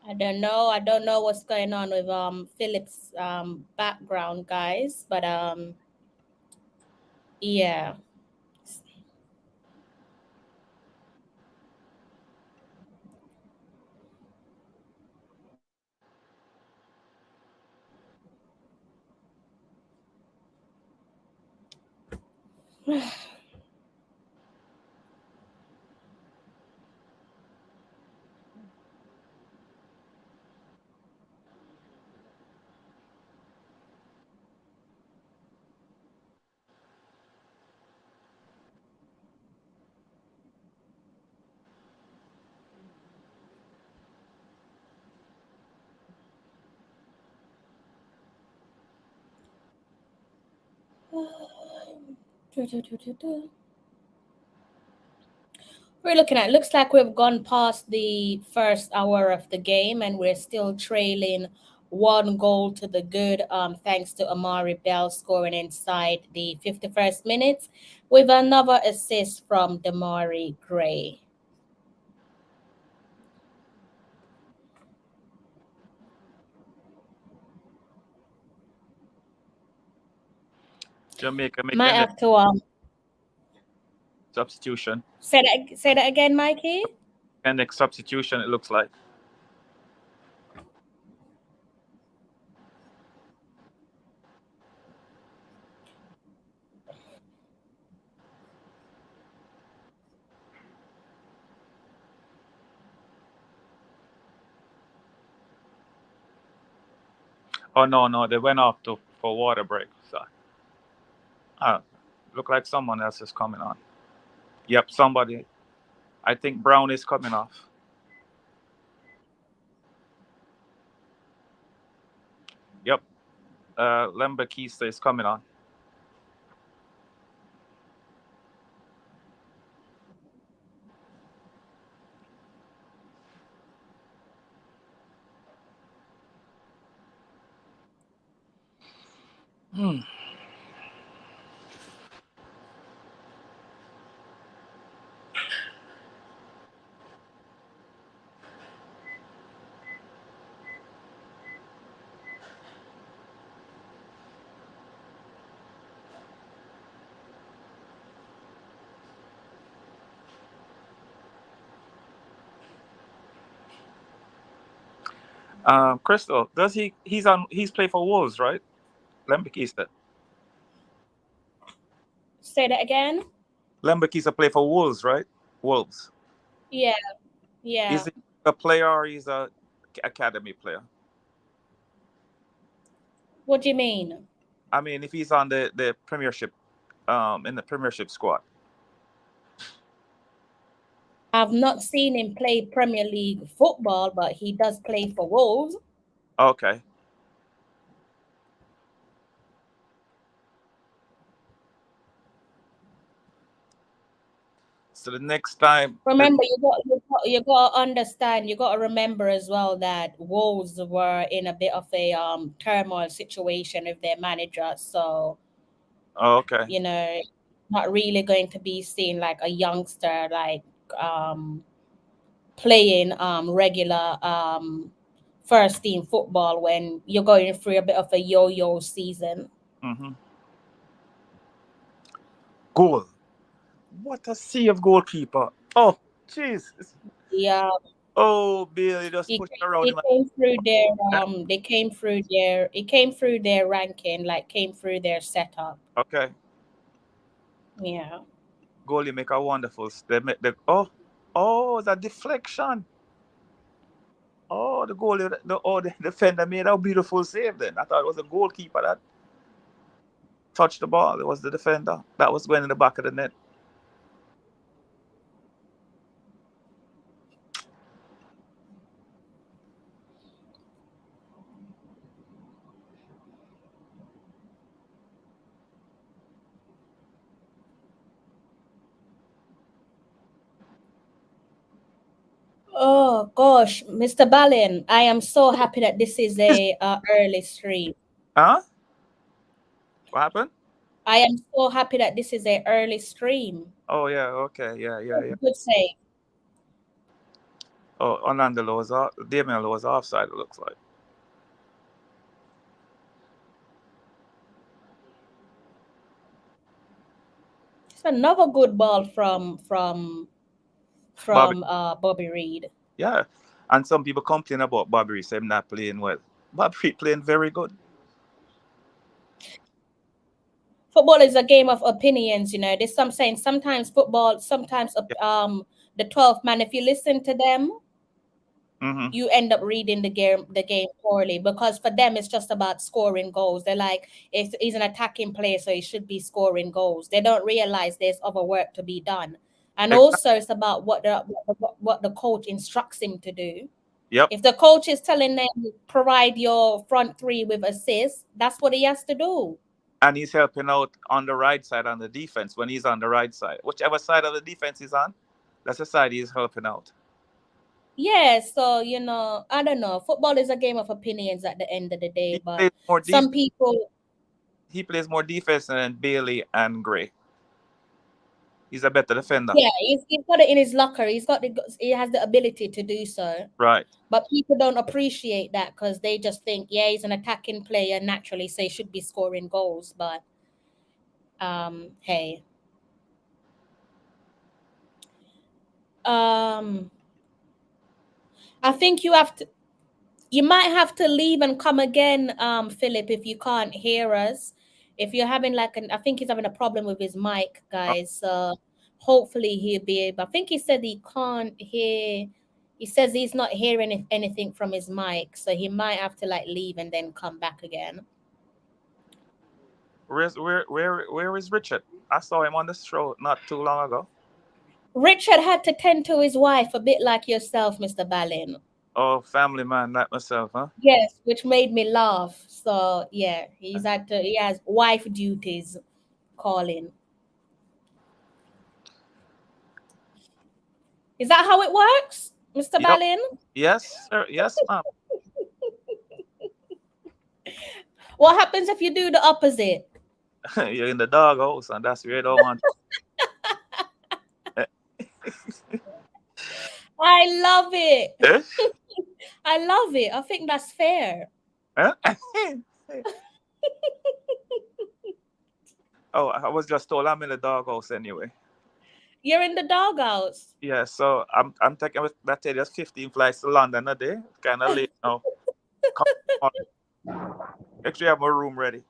I don't know. I don't know what's going on with Philip's background, guys. But yeah. We're looking at, looks like we've gone past the first hour of the game and we're still trailing 1 goal to the good, thanks to Amari Bell scoring inside the 51st minute with another assist from Damari Gray. Jamaica Might making the have to substitution. say that again, Mikey. And next substitution, it looks like. Oh no, they went off for water break. So, look like someone else is coming on. Yep, somebody. I think Brown is coming off. Yep, Lembakista is coming on. Hmm. Crystal, he's played for Wolves, right? Lembakista. Say that again. Lembakista play for Wolves, right? Wolves. Yeah, yeah. Is he a player or he's a academy player? What do you mean? I mean, if he's on the Premiership, in the Premiership squad. I've not seen him play Premier League football, but he does play for Wolves. Okay. So the next time, Remember, you got to understand. You got to remember as well that Wolves were in a bit of a turmoil situation with their manager. So okay. you know, not really going to be seen like a youngster like playing regular first team football when you're going through a bit of a yo-yo season. Mm-hmm. Goal. What a save, goalkeeper. Oh, jeez. Yeah. Oh, Billy just pushed around him. Came through their it came through their ranking, like came through their setup. Okay. Yeah. Goalie make a wonderful. They make the it's a deflection. Oh, the defender made a beautiful save then. I thought it was the goalkeeper that touched the ball. It was the defender that was going in the back of the net. Oh gosh, Mr. Balin, I am so happy that this is a early stream. Huh? What happened? I am so happy that this is a early stream. Oh yeah, okay, yeah. Good save. Oh, Orlando was off. Damian was offside. It looks like. It's another good ball from Bobby. Bobby Reed. Yeah, and some people complain about Bobby Reed, say him not playing well. Bobby Reed playing very good. Football is a game of opinions, you know. There's some saying sometimes football, sometimes the 12th man, if you listen to them, you end up reading the game poorly, because for them it's just about scoring goals. They're like, he's an attacking player, so he should be scoring goals. They don't realize there's other work to be done. And also it's about what the coach instructs him to do. Yep. If the coach is telling them provide your front three with assists, that's what he has to do. And he's helping out on the right side on the defense when he's on the right side. Whichever side of the defense he's on, that's the side he's helping out. Yeah, so you know, I don't know. Football is a game of opinions at the end of the day, but some people. He plays more defense than Bailey and Gray. He's a better defender. Yeah, he's got it in his locker. He has the ability to do so. Right. But people don't appreciate that because they just think, yeah, he's an attacking player naturally, so he should be scoring goals. But hey. I think you might have to leave and come again, Philip, if you can't hear us. If you're having I think he's having a problem with his mic, guys. So hopefully he'll be able. I think he said he can't hear. He says he's not hearing anything from his mic, so he might have to leave and then come back again. Where is Richard? I saw him on the show not too long ago. Richard had to tend to his wife, a bit like yourself, Mr. Balin. Oh, family man like myself, huh? Yes, which made me laugh. So yeah, he has wife duties calling. Is that how it works, Mr. Balin? Yes, sir. Yes, ma'am. What happens if you do the opposite? You're in the doghouse, and that's where you don't want. I love it. I love it. I think that's fair. Oh, I was just told I'm in the doghouse anyway. You're in the doghouse? Yeah, so I'm taking that just 15 flights to London a day. Kind of late now. Actually, I have my room ready.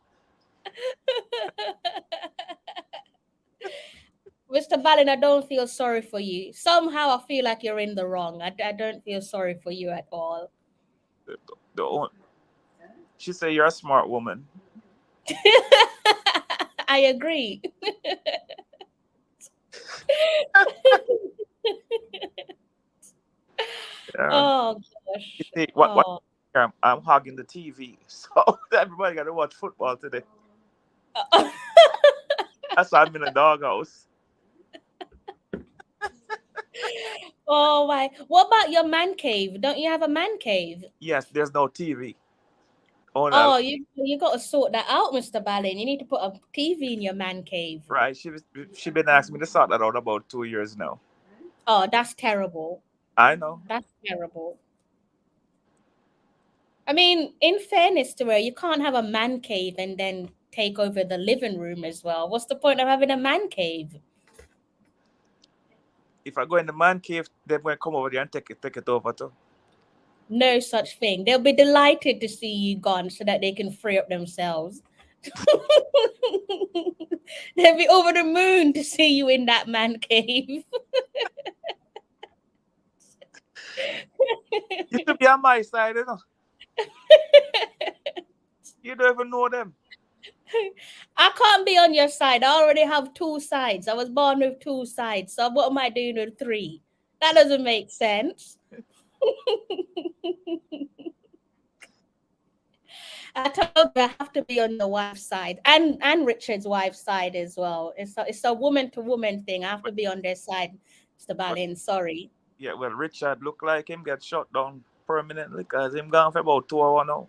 Mr. Balin, I don't feel sorry for you. Somehow I feel like you're in the wrong. I don't feel sorry for you at all. She said you're a smart woman. I agree. Oh gosh. See, I'm hogging the TV, so everybody got to watch football today. That's why I'm in a doghouse. Oh my! What about your man cave? Don't you have a man cave? Yes, there's no TV. Oh, you got to sort that out, Mr. Balin. You need to put a TV in your man cave. Right. She been asking me to sort that out about 2 years now. Oh, that's terrible. I know. That's terrible. I mean, in fairness to her, you can't have a man cave and then take over the living room as well. What's the point of having a man cave? If I go in the man cave, they're going to come over there and take it over too. No such thing. They'll be delighted to see you gone so that they can free up themselves. They'll be over the moon to see you in that man cave. You should be on my side, you know. You don't even know them. I can't be on your side. I already have two sides. I was born with two sides. So what am I doing with three? That doesn't make sense. I told you I have to be on your wife's side and Richard's wife's side as well. It's a woman to woman thing. I have to be on their side, Mr. Ballin. Sorry. Yeah, well, Richard look like him get shut down permanently because him gone for about 2 hours now.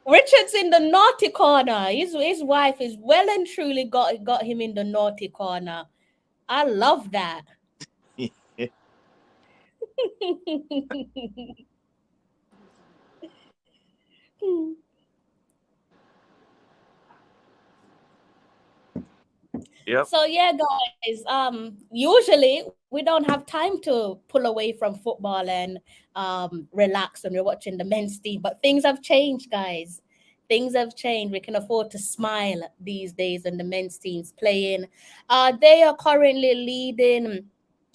Richard's in the naughty corner. His wife is well and truly got him in the naughty corner. I love that. Yep. So yeah, guys. Usually we don't have time to pull away from football and relax when we're watching the men's team. But things have changed, guys. Things have changed. We can afford to smile these days when the men's team's playing. They are currently leading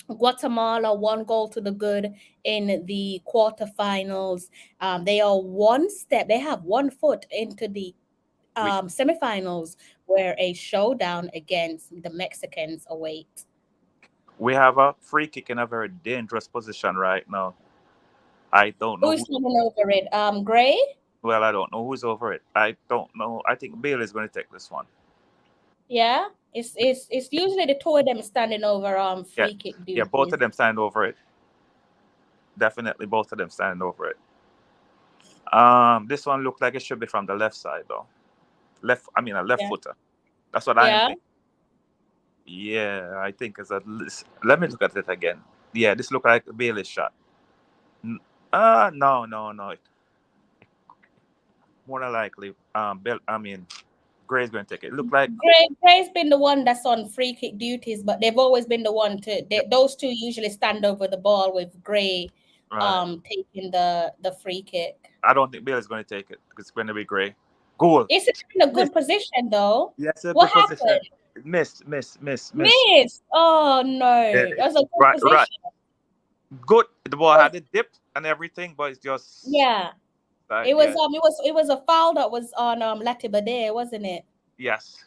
Guatemala 1 goal to the good in the quarterfinals. They are one step. They have 1 foot into the semifinals, where a showdown against the Mexicans await. We have a free kick in a very dangerous position right now. I don't know Who's coming over it? Gray? well, I don't know who's over it. I don't know. I think Bale is going to take this one. Yeah. It's usually the two of them standing over Yeah, free kick yeah, both duties. of them stand over it. Definitely, both of them stand over it. This one looked like it should be from the left side though. A left Yeah. footer. That's what I'm Yeah. thinking. Yeah, I think it's at least. Let me look at it again. Yeah, this look like a Bailey's shot. No. More than likely, Gray's going to take it. It look like Gray's been the one that's on free kick duties, but they've always been the one those two usually stand over the ball with Gray right. taking the free kick. I don't think Bailey's going to take it. It's going to be Gray. Goal. It's in a good position though. Yes, a What good position. happened? Miss. Miss. Oh no. Yeah, That was a good right. position. Good. The ball had a dip and everything, but it's just Yeah. like, It was yeah. it was a foul that was on Latiba there, wasn't it? Yes.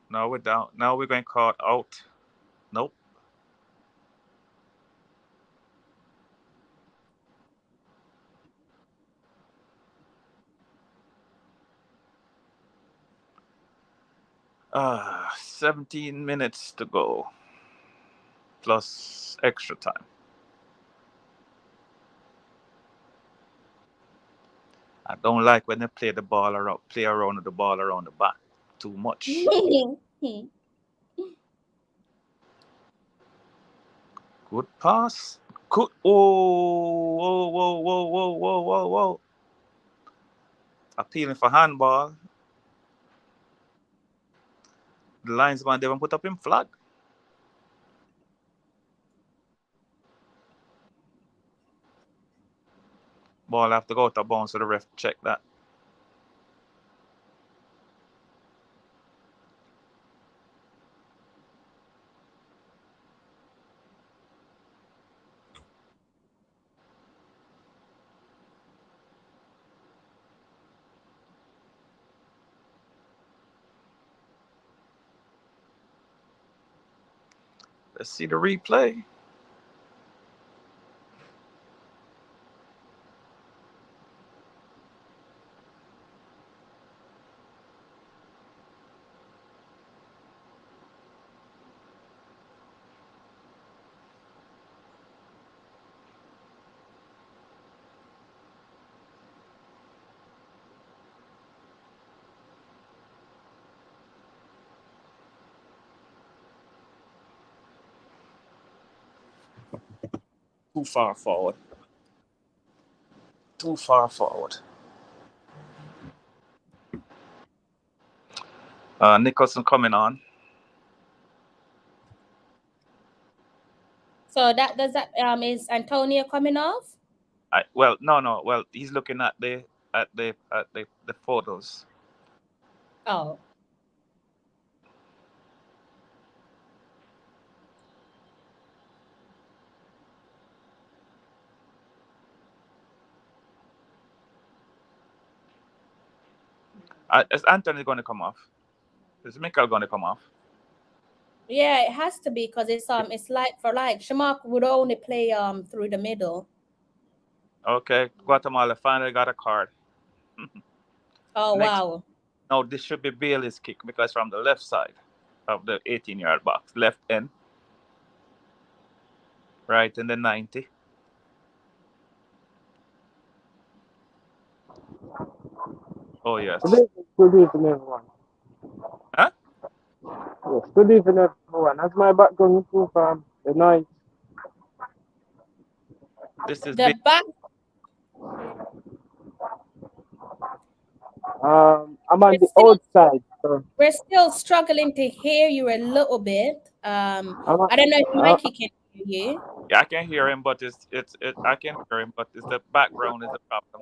Now we're down. Now we're going caught out. Nope. Ah, 17 minutes to go. Plus extra time. I don't like when they play around with the ball around the back too much. Good pass. Good. Whoa. Appealing for handball. The linesman didn't put up him flag. Ball have to go out of bounds, so the ref check that. Let's see the replay. Too far forward. Too far forward. Nicholson coming on. So that does that is Antonio coming off? No. Well, he's looking at the photos. Oh. Is Anthony going to come off? Is Michael going to come off? Yeah, it has to be because it's like for like. Shamak would only play through the middle. Okay, Guatemala finally got a card. Oh Next, wow. no, this should be Bailey's kick because from the left side of the 18-yard box, left end, right in the 90. Oh yes. Good evening, everyone. Huh? Yes, good evening, everyone. As my background improve the noise. This is the back. I'm on the outside. So We're still struggling to hear you a little bit. I don't know if Mikey can hear you. Yeah, I can hear him, but I can hear him, but it's the background is the problem.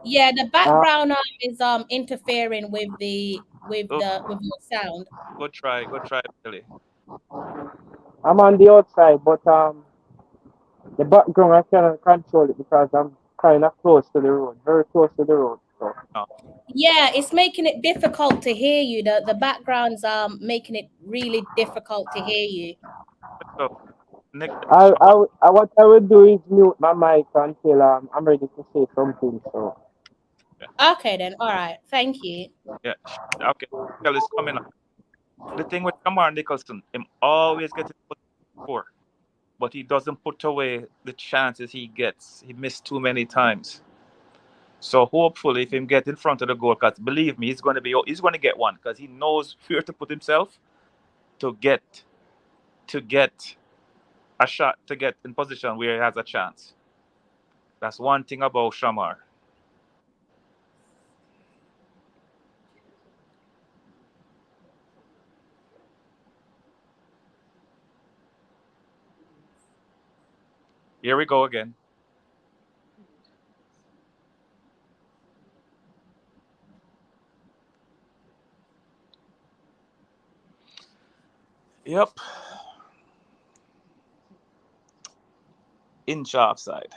Yeah, the background is interfering with with your sound. Go try, Billy. I'm on the outside, but the background I cannot control it because I'm kind of close to the road, very close to the road. So. No. Yeah, it's making it difficult to hear you. The background's making it really difficult to hear you. So, Nick, what I will do is mute my mic until I'm ready to say something. So. Yeah. Okay then. All right. Thank you. Yeah. Okay. Michael is coming up. The thing with Kamar Nicholson, him always getting put for, but he doesn't put away the chances he gets. He missed too many times. So hopefully, if him get in front of the goal, because believe me, he's going to get one because he knows where to put himself to get a shot, to get in position where he has a chance. That's one thing about Shamar. Here we go again. Yep. Inch offside.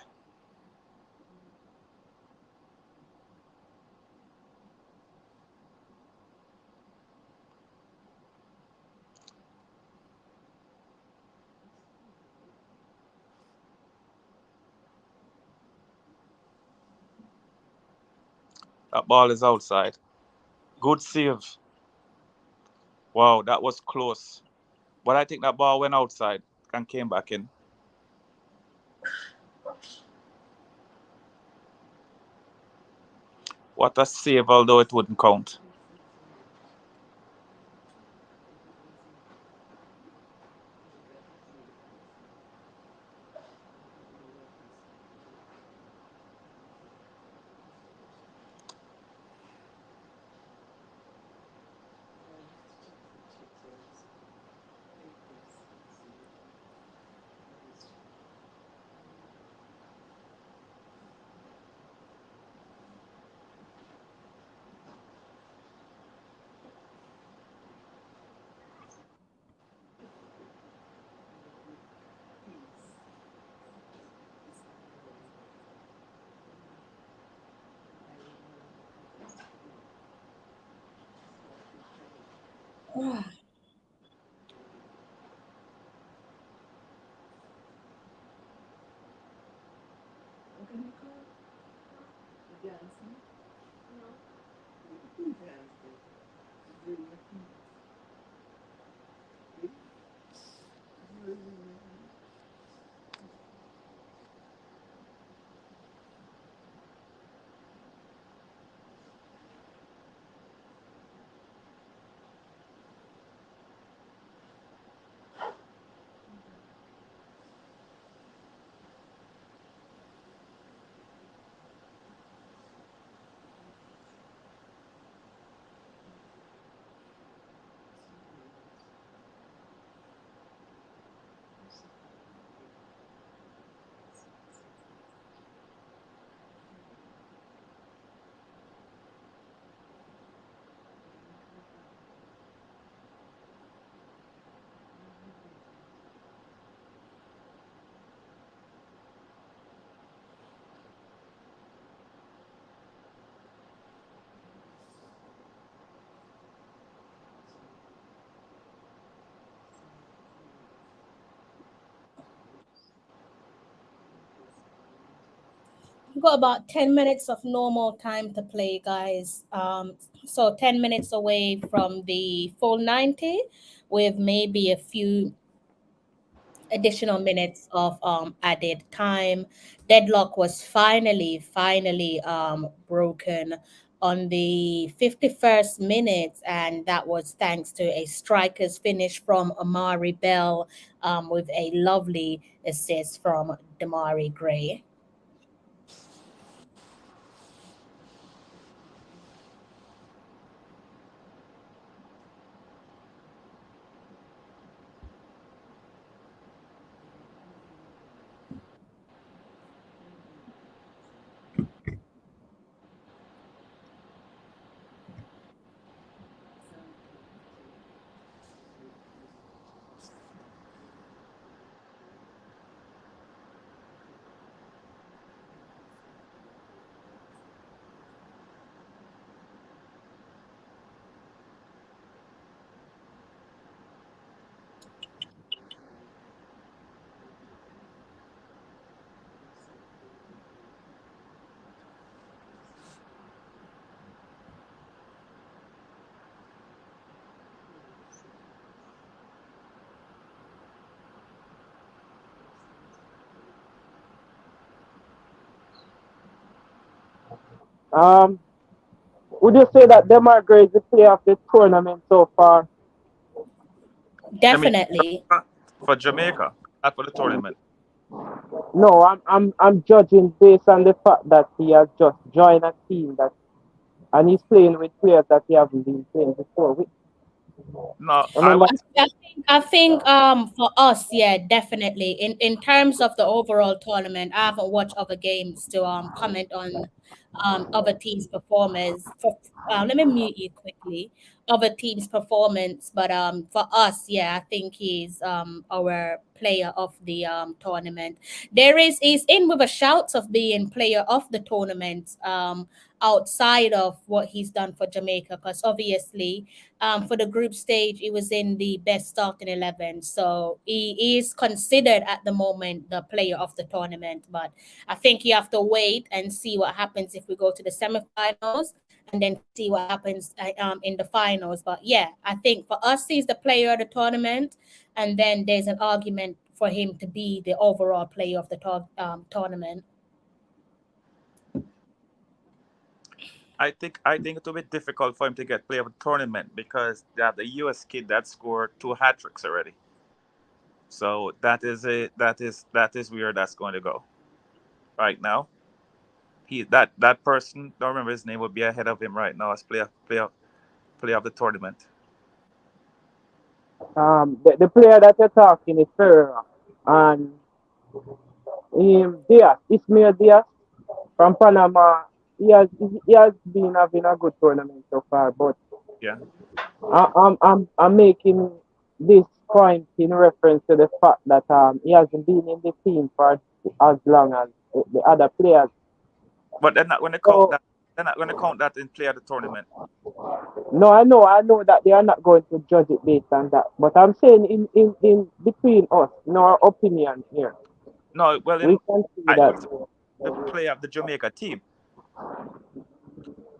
That ball is outside. Good save. Wow, that was close. But I think that ball went outside and came back in. What a save, although it wouldn't count. got about 10 minutes of normal time to play, guys. So 10 minutes away from the full 90 with maybe a few additional minutes of added time. Deadlock was finally broken on the 51st minute, and that was thanks to a striker's finish from Amari Bell with a lovely assist from Damari Gray. Um, would you say that Demar is the player of the tournament so far? I mean, Definitely. for Jamaica, not for the tournament. No, I'm judging based on the fact that he has just joined a team that and he's playing with players that he haven't been playing before with. No, Remember? I think for us, yeah, definitely. In terms of the overall tournament, I haven't watched other games to comment on other teams' performance. Let me mute you quickly. Other teams' performance, but for us, yeah, I think he's our player of the tournament. He's in with a shout of being player of the tournament outside of what he's done for Jamaica, because obviously for the group stage, he was in the best starting 11. So he is considered at the moment the player of the tournament. But I think you have to wait and see what happens if we go to the semifinals and then see what happens in the finals. But yeah, I think for us, he's the player of the tournament. And then there's an argument for him to be the overall player of the tournament. I think it will be difficult for him to get player of the tournament because they have the US kid that scored 2 hat tricks already. So that is where that's going to go. Right now, that person, don't remember his name, would be ahead of him right now as player of the tournament. The player that you're talking is Ferreira and Diaz, Ismail Diaz from Panama. He has been having a good tournament so far, but Yeah. I'm making this point in reference to the fact that he hasn't been in the team for as long as the other players. But they're not going to count that. They're not going to count that in player of the tournament. No, I know that they are not going to judge it based on that. But I'm saying in between us, in our opinion here. No, well, we can see that the player of the Jamaica team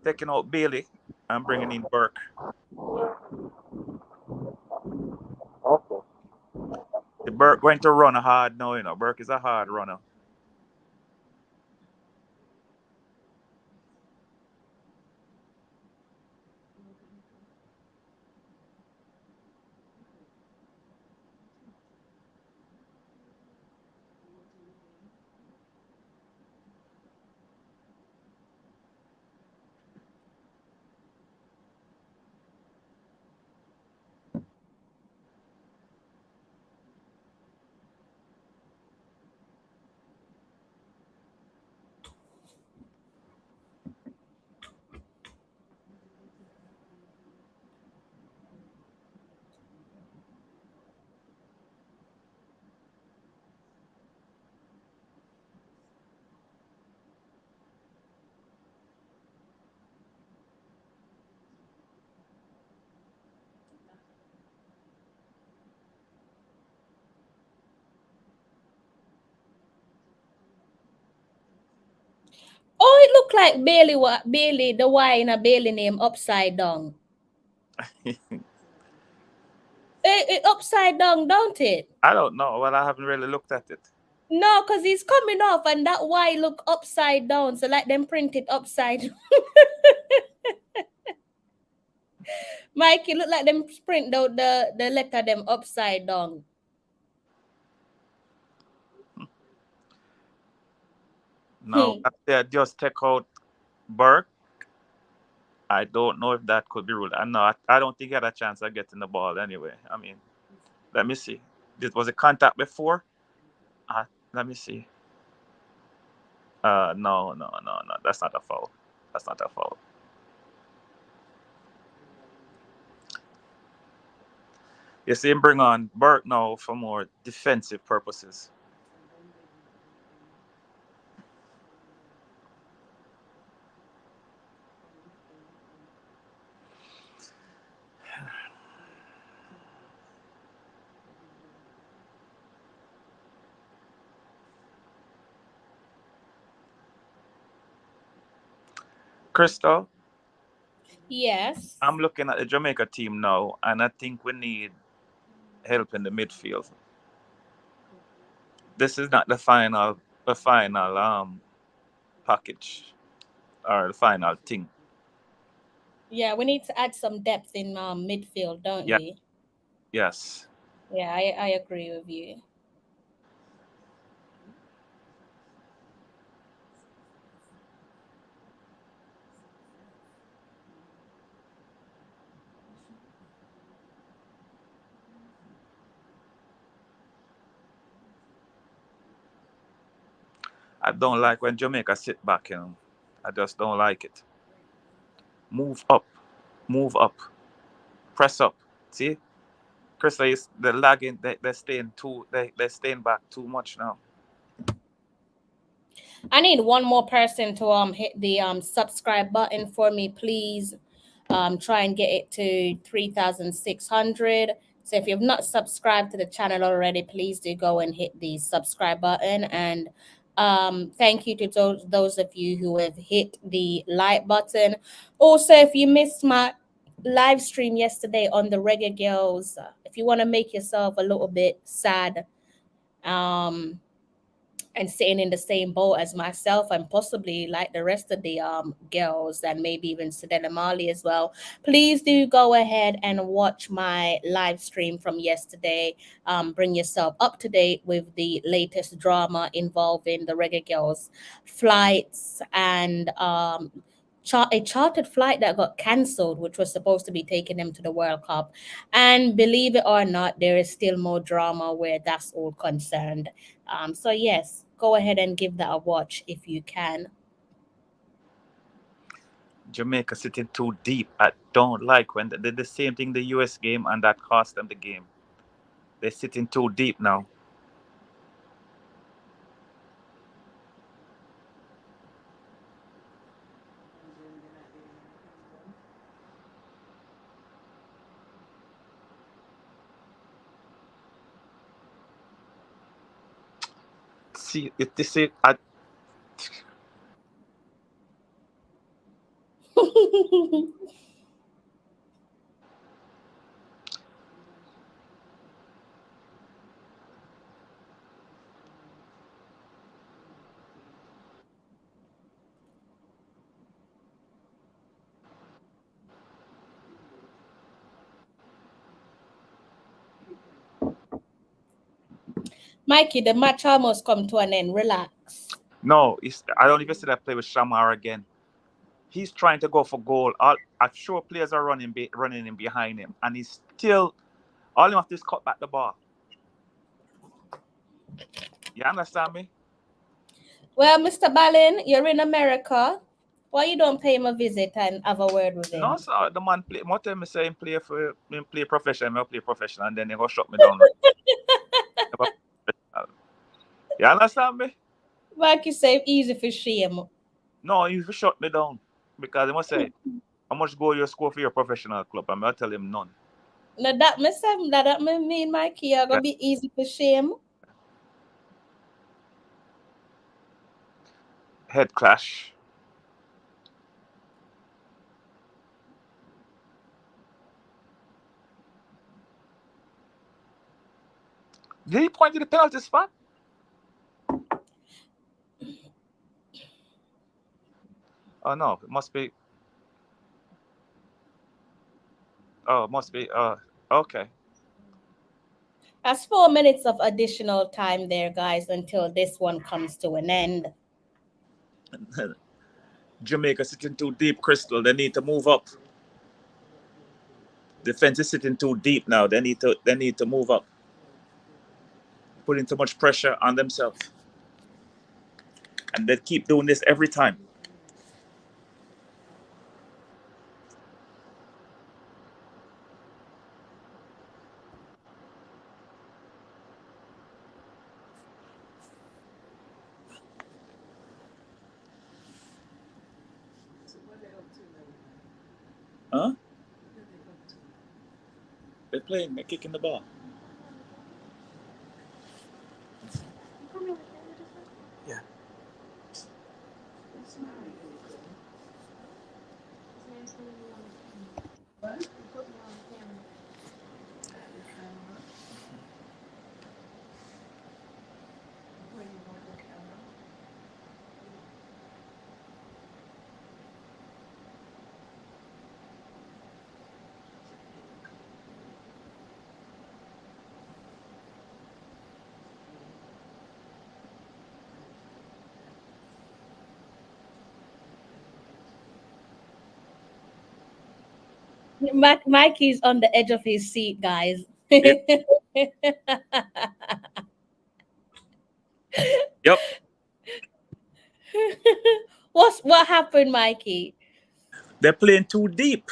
taking out Bailey and bringing in Burke. Okay. The Burke going to run hard now, Burke is a hard runner. it look like Bailey, the Y in a Bailey name upside down? It upside down, don't it? I don't know. Well, I haven't really looked at it. No, because he's coming off and that Y look upside down. So like them print it upside. Mikey, look like them print the letter them upside down. No, they just take out Burke. I don't know if that could be ruled. I don't think he had a chance of getting the ball anyway. I mean, let me see. This was a contact before. Let me see. No. That's not a foul. That's not a foul. You see him bring on Burke now for more defensive purposes. Crystal? Yes. I'm looking at the Jamaica team now, and I think we need help in the midfield. This is not the final package or the final thing. Yeah, we need to add some depth in midfield, don't we? Yes. Yeah, I agree with you. I don't like when Jamaica sit back, I just don't like it. Move up. Move up. Press up. See? Crystal is the lagging, they're staying back too much now. I need one more person to hit the subscribe button for me, please. Try and get it to 3,600. So if you've not subscribed to the channel already, please do go and hit the subscribe button. And thank you to those of you who have hit the like button. Also, if you missed my live stream yesterday on the Reggae Girls, if you want to make yourself a little bit sad, and sitting in the same boat as myself and possibly like the rest of the girls and maybe even Sedena Mali as well, please do go ahead and watch my live stream from yesterday. Bring yourself up to date with the latest drama involving the Reggae Girls flights and a chartered flight that got cancelled, which was supposed to be taking them to the World Cup. And believe it or not, there is still more drama where that's all concerned. So yes, go ahead and give that a watch if you can. Jamaica sitting too deep. I don't like when they did the same thing the US game and that cost them the game. They're sitting too deep now. See, if this is Mikey, the match almost come to an end. Relax. No, I don't even see that play with Shamar again. He's trying to go for goal. I'm sure players are running in behind him, and he's still all he have to do is cut back the ball. You understand me? Well, Mr. Ballin, you're in America. Why you don't pay him a visit and have a word with him? No, sir. The man play. What time I say him play professional, I play professional, and then he go shut me down. You understand me? Like you say, easy for shame. No, he shut me down because he must say, how much goal you score for your professional club? I'm gonna tell him none. No, that mean Mikey, you're gonna be easy for shame. Head clash. Did he point to the penalty spot? Oh no, it must be. Oh, it must be. Okay. That's 4 minutes of additional time there, guys, until this one comes to an end. Jamaica sitting too deep, Crystal. They need to move up. Defense is sitting too deep now. They need to move up. Putting too much pressure on themselves. And they keep doing this every time. Huh? They're playing, they're kicking the ball. Yeah. Mikey's on the edge of his seat, guys. Yep. Yep. What happened, Mikey? They're playing too deep.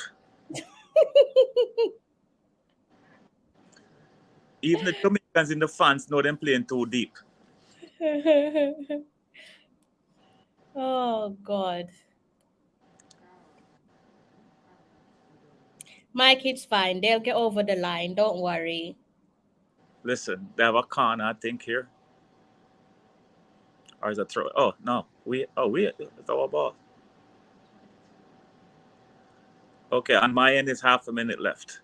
Even the Dominicans in the fans know them playing too deep. Oh God. Mike, it's fine. They'll get over the line. Don't worry. Listen, they have a corner, I think, here. Or is it throw? Oh no, it's our ball. Okay, on my end is half a minute left.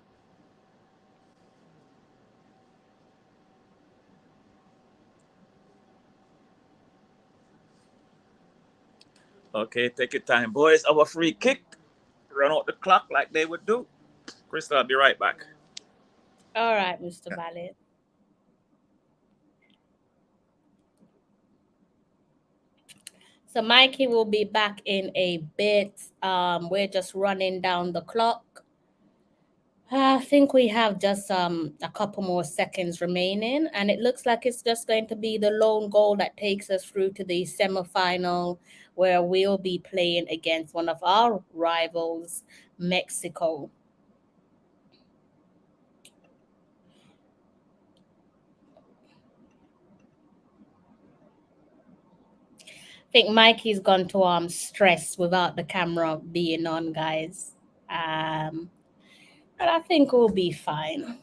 Okay, take your time, boys. Our free kick. Run out the clock like they would do. Crystal, I'll be right back. All right, Mr. Ballet. So Mikey will be back in a bit. We're just running down the clock. I think we have just a couple more seconds remaining, and it looks like it's just going to be the lone goal that takes us through to the semifinal, where we'll be playing against one of our rivals, Mexico. I think Mikey's gone to stress without the camera being on, guys. But I think we'll be fine.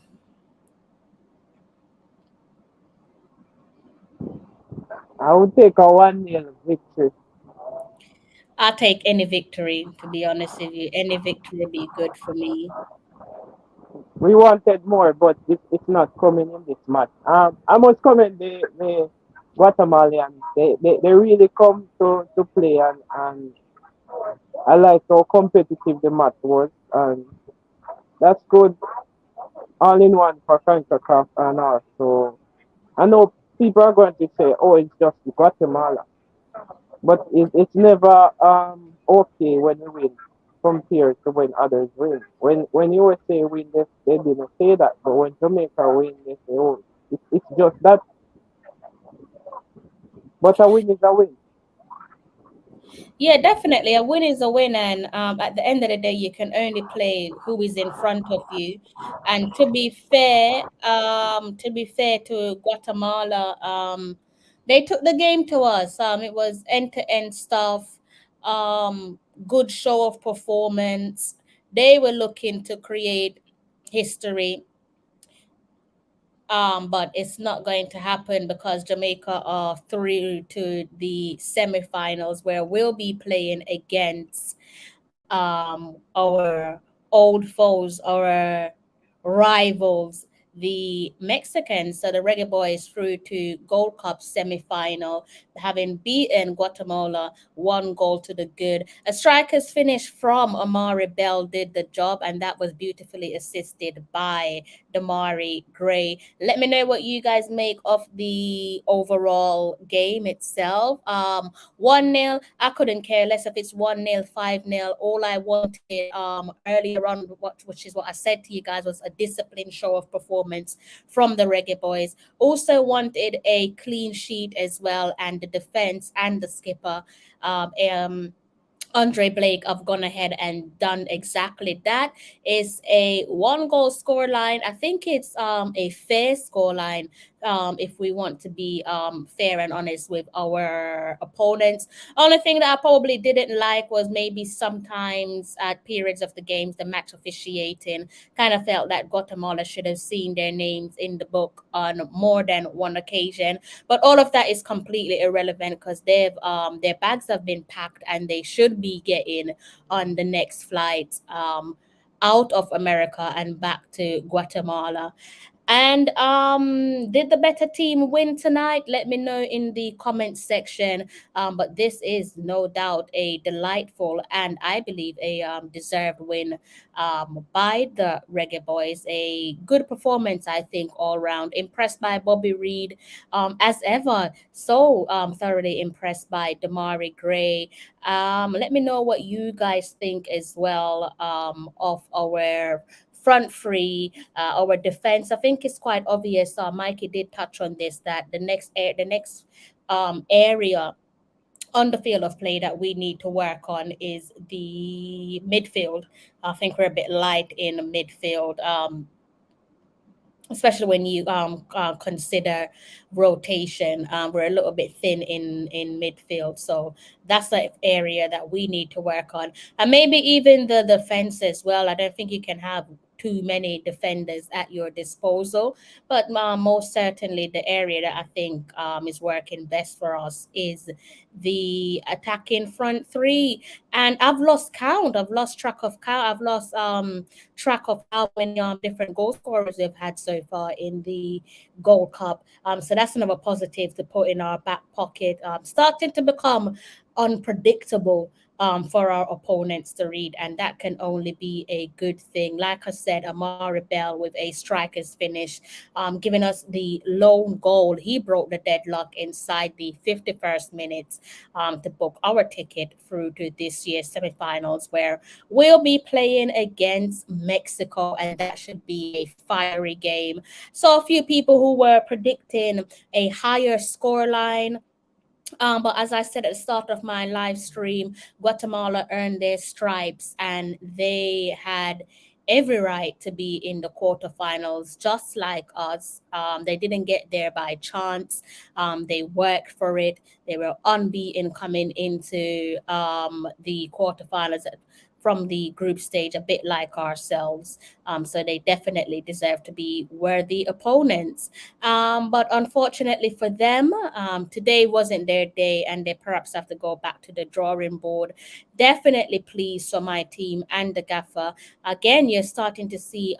I would take a 1-0 victory. I'll take any victory, to be honest with you. Any victory will be good for me. We wanted more, but it's not coming in this match. I must comment the Guatemalans. They really come to play, and I like how competitive the match was, and that's good all in one for Concacaf and us. So I know people are going to say, "Oh, it's just Guatemala," but it's never okay when you win compared to when others win. When USA win, they didn't say that, but when Jamaica win, they say, "Oh, it's just that." But a win is a win. Yeah, definitely. A win is a win, and at the end of the day, you can only play who is in front of you. And to be fair to Guatemala, they took the game to us. It was end-to-end stuff, good show of performance. They were looking to create history. But it's not going to happen because Jamaica are through to the semifinals, where we'll be playing against our old foes, our rivals, the Mexicans, so the Reggae Boys, through to Gold Cup semi-final, having beaten Guatemala 1 goal to the good. A striker's finish from Amari Bell did the job, and that was beautifully assisted by Damari Gray. Let me know what you guys make of the overall game itself. 1-0, I couldn't care less if it's 1-0, 5-0. All I wanted earlier on, which is what I said to you guys, was a disciplined show of performance from the Reggae Boys. Also wanted a clean sheet as well, and the defense and the skipper, Andre Blake, have gone ahead and done exactly that. Is a 1 goal score line. I think it's a fair score line, if we want to be fair and honest with our opponents. Only thing that I probably didn't like was maybe sometimes at periods of the games, the match officiating. Kind of felt that Guatemala should have seen their names in the book on more than one occasion. But all of that is completely irrelevant because their bags have been packed and they should be getting on the next flight out of America and back to Guatemala. And did the better team win tonight? Let me know in the comments section. But this is no doubt a delightful and I believe a deserved win by the Reggae Boys. A good performance, I think, all round. Impressed by Bobby Reed, as ever. So thoroughly impressed by Damari Gray. Let me know what you guys think as well of our front three, our defense. I think it's quite obvious. Mikey did touch on this, that the next area on the field of play that we need to work on is the midfield. I think we're a bit light in midfield. Especially when you consider rotation, we're a little bit thin in midfield, so that's the area that we need to work on, and maybe even the defense as well. I don't think you can have too many defenders at your disposal, but most certainly the area that I think is working best for us is the attacking front three. And I've lost count. I've lost track of count. I've lost track of how many different goal scorers we've had so far in the Gold Cup. So that's another positive to put in our back pocket. Starting to become unpredictable for our opponents to read, and that can only be a good thing. Like I said, Amari Bell with a striker's finish, giving us the lone goal. He broke the deadlock inside the 51st minute to book our ticket through to this year's semifinals, where we'll be playing against Mexico, and that should be a fiery game. So a few people who were predicting a higher scoreline, but as I said at the start of my live stream, Guatemala earned their stripes and they had every right to be in the quarterfinals, just like us. They didn't get there by chance. They worked for it. They were unbeaten coming into the quarterfinals from the group stage, a bit like ourselves. So they definitely deserve to be worthy opponents. But unfortunately for them, today wasn't their day and they perhaps have to go back to the drawing board. Definitely pleased for my team and the gaffer. Again, you're starting to see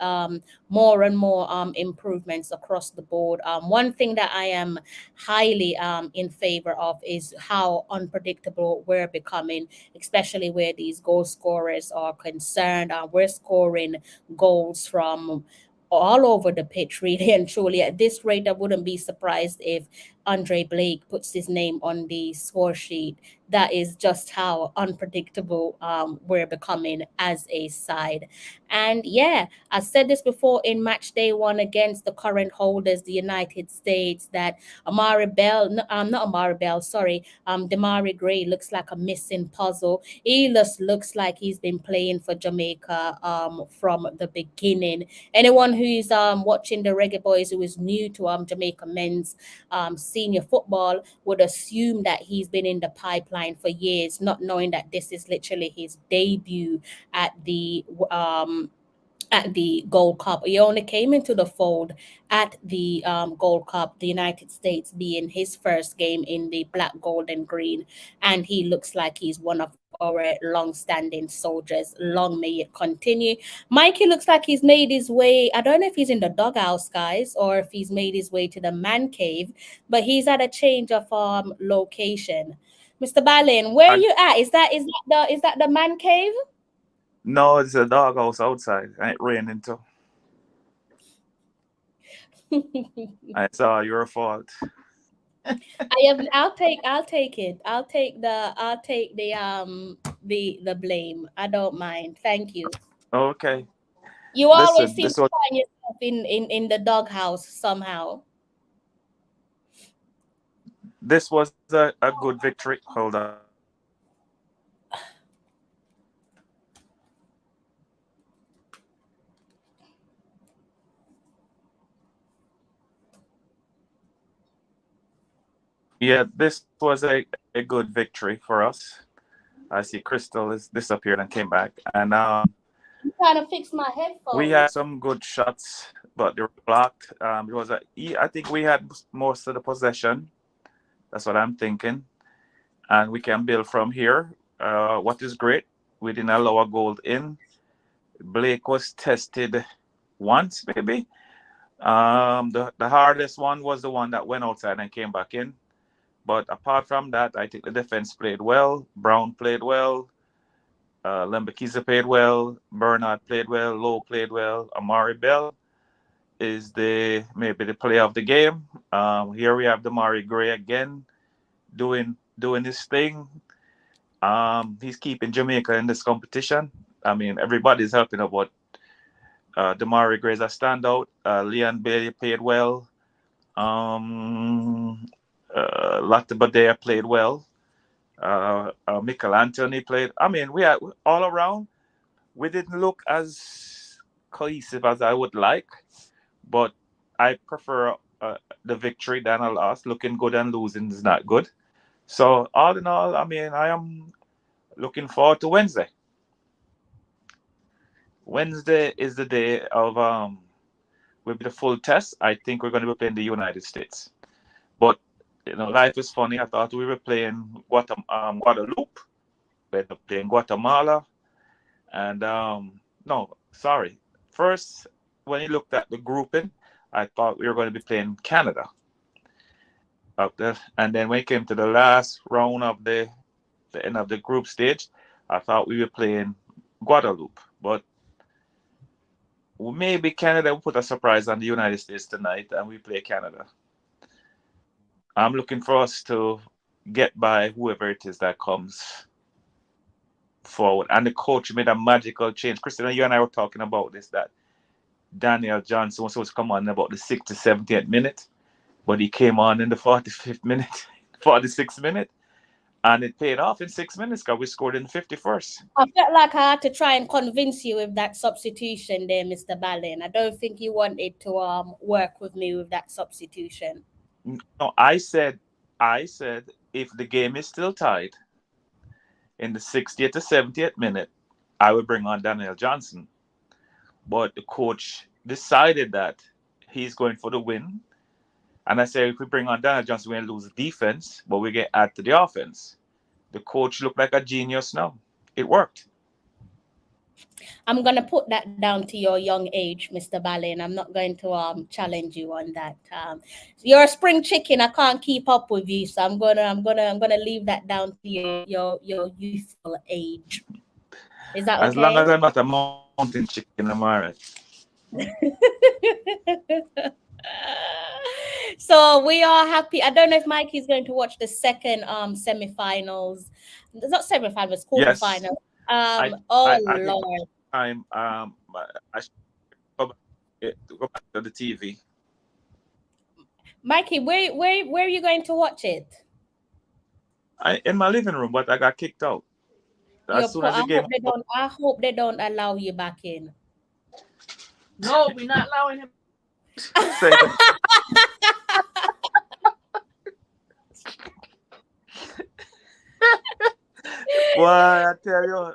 more and more improvements across the board. One thing that I am highly in favor of is how unpredictable we're becoming, especially where these goal scorers are concerned. We're scoring goals from all over the pitch, really and truly. At this rate, I wouldn't be surprised if Andre Blake puts his name on the score sheet. That is just how unpredictable we're becoming as a side. And yeah, I said this before in match day one against the current holders, the United States, that Damari Gray looks like a missing puzzle. He just looks like he's been playing for Jamaica from the beginning. Anyone who's watching the Reggae Boys who is new to Jamaica men's senior football would assume that he's been in the pipeline for years, not knowing that this is literally his debut at the at the Gold Cup. He only came into the fold at the Gold Cup, the United States being his first game in the black, gold, and green. And he looks like he's one of our long-standing soldiers. Long may it continue. Mikey looks like he's made his way. I don't know if he's in the doghouse, guys, or if he's made his way to the man cave, but he's at a change of location. Mr. Balin, where are you at? Is that the man cave? No, it's a doghouse outside. And it raining too. It's all your fault. I'll take it. I'll take the blame. I don't mind. Thank you. Okay. You always Listen, seem to find yourself in the doghouse somehow. this was a good victory. Hold on. Yeah, this was a good victory for us. I see Crystal has disappeared and came back. And I'm trying to fix my we had headphones. some good shots, but they were blocked. I think we had most of the possession. That's what I'm thinking. And we can build from here. What is great, we didn't allow a goal in. Blake was tested once, maybe. The hardest one was the one that went outside and came back in. But apart from that, I think the defense played well. Brown played well. Lembekiza played well. Bernard played well. Lowe played well. Amari Bell is maybe the player of the game. Here we have Damari Gray again doing his thing. He's keeping Jamaica in this competition. I mean, everybody's helping out, but Damari Gray is a standout. Leon Bailey played well. Latibadea played well. Michael Anthony played. I mean, we had all around. We didn't look as cohesive as I would like, but I prefer the victory than a loss. Looking good and losing is not good. So all in all, I mean, I am looking forward to Wednesday. Wednesday is the day of will be the full test. I think we're going to be playing the United States, but life is funny. I thought we were playing Guadeloupe. We ended up playing Guatemala, and no, sorry. First, when you looked at the grouping, I thought we were going to be playing Canada up there, and then when it came to the last round of the end of the group stage, I thought we were playing Guadeloupe, but maybe Canada will put a surprise on the United States tonight, and we play Canada. I'm looking for us to get by whoever it is that comes forward. And the coach made a magical change. Christina, you and I were talking about this, that Daniel Johnson was supposed to come on in about the 60th, 70th minute, but he came on in the 45th minute, 46th minute, and it paid off in 6 minutes because we scored in the 51st. I felt like I had to try and convince you with that substitution there, Mr. Balin. I don't think you wanted to work with me with that substitution. No, I said if the game is still tied in the 60th to 70th minute, I would bring on Daniel Johnson. But the coach decided that he's going for the win. And I said, if we bring on Daniel Johnson, we're going to lose the defense, but we get add to the offense. The coach looked like a genius now. It worked. I'm going to put that down to your young age, Mr. Balin. I'm not going to challenge you on that. You're a spring chicken. I can't keep up with you, so I'm gonna leave that down to your youthful age. Is that okay? As long as I'm not a mountain chicken, I'm all right. So we are happy. I don't know if Mikey's going to watch the second semifinals. Not semifinals, quarterfinals. Yes. Lord. I should go back to the TV. Mikey, where are you going to watch it? In my living room, but I got kicked out. I hope they don't allow you back in. No, we're not allowing him. Boy, I tell you.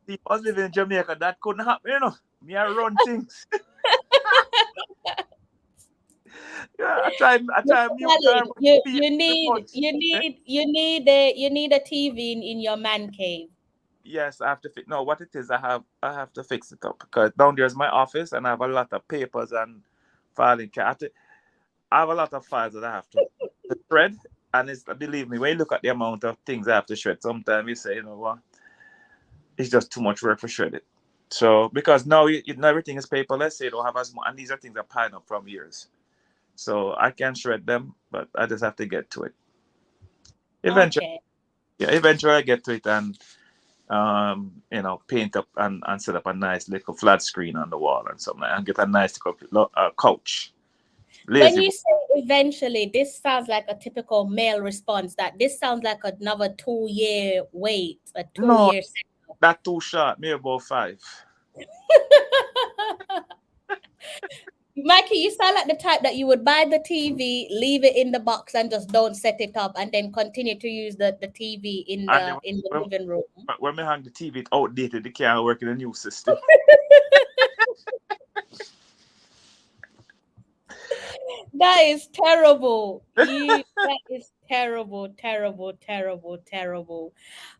If I was living in Jamaica, that couldn't happen, you know. Me, I run things. Yeah, I try Mr. mute Allen, you the punch. you need a TV in your man cave. Yes, I have to fix. No, what it is, I have to fix it up because down there's my office and I have a lot of papers and filing cabinet. I have a lot of files that I have to shred, and it's, believe me, when you look at the amount of things I have to shred, sometimes you say, you know what, it's just too much work for shred it. So because now everything is paperless, so you don't have as much, and these are things that pile up from years. So I can shred them, but I just have to get to it. Eventually, Okay. yeah, eventually I get to it and paint up and set up a nice little flat screen on the wall and something, and get a nice couch. When Lazy you boy. say eventually, this sounds like a typical male response. That this sounds like another 2-year wait, a No, 2 year. that too short. Me about 5. Mikey, you sound like the type that you would buy the TV, leave it in the box, and just don't set it up, and then continue to use the TV in And the living room. when me hang the TV, it's outdated. It can't work in the new system. That is terrible. That is terrible, terrible, terrible, terrible.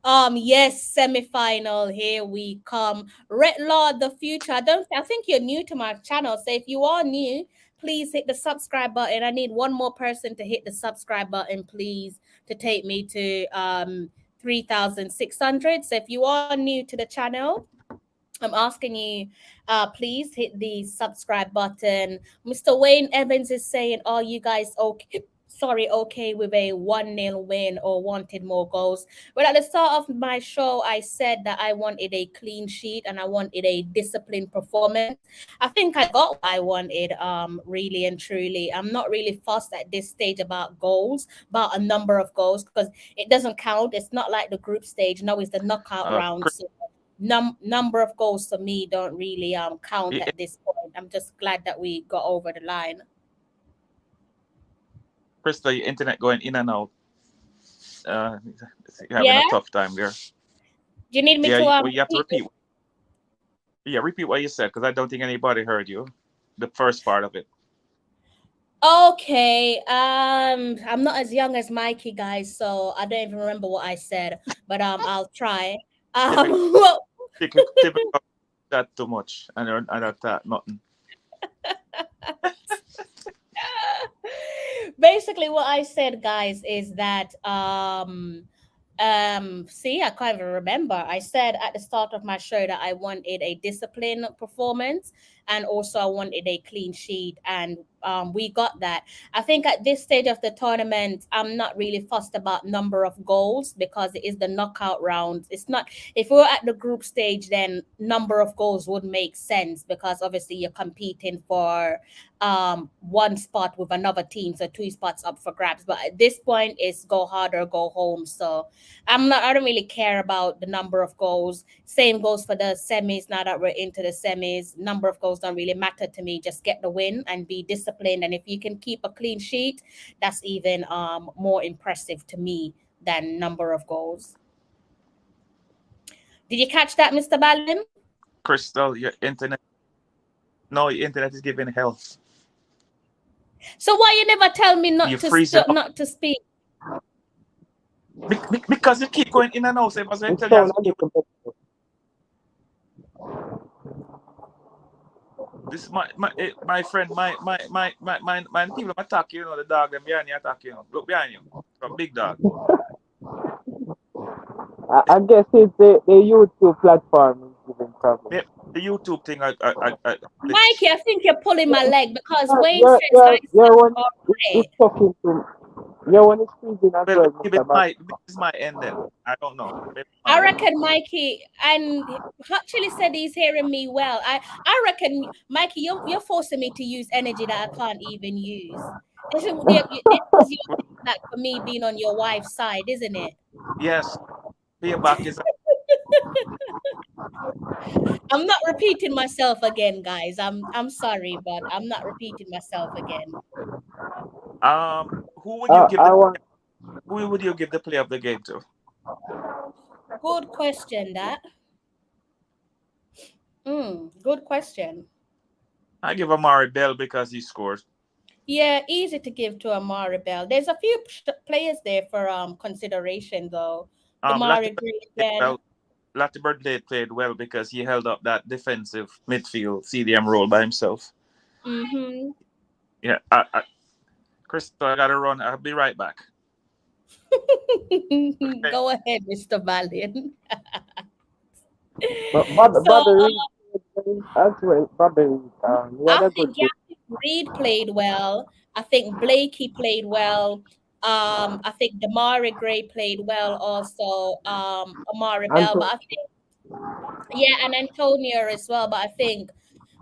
Yes, semi-final. Here we come. Red Lord, the future. I think you're new to my channel. So if you are new, please hit the subscribe button. I need one more person to hit the subscribe button, please, to take me to 3,600. So if you are new to the channel, I'm asking you, please hit the subscribe button. Mr. Wayne Evans is saying, are you guys okay? Sorry, okay with a 1-0 win or wanted more goals? Well, at the start of my show, I said that I wanted a clean sheet and I wanted a disciplined performance. I think I got what I wanted, really and truly. I'm not really fussed at this stage about goals, about a number of goals, because it doesn't count. It's not like the group stage. No, it's the knockout round. So number of goals for me don't really count at this point. I'm just glad that we got over the line. Crystal, your internet going in and out. You're having Yeah? a tough time there. Do you need me to you have to repeat? Yeah, repeat what you said because I don't think anybody heard you. The first part of it. Okay. I'm not as young as Mikey, guys, so I don't even remember what I said. But I'll try. Typical that too much and I thought nothing. Basically what I said, guys, is that see, I can't even remember. I said at the start of my show that I wanted a disciplined performance and also I wanted a clean sheet, and we got that. I think at this stage of the tournament, I'm not really fussed about number of goals because it is the knockout round. It's not, if we were at the group stage, then number of goals would make sense because obviously you're competing for one spot with another team, so 2 spots up for grabs. But at this point, it's go hard or go home. So I don't really care about the number of goals. Same goes for the semis. Now that we're into the semis, number of goals don't really matter to me. Just get the win and be disciplined. And if you can keep a clean sheet, that's even more impressive to me than number of goals. Did you catch that, Mr. Ballin? Crystal, your internet is giving hell. So why you never tell me not to speak? Because you keep going in and out. So I tell you, this is my friend, my people attack you, the dog them behind you attack you. Look behind you. From big dog. I guess it's the YouTube platform is giving problem. The YouTube thing. Mikey, I think you're pulling my leg because Wayne Your says one is talking to your one is speaking as well. This is my end then. I don't know. I reckon Mikey, and actually said he's hearing me well. I reckon Mikey, you're forcing me to use energy that I can't even use. This is your feedback for me being on your wife's side, isn't it? Yes. Feedback is. I'm not repeating myself again, guys. I'm sorry, but I'm not repeating myself again. Who would you give the play of the game to? Good question, that. Good question. I give Amari Bell because he scored. Yeah, easy to give to Amari Bell. There's a few players there for consideration though. Latimer Damari Gray played again. well. Latimer played well because he held up that defensive midfield CDM role by himself. Mm-hmm. Yeah, Crystal, I gotta run. I'll be right back. Okay. Go ahead, Mr. Valiant. But Bobby So Reed as well. Bobby Reed, he had I a good think game. Reed played well. I think Blakey played well. I think Damari Gray played well also. Amari And Bell, but I think yeah, and Antonio as well. But I think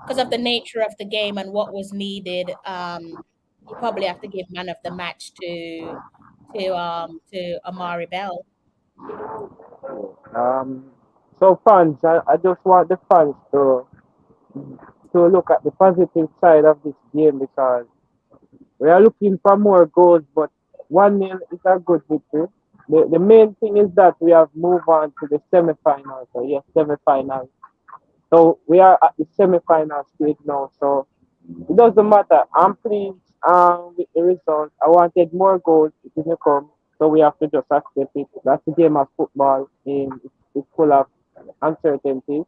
because of the nature of the game and what was needed, you probably have to give man of the match to Amari Bell. so fans, I just want the fans to look at the positive side of this game because we are looking for more goals, but 1-0 is a good victory. The main thing is that we have moved on to the semi-final. So yes, semi-final. So we are at the semi-final stage now. So it doesn't matter. I'm pleased with the result. I wanted more goals. It didn't come. So we have to just accept it. That's the game of football. It's full of uncertainties.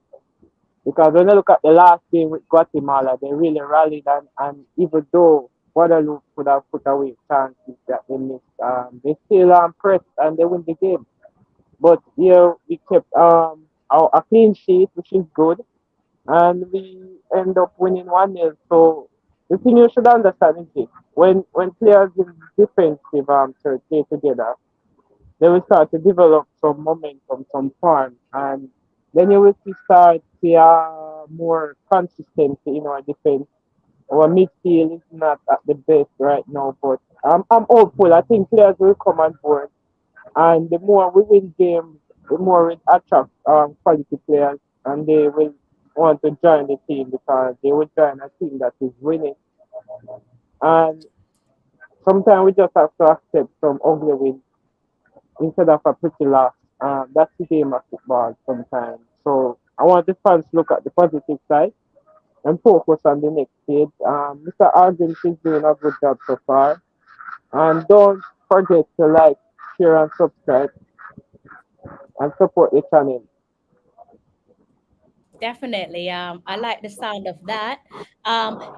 Because when you look at the last game with Guatemala, they really rallied and even though Guadeloupe could have put away chances that they missed, they still pressed and they win the game. But here we kept a clean sheet, which is good, and we end up winning 1-0. So the thing you should understand is this: when players in defensive third play together, they will start to develop some momentum, some form, and then you will see more consistency in our defense. Our midfield is not at the best right now, but I'm hopeful. I think players will come on board, and the more we win games, the more it attracts quality players, and they will want to join the team because they will join a team that is winning. And sometimes we just have to accept some ugly wins instead of a pretty loss. That's the game of football sometimes. So I want the fans to look at the positive side and focus on the next stage. Mr. Argent is doing a good job so far. And don't forget to like, share, and subscribe and support the channel. Definitely. I like the sound of that.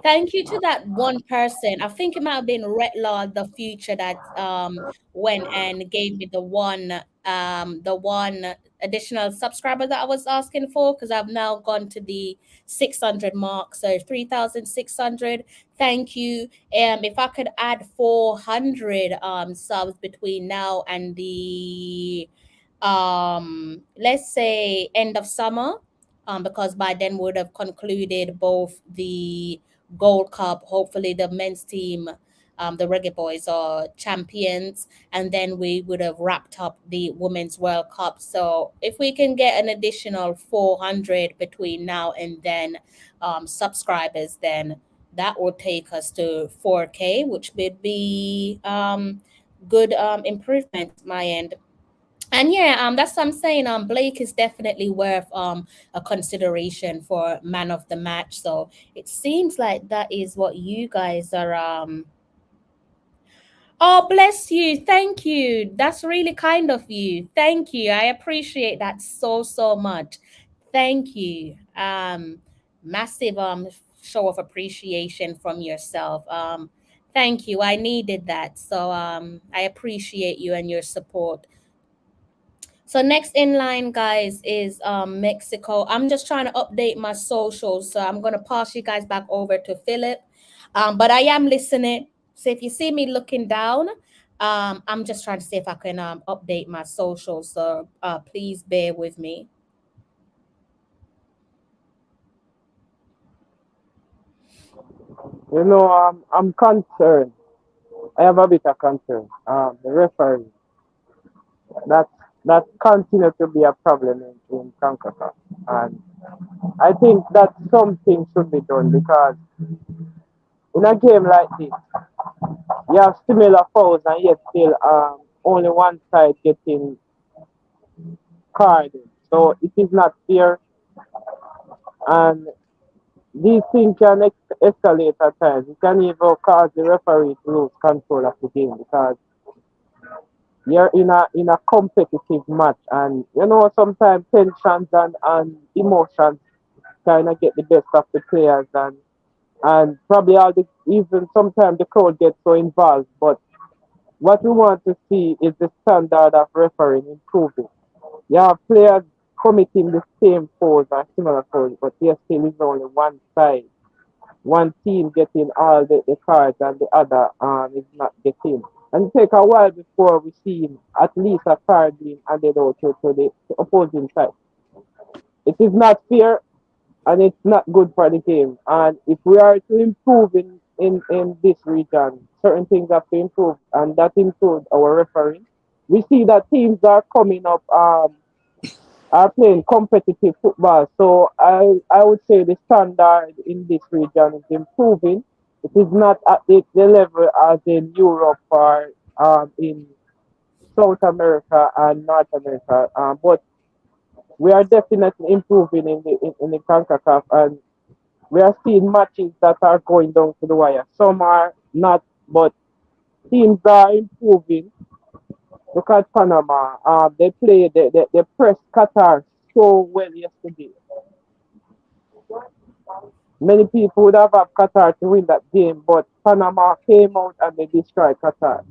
Thank you to that one person. I think it might have been Red Law the future that went and gave me the one additional subscriber that I was asking for because I've now gone to the 600 mark, so 3,600. Thank you. If I could add 400 subs between now and the let's say end of summer, because by then would have concluded both the Gold Cup. Hopefully, the men's team, the Reggae Boys, are champions, and then we would have wrapped up the Women's World Cup. So, if we can get an additional 400 between now and then, subscribers, then that will take us to 4K, which would be good improvement my end. And yeah, that's what I'm saying. Blake is definitely worth a consideration for man of the match. So it seems like that is what you guys are Oh, bless you. Thank you. That's really kind of you. Thank you. I appreciate that so, so much. Thank you. Massive show of appreciation from yourself. Thank you. I needed that. So I appreciate you and your support. So next in line, guys, is Mexico. I'm just trying to update my socials, so I'm gonna pass you guys back over to Philip. But I am listening. So if you see me looking down, I'm just trying to see if I can update my socials. So please bear with me. You know, I'm concerned. I have a bit of concern. The referee. That that continue to be a problem in Concacaf. And I think that something should be done because in a game like this, you have similar fouls and yet still only one side getting carded. So it is not fair. And these things can escalate at times. It can even cause the referee to lose control of the game because you're in a competitive match, and sometimes tensions and emotions kind of get the best of the players, and probably even sometimes the crowd gets so involved. But what we want to see is the standard of refereeing improving. You have players committing the same fouls or similar fouls, but there still is only one side, one team getting all the cards and the other is not getting. And it take a while before we see at least a card being handed out to the opposing side. It is not fair and it's not good for the game. And if we are to improve in this region, certain things have to improve, and that includes our refereeing. We see that teams are coming up are playing competitive football. So I would say the standard in this region is improving. It is not at the level as in Europe or in South America and North America, but we are definitely improving in the Concacaf, and we are seeing matches that are going down to the wire. Some are not, but teams are improving. Look at Panama. They pressed Qatar so well yesterday. Many people would have had Qatar to win that game, but Panama came out and they destroyed Qatar.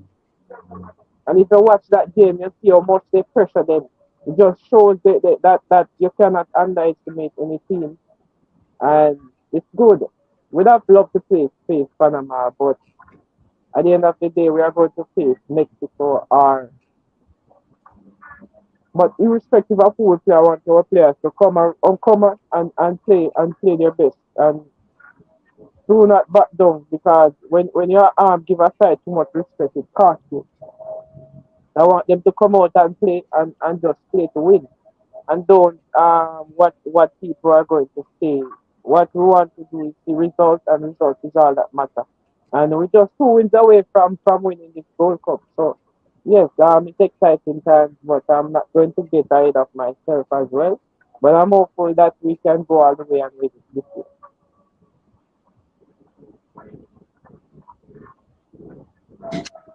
And if you watch that game, you see how much they pressure them. It just shows that you cannot underestimate any team, and it's good. We'd have loved to face Panama, but at the end of the day, we are going to face Mexico or. But irrespective of who we play, I want our players to come and play their best, and do not back down, because when you give a side too much respect, it costs you. I want them to come out and play and just play to win, and don't what people are going to say. What we want to do is the result, and result is all that matter. And we're just 2 wins away from winning this Gold Cup. So yes, it's exciting times, but I'm not going to get ahead of myself as well. But I'm hopeful that we can go all the way and win it this year.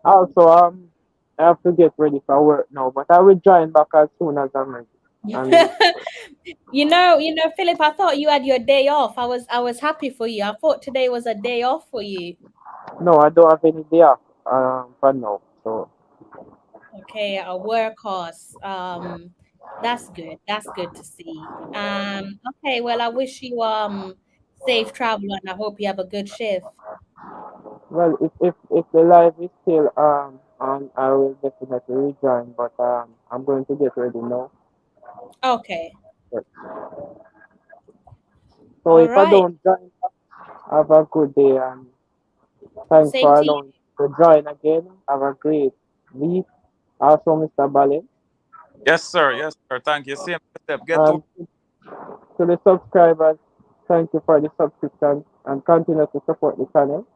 Also, I have to get ready for work now, but I will join back as soon as I'm ready. And Philip, I thought you had your day off. I was happy for you. I thought today was a day off for you. no, I don't have any day off for now. So Okay, a workhorse. That's good. That's good to see. Okay, well, I wish you safe travel, and I hope you have a good shift. well, if the live is still on, I will definitely rejoin. But I'm going to get ready now. Okay. But, so All if I right. don't join, have a good day, and thanks Same for to you. allowing me to join again. Have a great week. Also, Mr. Balin. Yes, sir. Yes, sir. Thank you. Same step. Get to And to the subscribers, thank you for the subscription, and continue to support the channel.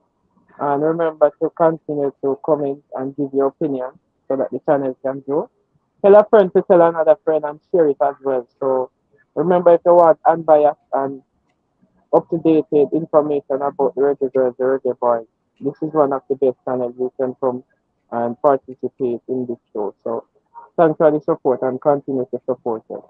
And remember to continue to comment and give your opinion so that the channel can grow. Tell a friend to tell another friend and share it as well. So remember, if you want unbiased and up to date information about the Reggae Girls, the Reggae Boys, this is one of the best channels you can come and participate in this show. So thanks for the support, and continue to support us.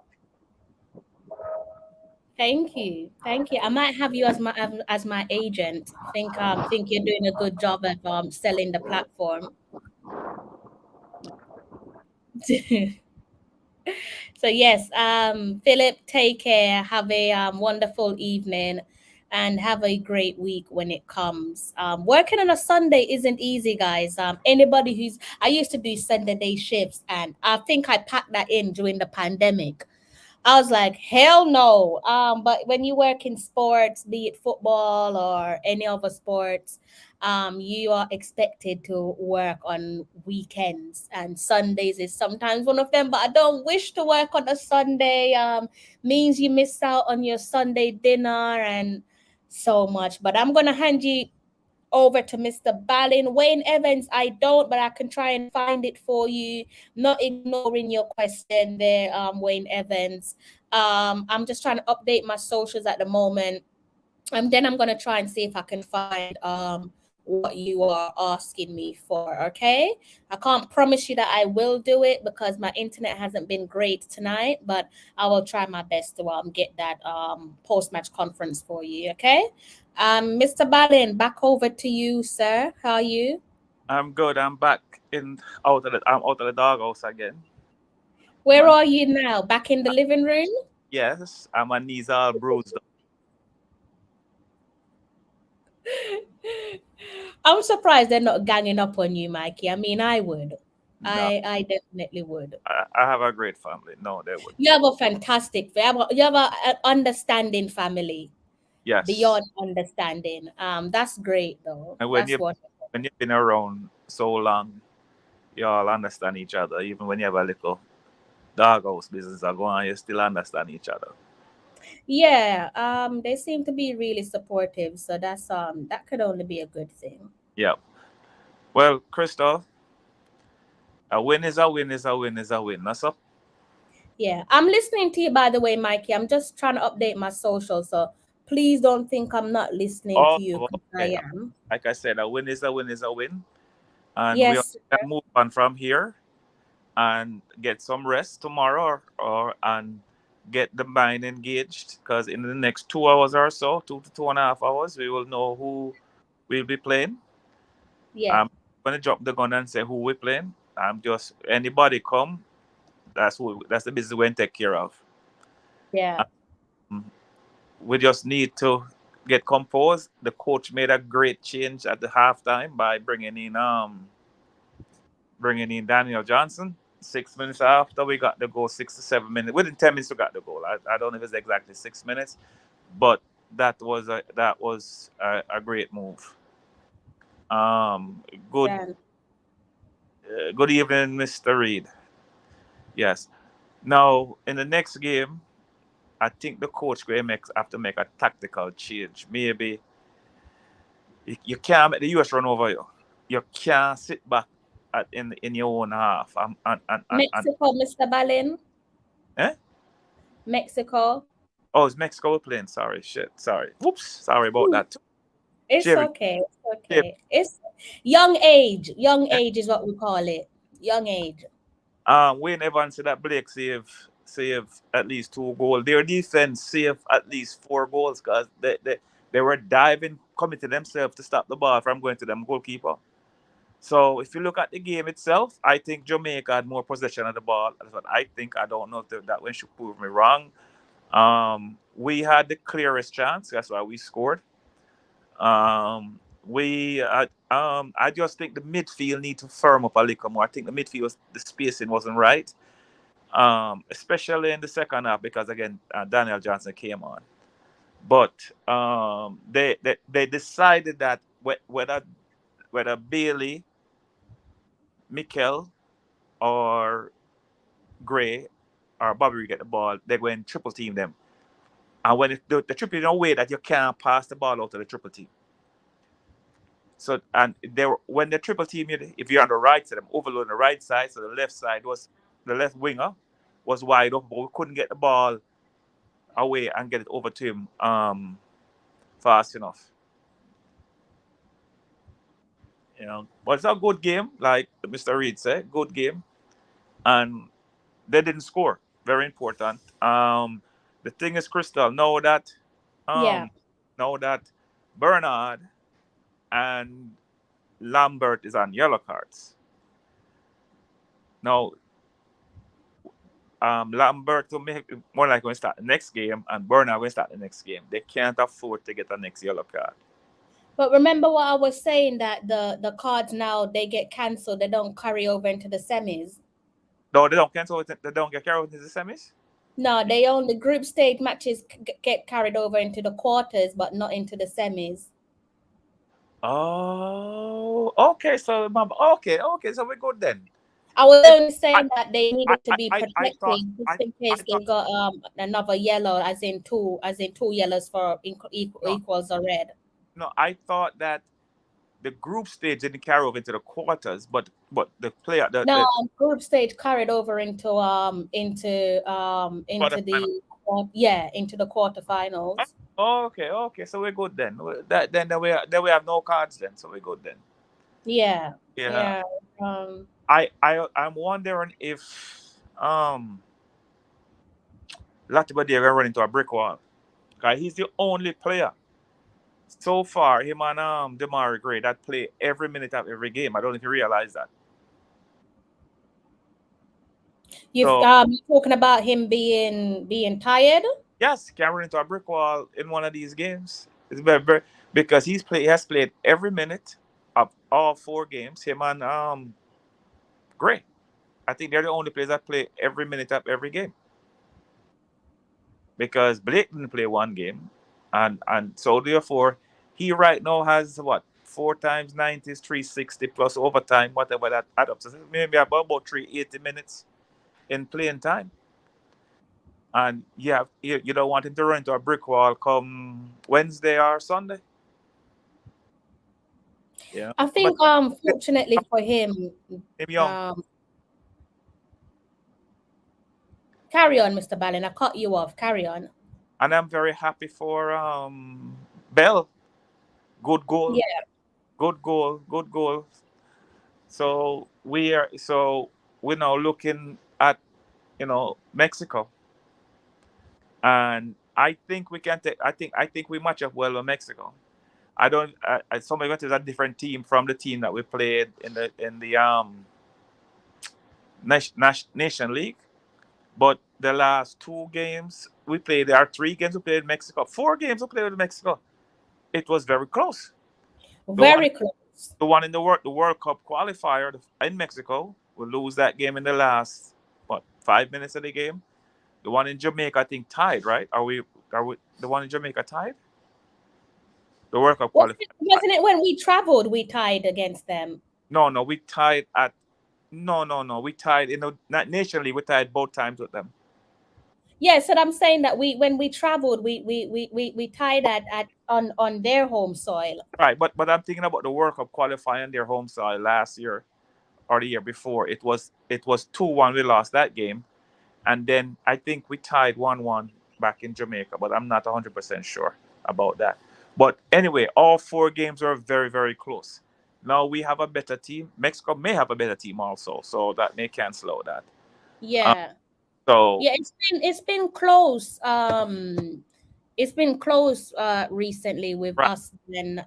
Thank you. Thank you. I might have you as my agent. Think you're doing a good job of selling the platform. So yes, Philip, take care. Have a wonderful evening, and have a great week when it comes. Working on a Sunday isn't easy, guys. Anybody who's I used to do Sunday day shifts, and I think I packed that in during the pandemic. I was like, hell no. But when you work in sports, be it football or any other sports, you are expected to work on weekends, and Sundays is sometimes one of them. But I don't wish to work on a Sunday. Means you miss out on your Sunday dinner and so much. But I'm gonna hand you over to Mr. Balin. Wayne Evans, I don't, but I can try and find it for you. Not ignoring your question there, Wayne Evans. I'm just trying to update my socials at the moment. And then I'm gonna try and see if I can find what you are asking me for. Okay, I can't promise you that I will do it because my internet hasn't been great tonight, but I will try my best to get that post-match conference for you. Okay, Mr. Balin, back over to you, sir. How are you? I'm good. I'm back I'm out of the doghouse again. Where are you now? Back in the living room? Yes, and my knees all bruised up. I'm surprised they're not ganging up on you, Mikey. I mean, I would. No. I definitely would. I have a great family. No, they would. You have a fantastic, you have an understanding family. Yes. Beyond understanding. That's great though. And when That's what. when you've been around so long, you all understand each other. Even when you have a little doghouse business going on, you still understand each other. Yeah. They seem to be really supportive. So that's that could only be a good thing. Yeah. Well, Crystal, a win is a win is a win is a win. That's up. Yeah. I'm listening to you, by the way, Mikey. I'm just trying to update my social. So please don't think I'm not listening to you. Okay. I am. Like I said, a win is a win is a win. And yes, we can move on from here and get some rest tomorrow or and get the mind engaged, because in the next 2 hours or so, 2 to 2.5 hours, we will know who we'll be playing. Yeah. I'm gonna drop the gun and say who we're playing. I'm just anybody come, that's the business we're gonna take care of. Yeah. We just need to get composed. The coach made a great change at the halftime by bringing in Daniel Johnson. 6 minutes after we got the goal, 6 to 7 minutes. Within 10 minutes we got the goal. I don't know if it's exactly 6 minutes, but that was a great move. Good good evening, Mr. Reed. Yes. Now in the next game, I think the coach will have to make a tactical change. Maybe you can't make the US run over you. You can't sit back in your own half. Mexico, Mr. Balin. Eh? Mexico. Oh, it's Mexico playing. Sorry, shit. Sorry. Whoops. Sorry about that. It's okay. It's okay. It's young age. Young age is what we call it. Young age. Wayne Evans said that Blake save at least 2 goals. Their defense saved at least 4 goals because they were diving, committing themselves to stop the ball from going to them goalkeeper. So if you look at the game itself, I think Jamaica had more possession of the ball. That's what I think. I don't know if that one should prove me wrong. We had the clearest chance. That's why we scored. I just think the midfield need to firm up a little more. I think the midfield the spacing wasn't right, especially in the second half because again Daniel Johnson came on. But they decided that whether Bailey, Mikel, or Gray or Bobby get the ball, they're going to triple team them. And when the triple team, no way that you can't pass the ball out to the triple team. So and when the triple team, if you're on the right side, I'm overloading the right side, so the left side was the left winger was wide open, but we couldn't get the ball away and get it over to him fast enough. But it's a good game, like Mr. Reed said, good game, and they didn't score. Very important. The thing is, Crystal, know that Bernard and Lambert is on yellow cards. Now, Lambert will make more like going to start the next game, and Bernard will start the next game. They can't afford to get a next yellow card. But remember what I was saying, that the cards now, they get cancelled. They don't carry over into the semis. No, they don't cancel it. They don't get carried over into the semis? No, they only group stage matches get carried over into the quarters, but not into the semis. Oh, okay. So so we're good then. I was only saying that they needed to be protected just in case they got another yellow, as in two yellows for equals a red. No, I thought that the group stage didn't carry over into the quarters, but the group stage carried over into the into the quarterfinals. Okay. So we're good then. Then we have no cards then. So we're good then. Yeah. Yeah. Um, I'm wondering if Latiba gonna run into a brick wall. Cause he's the only player so far, him and Demari Gray, that play every minute of every game. I don't know if you realize that. you're talking about him being tired. Yes, can run into a brick wall in one of these games. It's very because he has played every minute of all 4 games. Him and Gray. I think they're the only players that play every minute of every game. Because Blake didn't play 1 game, and so therefore he right now has what 4 times 90s 360 plus overtime, whatever that add up to, maybe about 380 minutes in playing time. And you don't want him to run into a brick wall come Wednesday or Sunday. Yeah, I think fortunately for him, carry on, Mr. Ballin. I cut you off. Carry on. And I'm very happy for Bell. Good goal. Yeah. Good goal. So we're now looking at Mexico, and I think we can take. I think we match up well with Mexico. I don't. Somebody got is a different team from the team that we played in the Nation League, but the last 2 games we played, there are 3 games we played Mexico, 4 games we played with Mexico. It was very close. Very close. The one in the World Cup qualifier in Mexico, we lose that game in the last 5 minutes of the game. The one in Jamaica, I think, tied, right? Are we the one in Jamaica tied? The World Cup qualifier. Wasn't it when we traveled we tied against them? No, we tied at no. We tied in the Nation League. We tied both times with them. Yeah, so I'm saying that when we traveled, we tied on their home soil. Right, but I'm thinking about the World Cup qualifying their home soil last year or the year before. It was 2-1. We lost that game, and then I think we tied 1-1 back in Jamaica, but I'm not 100% sure about that. But anyway, all 4 games are very, very close. Now we have a better team. Mexico may have a better team also, so that may cancel out that. Yeah. So yeah, it's been close. It's been close recently with us and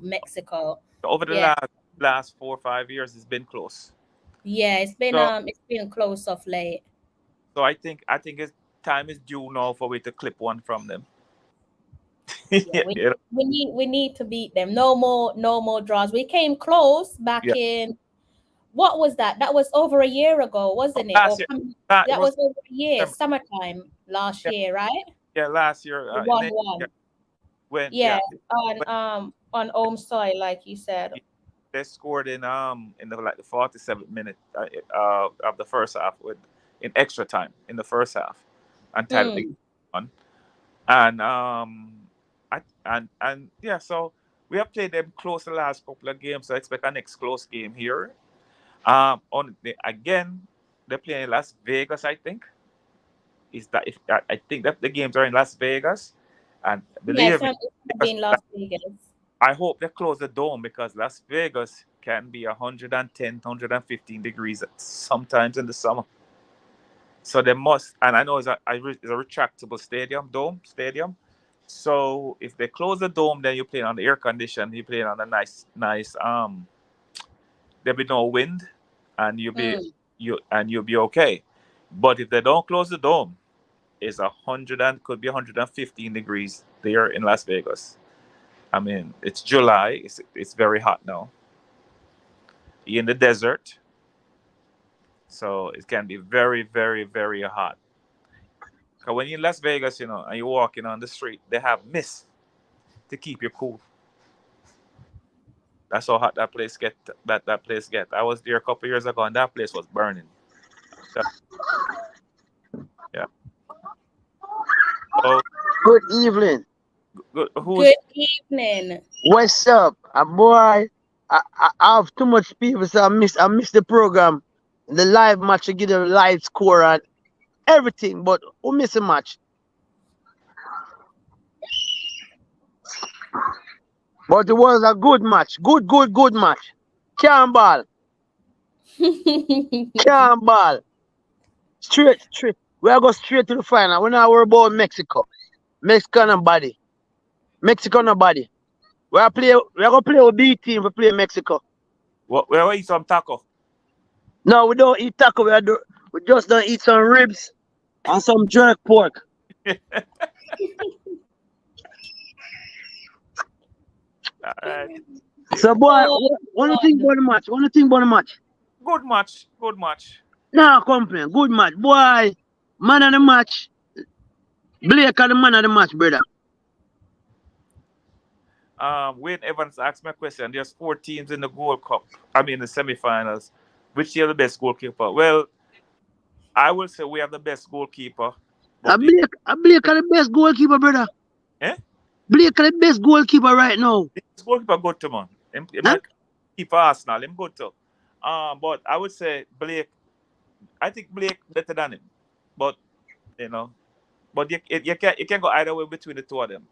Mexico. Over the last 4 or 5 years, it's been close. Yeah, it's been close of late. So I think it's time is due now for we to clip one from them. We need to beat them. No more draws. We came close back in. What was that? That was over a year ago, wasn't it? That was over a year, summertime last year, right? Yeah, last year. 1-1. On home soil, like you said. They scored in the 47th minute of the first half in extra time in the first half, and tied one. And so we have played them close the last couple of games. So I expect our next close game here. Again, they're playing in Las Vegas. I think I think that the games are in Las Vegas, and believe me, in Las Vegas. I hope they close the dome because Las Vegas can be 110, 115 degrees sometimes in the summer. So they must, and I know it's a retractable dome stadium. So if they close the dome, then you're playing on the air condition. You're playing on a nice. There'll be no wind, and you'll be okay. But if they don't close the dome, it's could be 115 degrees there in Las Vegas. I mean, it's July. It's very hot now. You're in the desert, so it can be very, very, very hot. Because when you're in Las Vegas, and you're walking on the street, they have mist to keep you cool. That's how hot that place get. That place get. I was there a couple years ago, and that place was burning. Yeah. So, good evening. Good evening. What's up, boy? I have too much people, so I miss the program, the live match. I get a live score, and everything, but we miss a match. But it was a good match. Good match. Can't ball. Can't ball. Straight. We are go straight to the final. We're not worried about Mexico. Mexico nobody. Mexico nobody. We are gonna play with B team. We play Mexico. We eat some taco. No, we don't eat taco. We just don't eat some ribs and some jerk pork. All right. So, boy, what do you think about the match? What do you think about the match? Good match. No complain. Good match. Boy, man of the match. Blake are the man of the match, brother. Wayne Evans asked me a question. There's 4 teams in the Gold Cup. I mean, the semifinals. Which is the best goalkeeper? Well, I will say we have the best goalkeeper. Blake are the best goalkeeper, brother. Eh? Blake are the best goalkeeper right now. This goalkeeper good to man. He might keep Arsenal. Him good to. But I would say Blake. I think Blake better than him. But but you can't go either way between the two of them.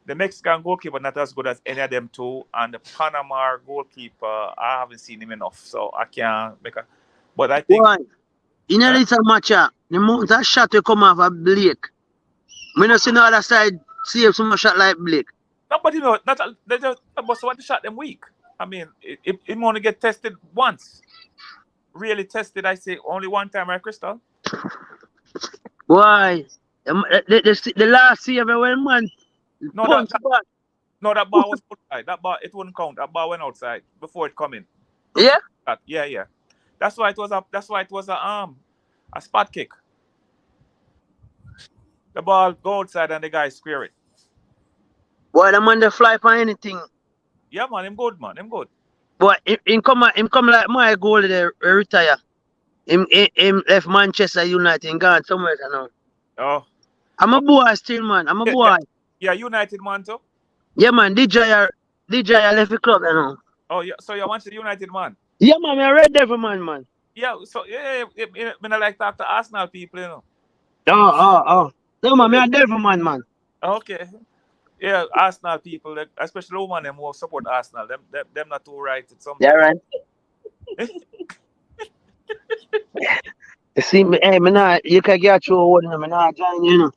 The Mexican goalkeeper not as good as any of them two, and the Panama goalkeeper I haven't seen him enough, so I can't make a. But I think. Boy, in a little match, the amount of shot will come off of Blake. We not see no other side save some shot like Blake. No, but they just want to shot them weak. I mean, it only get tested once. Really tested, I say only one time, right, Crystal? Why? The last save when man. That ball was outside. That ball it wouldn't count. That ball went outside before it come in. Yeah? Yeah. That's why it was a spot kick. The ball go outside and the guy square it. Boy, the man they fly for anything. Yeah, man, him good, man. Him good. Boy, him come like my goal they retire. Him left Manchester United and gone somewhere now. Oh. I'm a boy still, man. I'm a boy. Yeah, United man too? Yeah, man. DJ left the club, you know. Oh, yeah. So you're Manchester United man? Yeah, man. I'm a Red Devil man. Yeah, so I like talk to Arsenal people, you know. Oh. No, man. I'm a Devil man. Okay. Yeah, Arsenal people, like, especially women, them who support Arsenal. Them not too right. Yeah, right. You see, you can get you one of them, and join you know.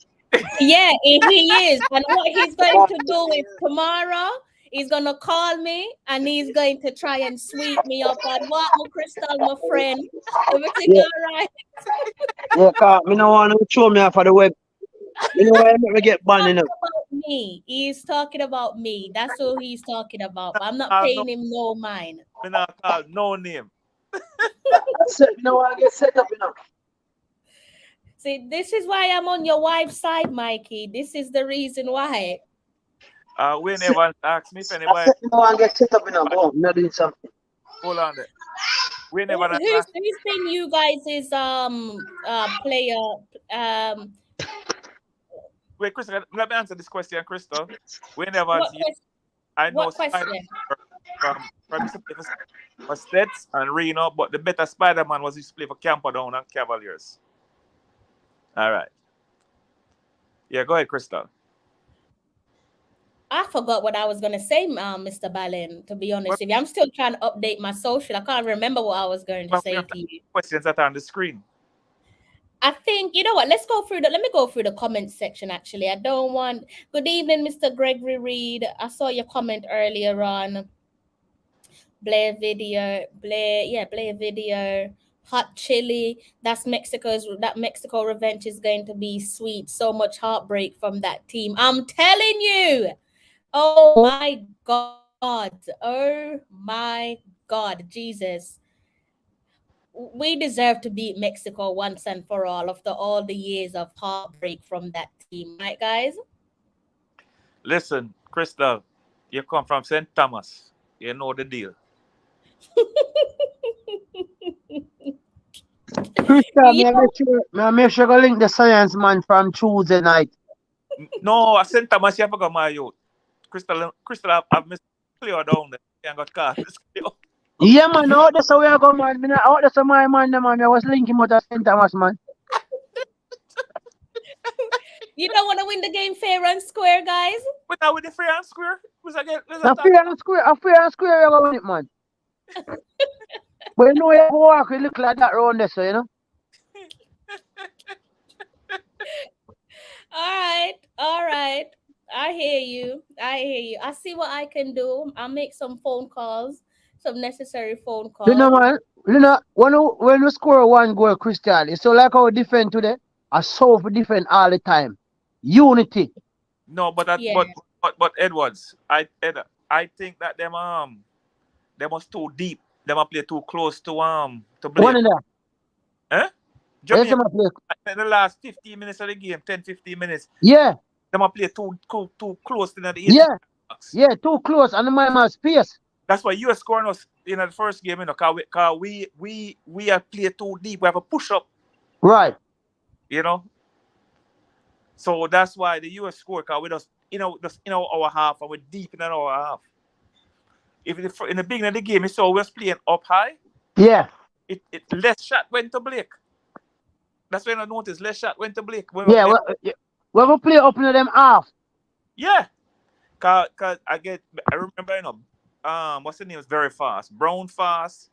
Yeah, he is. And what he's going to do is tomorrow, he's going to call me and he's going to try and sweep me up on what, my Crystal, my friend. Everything all right? Yeah, cause me no want to show me off for the web. You know why I never get banned enough. Me. He's talking about me. That's who he's talking about. But I'm not paying him no mind. Me not call no name. No, I get set up enough. See, this is why I'm on your wife's side, Mikey. This is the reason why. We never asked me if anybody. No, I get set up enough. Oh, not doing something. Hold on there. We never Who's been you guys' player? Wait, Crystal, let me answer this question, Crystal. We never. I know from for Stets and Reno, but the better Spider-Man was used to play for Camperdown and Cavaliers. All right. Yeah, go ahead, Crystal. I forgot what I was going to say, Mr. Ballin, to be honest with you. I'm still trying to update my social. I can't remember what I was going to say to you. Questions that are on the screen. I think, you know what, let me go through the comment section, actually. I don't want... Good evening, Mr. Gregory Reed. I saw your comment earlier on. Blair video. Hot chili. That Mexico revenge is going to be sweet. So much heartbreak from that team. I'm telling you. Oh my God. Oh my God. Jesus. We deserve to beat Mexico once and for all after all the years of heartbreak from that team. Right, guys? Listen, Crystal, you come from St. Thomas. You know the deal. Crystal, may I make sure I link the science man from Tuesday night. No, I St. Thomas, you have to go my youth. Crystal, I've missed clear down there. You got caught. Yeah, man, that's how we are going, man. That's my man, man. I was linking with St. Thomas, man. You don't want to win the game fair and square, guys? But now with the fair and square, was I get A fair and square, you're gonna win it, man. But you know you go walk, you look like that around there, so you know. All right. I hear you. I see what I can do. I'll make some phone calls, some necessary phone You know, calls. man. You know, when we score one goal, Christian, it's so like how we defend today. I saw we defend all the time. Unity. No, but Yeah. but Edwards, I think that them was too deep. Them a play too close to One Blake. of them. Eh? Yes, Jamaica, them a play. in the last 15 minutes of the game, 10-15 minutes, Yeah, them a play too close to the 80 yeah, box. yeah, too close, and the man has space. That's why you are scoring us in the first game, you know, cause we are play too deep. We have a push up, Right. you know. So that's why the US score, cause we just our half and we're deep in our half. If in the beginning of the game you saw we was playing up high, Yeah. it less shot went to Blake. That's when I noticed less shot went to Blake. When Yeah, we have a play up in them half. yeah. Cause I remember, you know, what's the name is very fast. Brown fast,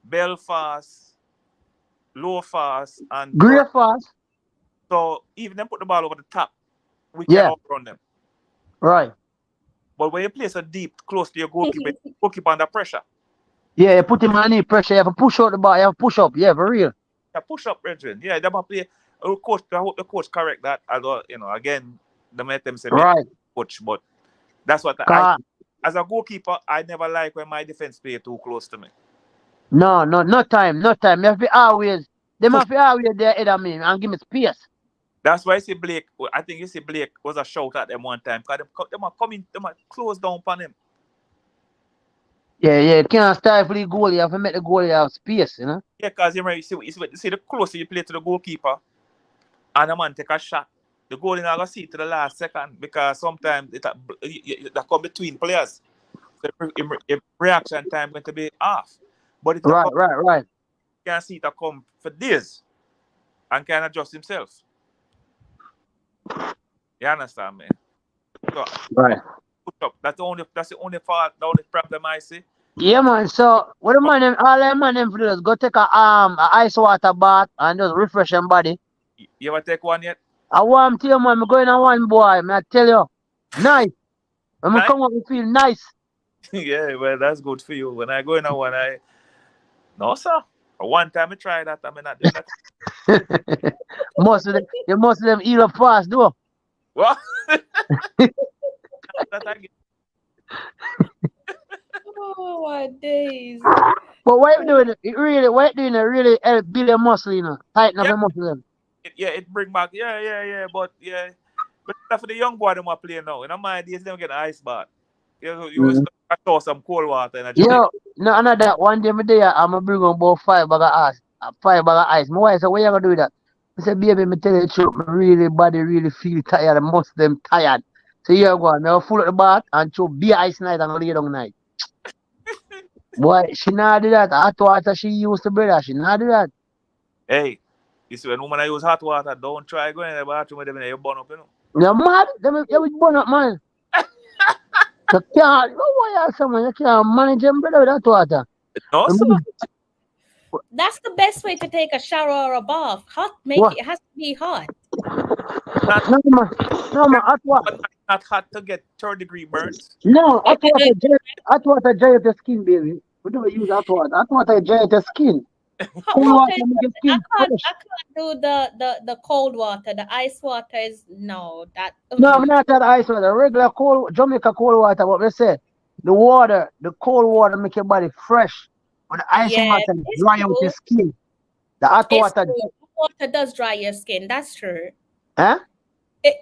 Bell fast, Low fast, and Great fast. so even them put the ball over the top, we Yeah. can outrun them. Right. But when you play so deep, close to your goalkeeper, goalkeeper under pressure. Yeah, you put him on knee pressure. You have to push out the ball. You have to push up. Yeah, for real. Yeah, push up, Brethren. Yeah, they might play. Coach, I hope the coach correct that. Although, you know, again, the make them say Right. coach, but that's what as a goalkeeper, I never like when my defense play too close to me. No time. You have to be always. They must be always there ahead of me and give me space. That's why I see Blake. I think you see Blake was a shout at them one time because they might come in, they might close down upon him. Yeah, you can't stifle the goal. You have to make the goal have space, you know. Yeah, because you see the closer you play to the goalkeeper, and the man take a shot, the goal you're not gonna see to the last second because sometimes it come between players. So reaction time going to be off. But it Right. you can see it come for days and can adjust himself. You understand me? So, Right. that's the only fault, the only problem I see. Yeah, man. So what the man them, all them man them do is go take a ice water bath and just refresh them body. You ever take one yet? I want to tell you, man, I'm going on one boy. I tell you, nice. When I come up, I feel nice. Yeah, well, that's good for you. When I go in on one, no, sir. One time I tried that, I'm not doing that. most of them eat up fast, though. What? That I get. Oh my days. But what you doing? What you doing? It really help build your muscle, you know, tighten up your muscle. It bring back, but for the young boy, they want to play now. In my days, they don't get an ice bath. You saw some cold water in a Yo, no, another one day, I'm going to bring on about 5 bag of ice. My wife said, what you going to do with that? I said, baby, me tell you the truth, my body really feel tired, the muscle them tired. So you go on, I'll full of the bath and throw beer ice night and lay down night. Boy, she not do that. Hot water she used to, brother. She not do that. Hey, you see, when woman use hot water, don't try going in the bathroom with them and you burn up, you know. You're mad? You will burn up, man. You can't, you can't manage them, brother, with hot water. No, sir. That's the best way to take a shower or a bath. It has to be hot. No, man, hot water. Not hot to get 3rd-degree burns. No, hot water dry your skin, baby. We don't use hot water. Hot water dry your skin. Cold water make your skin fresh. I can't do the cold water. The ice water is no. No, I'm not that ice water. Regular cold Jamaica cold water. But we say the cold water make your body fresh. But the ice water dry out your skin. The hot water. Water does dry your skin. That's true. Huh?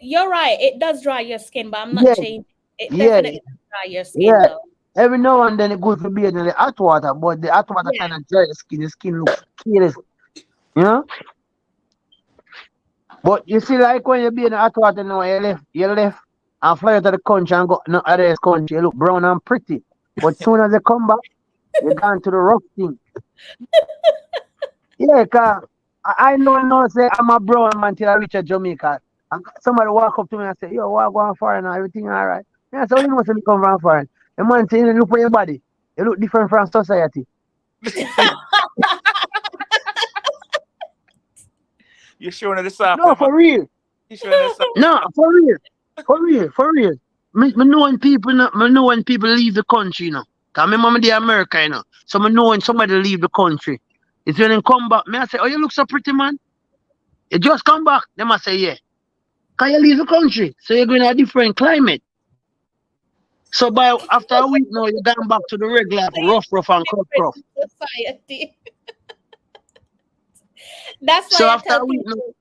You're right. It does dry your skin, but I'm not changing. It definitely does dry your skin. Yeah. Though. Every now and then it's good to be in the hot water, but the hot water kind of dry your skin. The skin looks careless. You know? But you see, like when you be in the hot water now, you left and fly to the country and go no other country, you look brown and pretty. But soon as you come back, you're gone to the rough thing. Yeah, cause I know now say I'm a brown man till I reach Jamaica. And somebody walk up to me and say, yo, what going foreign and everything all right? Yeah, so you know when you come from foreign. The man say, you look for your body. You look different from society. You're showing the soft. No, for real. You're showing the soft. No, for real. For real, for real. Me know when people leave the country, you know. Cause my mama in America, you know. So I know when somebody leave the country. It's when they come back. Me I say, oh, you look so pretty, man. You just come back. Them I say, yeah. Cause you leave the country. So you're going to a different climate. So by after a week now, you're going back to the regular rough and rough. Society. That's why So I after tell a week people.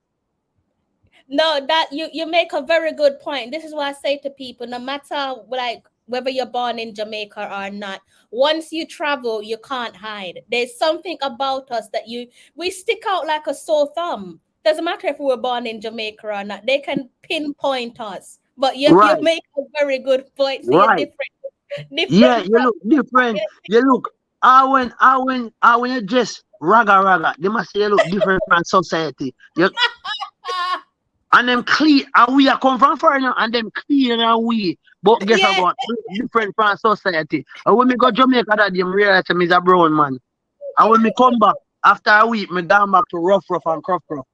No, that you make a very good point. This is what I say to people, no matter like whether you're born in Jamaica or not, once you travel, you can't hide. There's something about us that we stick out like a sore thumb. Doesn't matter if we were born in Jamaica or not, they can pinpoint us. But you make a very good point. So you're different. Yeah, you look different. You look when you just raga, they must say you look different from society. And them clean, and we are come from foreign, and them clean and we. But guess what? Different from society. And when me go Jamaica, that them realize I'm a brown man. And when me come back after a week, me down back to rough and rough.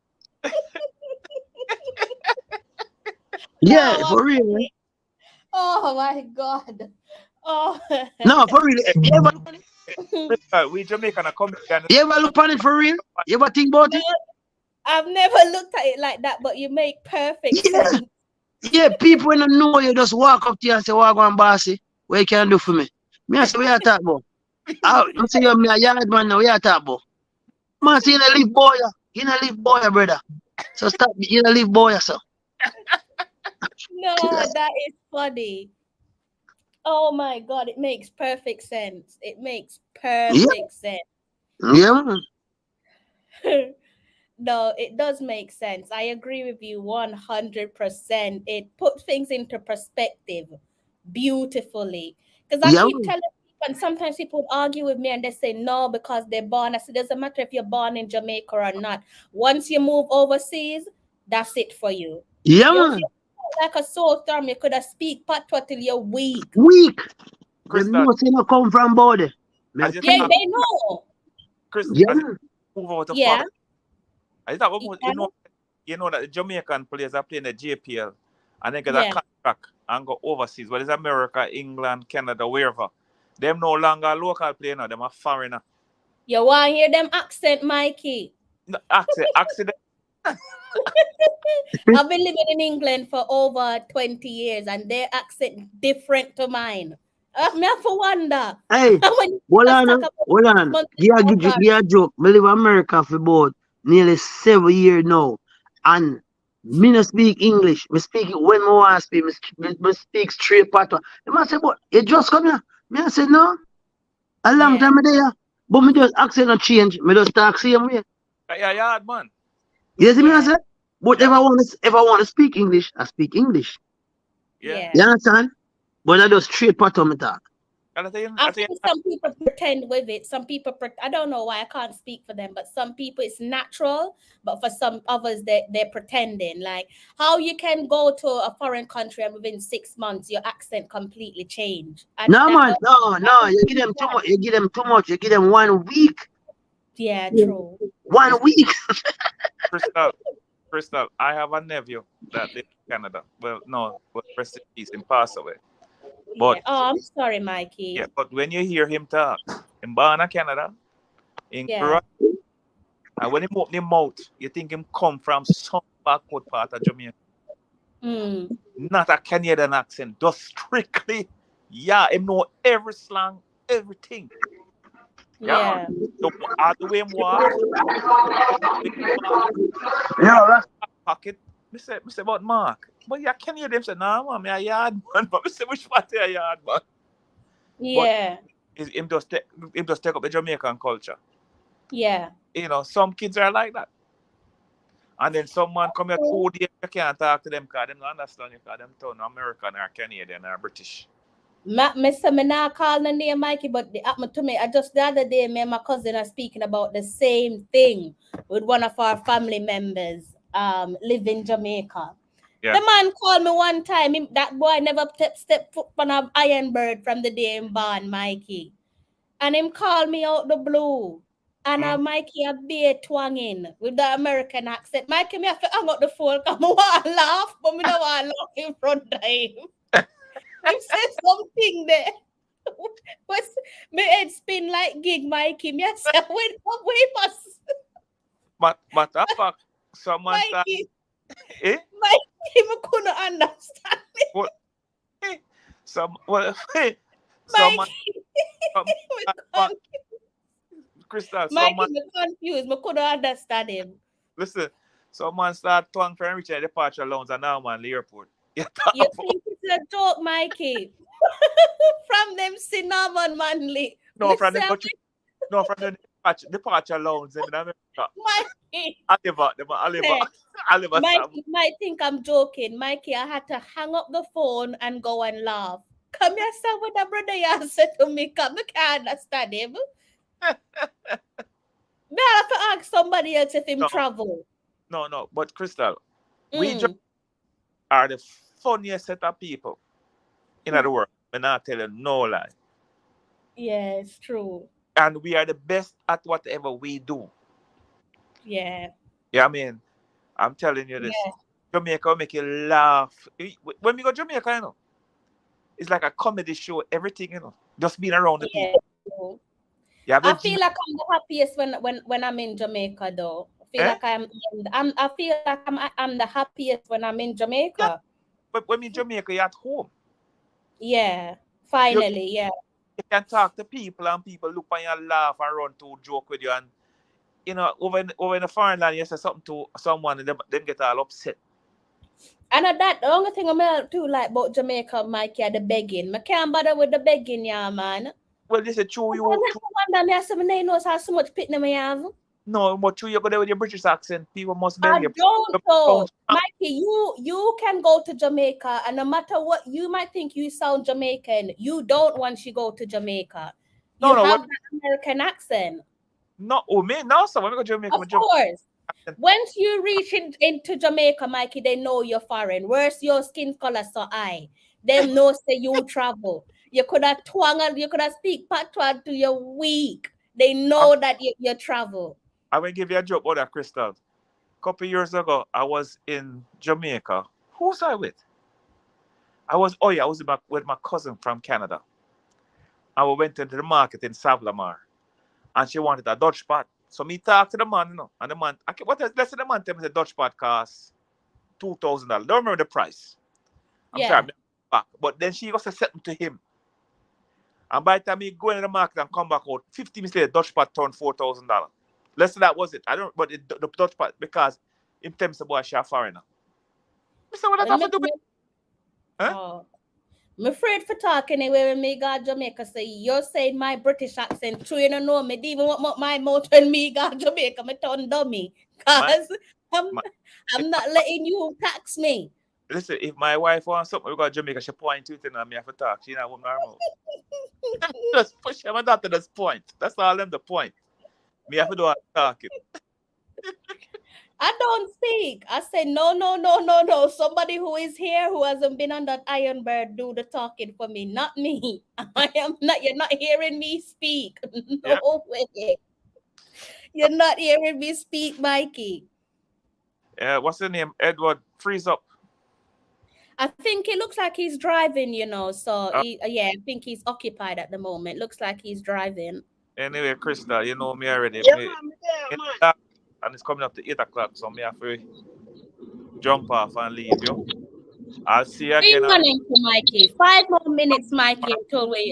Yeah, No, for real. Man. Oh my God. Oh. No, for real. We Jamaican are coming. You ever look on it for real? You ever think about it? I've never looked at it like that, but you make perfect sense. Yeah, people when they know you just walk up to you and say, "What going, bossy? What you can do for me?" Me I say, "What you talk about?" I say, "You're a yard man now. What you talk about?" Man, say, "You don't live boy, brother. So stop. You don't live boy, so." No, that is funny. Oh my God, it makes perfect sense. It makes perfect sense. Yeah. No, it does make sense. I agree with you 100%. It put things into perspective beautifully. Because I keep telling people, and sometimes people would argue with me and they say, no, because they're born. I said, it doesn't matter if you're born in Jamaica or not. Once you move overseas, that's it for you. Yeah, man. Like a sore thumb, you could have speak patois till you're weak. Them know say no come from body. Yeah, they know. Crystal, move over to yeah. I thought you know that the Jamaican players are playing the JPL and they get a contract and go overseas. Whether it's America, England, Canada, wherever. Them no longer local player now, them are foreigner. You want to hear them accent, Mikey? No, accent. I've been living in England for over 20 years and their accent different to mine. Me have to wonder. Hey, hold on. Yeah, joke. I live in America for about nearly 7 years now. And me no speak English. Me speak it when I want to speak. Me speak straight patois. They must say, but you just come here. Me I say, no. A long time there. But me just accent no change. Me just talk same way. Yeah, man. You see me I say? But if I want to speak English, I speak English. Yeah. You understand? But I just straight patois me talk. I think some people pretend with it. Some people, I don't know why I can't speak for them, but some people it's natural, but for some others they're pretending. Like how you can go to a foreign country and within 6 months your accent completely change. No, man, no. You give them too much. You give them too much. You give them 1 week. Yeah, true. 1 week. Crystal, I have a nephew that lives in Canada. Well, no, but rest in peace, him passed away. But I'm sorry, Mikey. Yeah, but when you hear him talk, in born in Canada, in Toronto, and when he open his mouth, you think him come from some backward part of Jamaica. Not a Canadian accent, just strictly, him know every slang, everything. Yeah. So all the way him walk, pocket. Me say about Mark. But yeah, can you them say, nah, man, I'm a yard man. But I say, which part is a yard man? Yeah. But him just take up the Jamaican culture. Yeah. You know, some kids are like that. And then some man come here 2 days, you can't talk to them because they don't understand you because them turn American or Canadian or British. Me not call the name Mikey, but it happened to me. Just the other day, me and my cousin are speaking about the same thing with one of our family members live in Jamaica. The man called me one time. That boy never step foot on a iron bird from the day him born, Mikey. And him called me out the blue. And Mikey a be twanging with the American accent. Mikey, me have to hang up the phone because I want to laugh, but me don't want to laugh in front of him. He said something there. My head spin like gig, Mikey. Me I said, wait, must. But someone start. Mikey, I couldn't understand it. What? Someone. Crystal, Mikey, I'm confused. I couldn't understand him. Listen, someone start twang for reaching departure lounge and now man, the airport. You think it's a joke, Mikey? From them cinnamon manly. No, from the departure lounge in America. Mikey. Oliver. Mikey might think I'm joking. Mikey, I had to hang up the phone and go and laugh. Come here, sir, what the brother you said to me. Come, I can't understand him. I have to ask somebody else if him travel. No. But Crystal, we just are the funniest set of people in the world. I'm not telling no lie. Yeah, it's true. And we are the best at whatever we do. Yeah. Yeah, I mean, I'm telling you this. Yeah. Jamaica will make you laugh. When we go to Jamaica, you know, it's like a comedy show, everything, you know, just being around the people. Yeah, I feel like I'm the happiest when I'm in Jamaica, though. I feel like I feel like I'm the happiest when I'm in Jamaica. Yeah. But when you're in Jamaica, you're at home. Yeah, finally, you can talk to people and people look on you and laugh and run to joke with you. And, you know, over in the foreign land, you say something to someone and them get all upset. And the only thing I do like about Jamaica, Mikey, are the begging. I can't bother with the begging, yeah, man. Well, this is true. You knows how so much pitney me have. No, but you go there with your British accent. People must beg you. I don't know. Mikey, you can go to Jamaica, and no matter what, you might think you sound Jamaican. You don't once you go to Jamaica. You have that American accent. No, me? No, so when we go to Jamaica. Of course. Once you reach into Jamaica, Mikey, they know you're foreign. Where's your skin color so high? Them know say you travel. You could have speak patois to your week. They know that you travel. I'm going to give you a joke about that, Crystal. A couple years ago, I was in Jamaica. Who was I with? I was with my cousin from Canada. And we went into the market in Tallawah. And she wanted a Dutch pot. So me talk to the man, you know, and the man, let's say the man tell me the Dutch pot costs $2,000. Don't remember the price. I'm sorry, back. But then she was set to him. And by the time he go in the market and come back out, 50 minutes later, Dutch pot turned $4,000. Let's say that was it. I don't, but the Dutch pot, because in terms of boy, she a foreigner. So what I have to do with I'm afraid for talking anyway when me go to Jamaica. Say you're saying my British accent true, you don't know me. Even what my mouth when me go to Jamaica, me turn dummy. Cause I'm not letting you tax me. Listen, if my wife wants something, we go to Jamaica, she point to it and me have to talk. She not open her mouth. Just push my daughter to this point. That's all them the point. Me have to do all talking. I don't speak. I say no. Somebody who is here who hasn't been on that iron bird do the talking for me, not me. I am not. You're not hearing me speak. No way. You're not hearing me speak, Mikey. What's the name? Edward, freeze up. I think it looks like he's driving, you know. So I think he's occupied at the moment. Looks like he's driving. Anyway, Krista, you know me already. And it's coming up to 8 o'clock, so me have to jump off and leave you. I'll see you again. 3 minutes, Mikey. 5 more minutes, Mikey,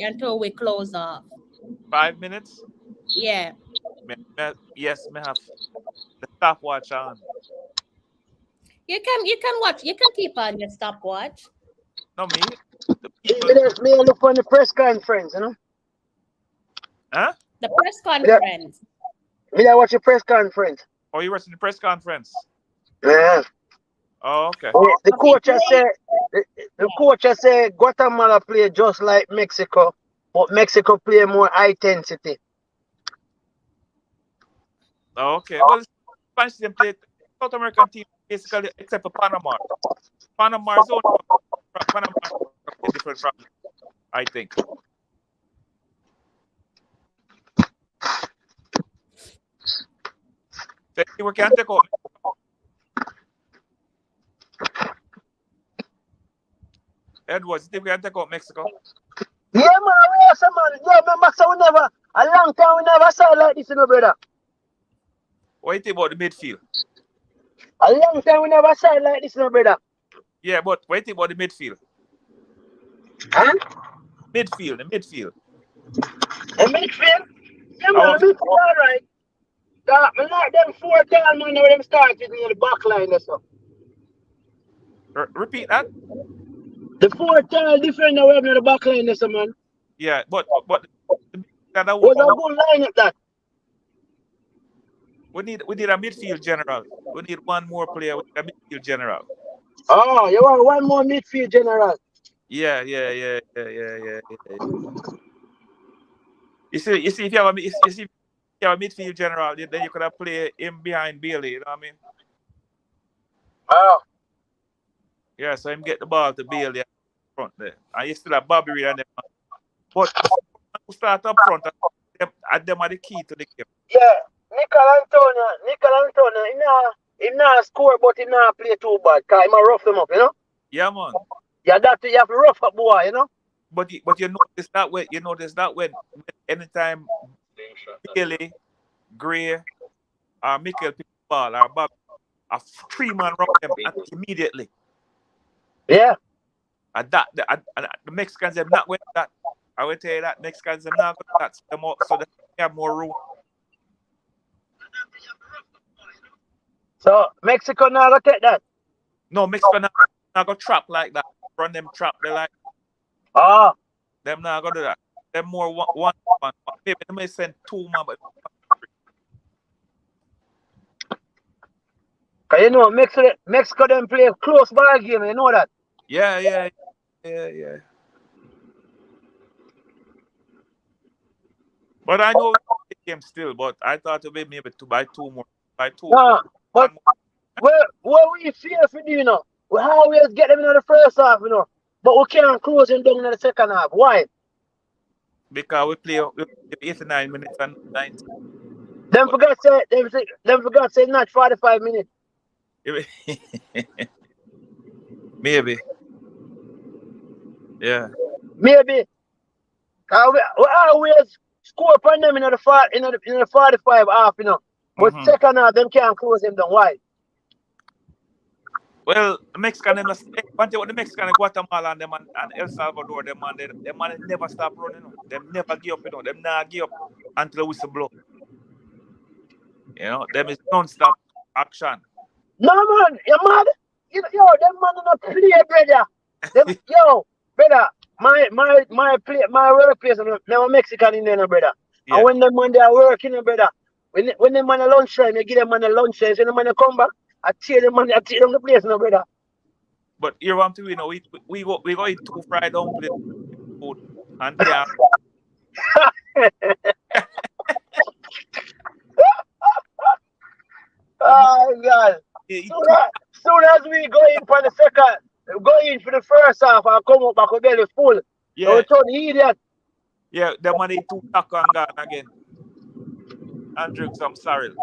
until we close off. 5 minutes? Yeah. Yes, me have the stopwatch on. You can watch. You can keep on your stopwatch. No, me. Me look on the press conference, you know. Huh? The press conference. Me I watch the press conference. Oh, you watching the press conference? Yeah. Oh, okay. The coach said Guatemala play just like Mexico, but Mexico play more high intensity. Oh, okay. Well, Spanish team play South American team basically, except for Panama. Panama is only Panama is different from, I think. So we can take out. Edwards, think we can take out Mexico? Yeah, man, yes, man. Yeah, remember, so we never, a long time we never saw like this, you know, brother. What do you think about the midfield? A long time we never saw it like this, you know, brother. Yeah, but what do you think about the midfield? Huh? Midfield, the midfield. The midfield? Yeah, man, the midfield, all right. I like them 4 tall man where them started in the back line or so. Repeat that? The 4 tall defender we have in the back line or so, man. Yeah, but was a good line at that. We need a midfield general. We need one more player. We need a midfield general. Oh, you want one more midfield general? Yeah. You see, if you have a midfield general, then you could have played him behind Bailey. You know what I mean? Oh. Yeah, so him get the ball to Bailey front there, and you still have Bobby Reed and them. But who start up front, and them are the key to the game. Yeah, Nickel Antonio, he not score, but he not play too bad. Cause he might rough them up, you know. Yeah, man. Yeah, that you have to rough up, boy, you know. But you notice that when anytime Bailey, Gray, or Mikel pick the ball, or Bob, a 3-man round them immediately. Yeah. And the Mexicans have not went that. I will tell you that Mexicans have not got that, so they have more room. So Mexico now go take that. No, Mexico not go trap like that. Run them trap. They like. Ah. Them not go do that. Them more one. Maybe they may send 2 man, but. Cause you know Mexico them play a close ball game. You know that. Yeah. But I know the game still. But I thought it would be maybe 2 more. By 2. Nah, but where we fear for you know? We always get them in the first half, you know. But we can't close them down in the second half. Why? Because we play 89 minutes and 90. Them forgot say not 45 minutes. Maybe. Yeah. Maybe. We always score upon them in the 45 half, you know. But second half, them can't close them down. Why? Well, the Mexican, the Mexican, Guatemala, and them and El Salvador, them never stop running. Them never give up, you know. Them not give up until the whistle blow. You know, them is non-stop action. No man, you mad? Yo, them man not play, brother. Them, yo, brother, my workplace, I'm a Mexican in there, brother. Yeah. And when them man they are working, brother, when them man a lunchtime, you give them man a lunchtime, so them man come back, I tear them the place, no, brother. But you want to, you know, we go eat 2 fried dumplings food and yeah. Oh God. Soon as we go in for the second, go in for the first half and come up back with belly full. Yeah. So we turn the idiot. Yeah, the money 2 taco and gone again. And drink some sorrel.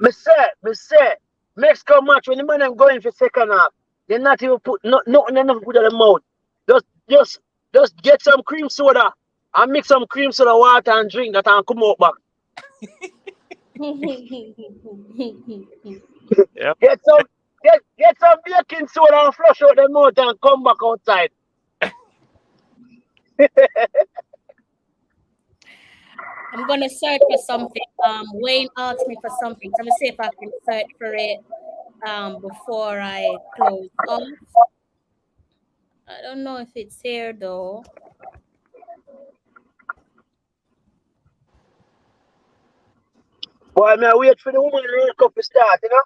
Me say, Mexico match when the man them going for second half, they not even put nothing enough put in the mouth. Just get some cream soda and mix some cream soda water and drink that and come out back. Yep. Get some baking soda and flush out the mouth and come back outside. I'm gonna search for something. Wayne asked me for something. So let me see if I can search for it before I close off. I don't know if it's here though. Boy, I wait for the woman World Cup to start, you know?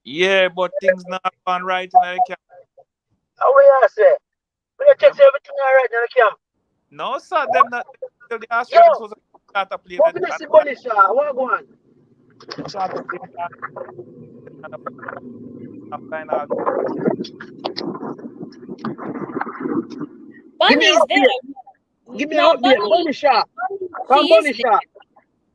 Yeah, but things not gone right in the camp. How we are say? We check everything all right in the camp. No, sir, them not till the Australians was start to play. What can I see, Bonnie, sir? What go on? I'm kind of Give me Bunny an is update. there. Give me an No, update. Bunny shot. she Come is Bunny there. shot.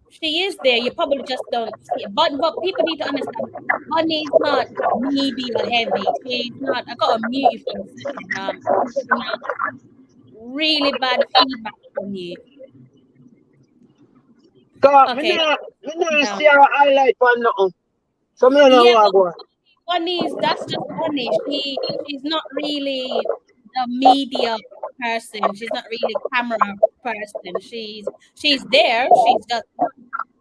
She is there. You probably just don't see it. But people need to understand. Bunny is not media heavy. She's not. I got to mute you for a second. I'm getting really bad feedback from you. Cause Okay. me not Down. see her highlight for nothing. So me don't know Yeah, what I but go. Bunny's that's just Bunny. She's not really the media person. She's not really camera person. She's there. She's just not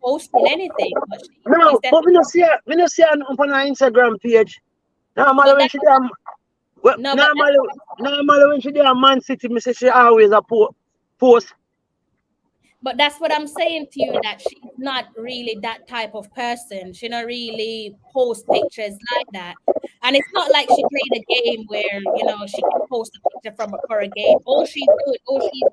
posting anything. But she's No, but definitely. me no see her nothing on her Instagram page. Normally But when that she there, well, no, but that's normally when she there Man City, me say she always a post. But that's what I'm saying to you, that she's not really that type of person. She not really post pictures like that. And it's not like she played a game where, she can post a picture for a game. All she's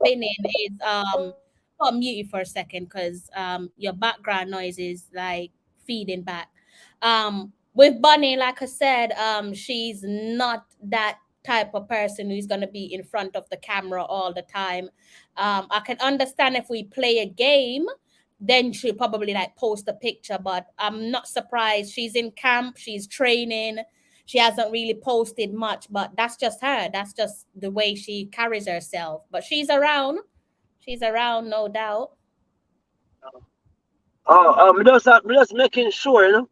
been in is I'll mute you for a second because your background noise is like feeding back. With Bunny, like I said, she's not that type of person who's gonna be in front of the camera all the time. I can understand if we play a game, then she'll probably like post a picture, but I'm not surprised. She's in camp, she's training, she hasn't really posted much, but that's just her. That's just the way she carries herself. But she's around. She's around, no doubt. Me just making sure, you know.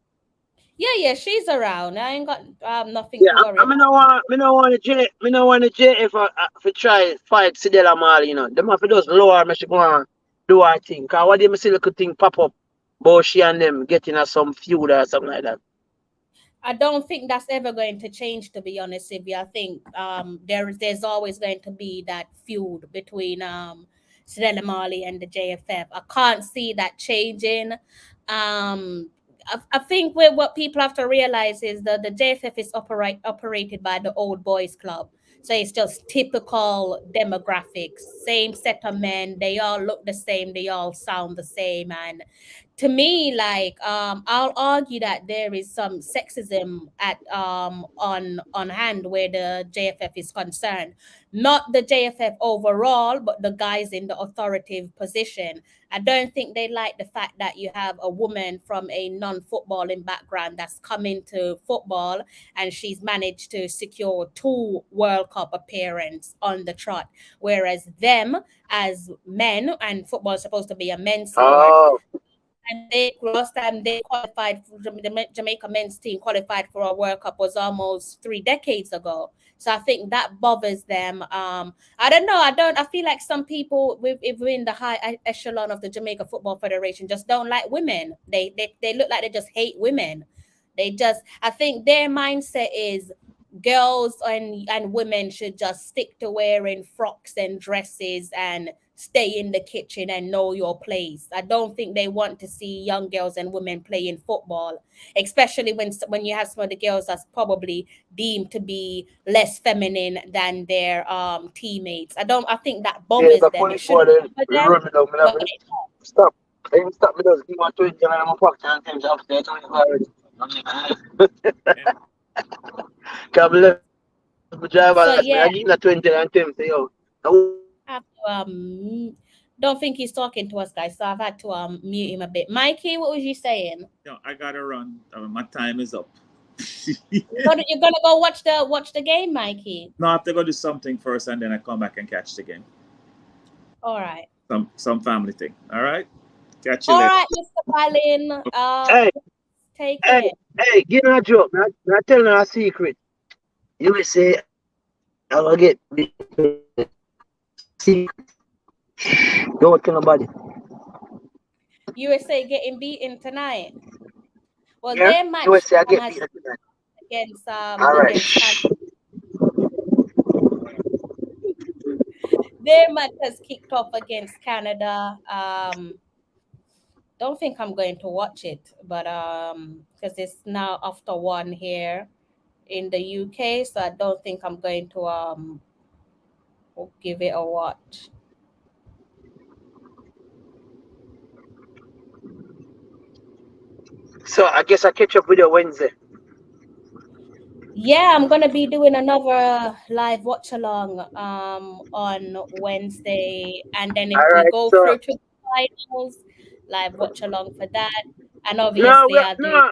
Yeah, she's around. I ain't got nothing Yeah, to worry I about. me no want the JF for try fight Sidela Mali, you know. Them have to just lower me she go on do her thing. Cause what they me see little thing pop up about she and them getting at some feud or something like that. I don't think that's ever going to change, to be honest with you. I think there's always going to be that feud between Stella Marley and the JFF. I can't see that changing. I think what people have to realize is that the JFF is operated by the old boys club. So it's just typical demographics, same set of men. They all look the same. They all sound the same. And to me, like I'll argue that there is some sexism at on hand where the JFF is concerned. Not the JFF overall, but the guys in the authoritative position. I don't think they like the fact that you have a woman from a non-footballing background that's come into football and she's managed to secure 2 World Cup appearances on the trot, whereas them as men, and football is supposed to be a men's sport, Oh. and last time they qualified for the Jamaica men's team qualified for a World Cup was almost 3 decades ago. So I think that bothers them. I don't know. I feel like some people within the high echelon of the Jamaica Football Federation just don't like women. They look like they just hate women. I think their mindset is girls and women should just stick to wearing frocks and dresses and stay in the kitchen and know your place. I don't think they want to see young girls and women playing football, especially when you have some of the girls that's probably deemed to be less feminine than their teammates. I think that bothers them. It shouldn't bother them, but Stop. Stop me just give my 20 and I'm a fuck and things upstairs already. Come left the driver so yeah, I give that 20 and them say yo. I have to, don't think he's talking to us, guys. So I've had to mute him a bit. Mikey, what was you saying? No, I gotta run. My time is up. You're gonna go watch the game, Mikey. No, I have to go do something first, and then I come back and catch the game. All right. Some family thing. All right. Catch you All later. right, Mr. Ballin. Hey, Take care. hey, give me a joke. Not telling her a secret. You will say I will get secret. Don't tell nobody. USA getting beaten tonight. Well, Yeah? their match USA I get has beaten tonight. against All right. against their match has kicked off against Canada. Don't think I'm going to watch it, but because it's now after 1 here in the UK, so I don't think I'm going to give it a watch. So I guess I catch up with you Wednesday. Yeah, I'm gonna be doing another live watch along on Wednesday, and then if All we right, go so through to the finals, live watch along for that, and no, obviously I'll do I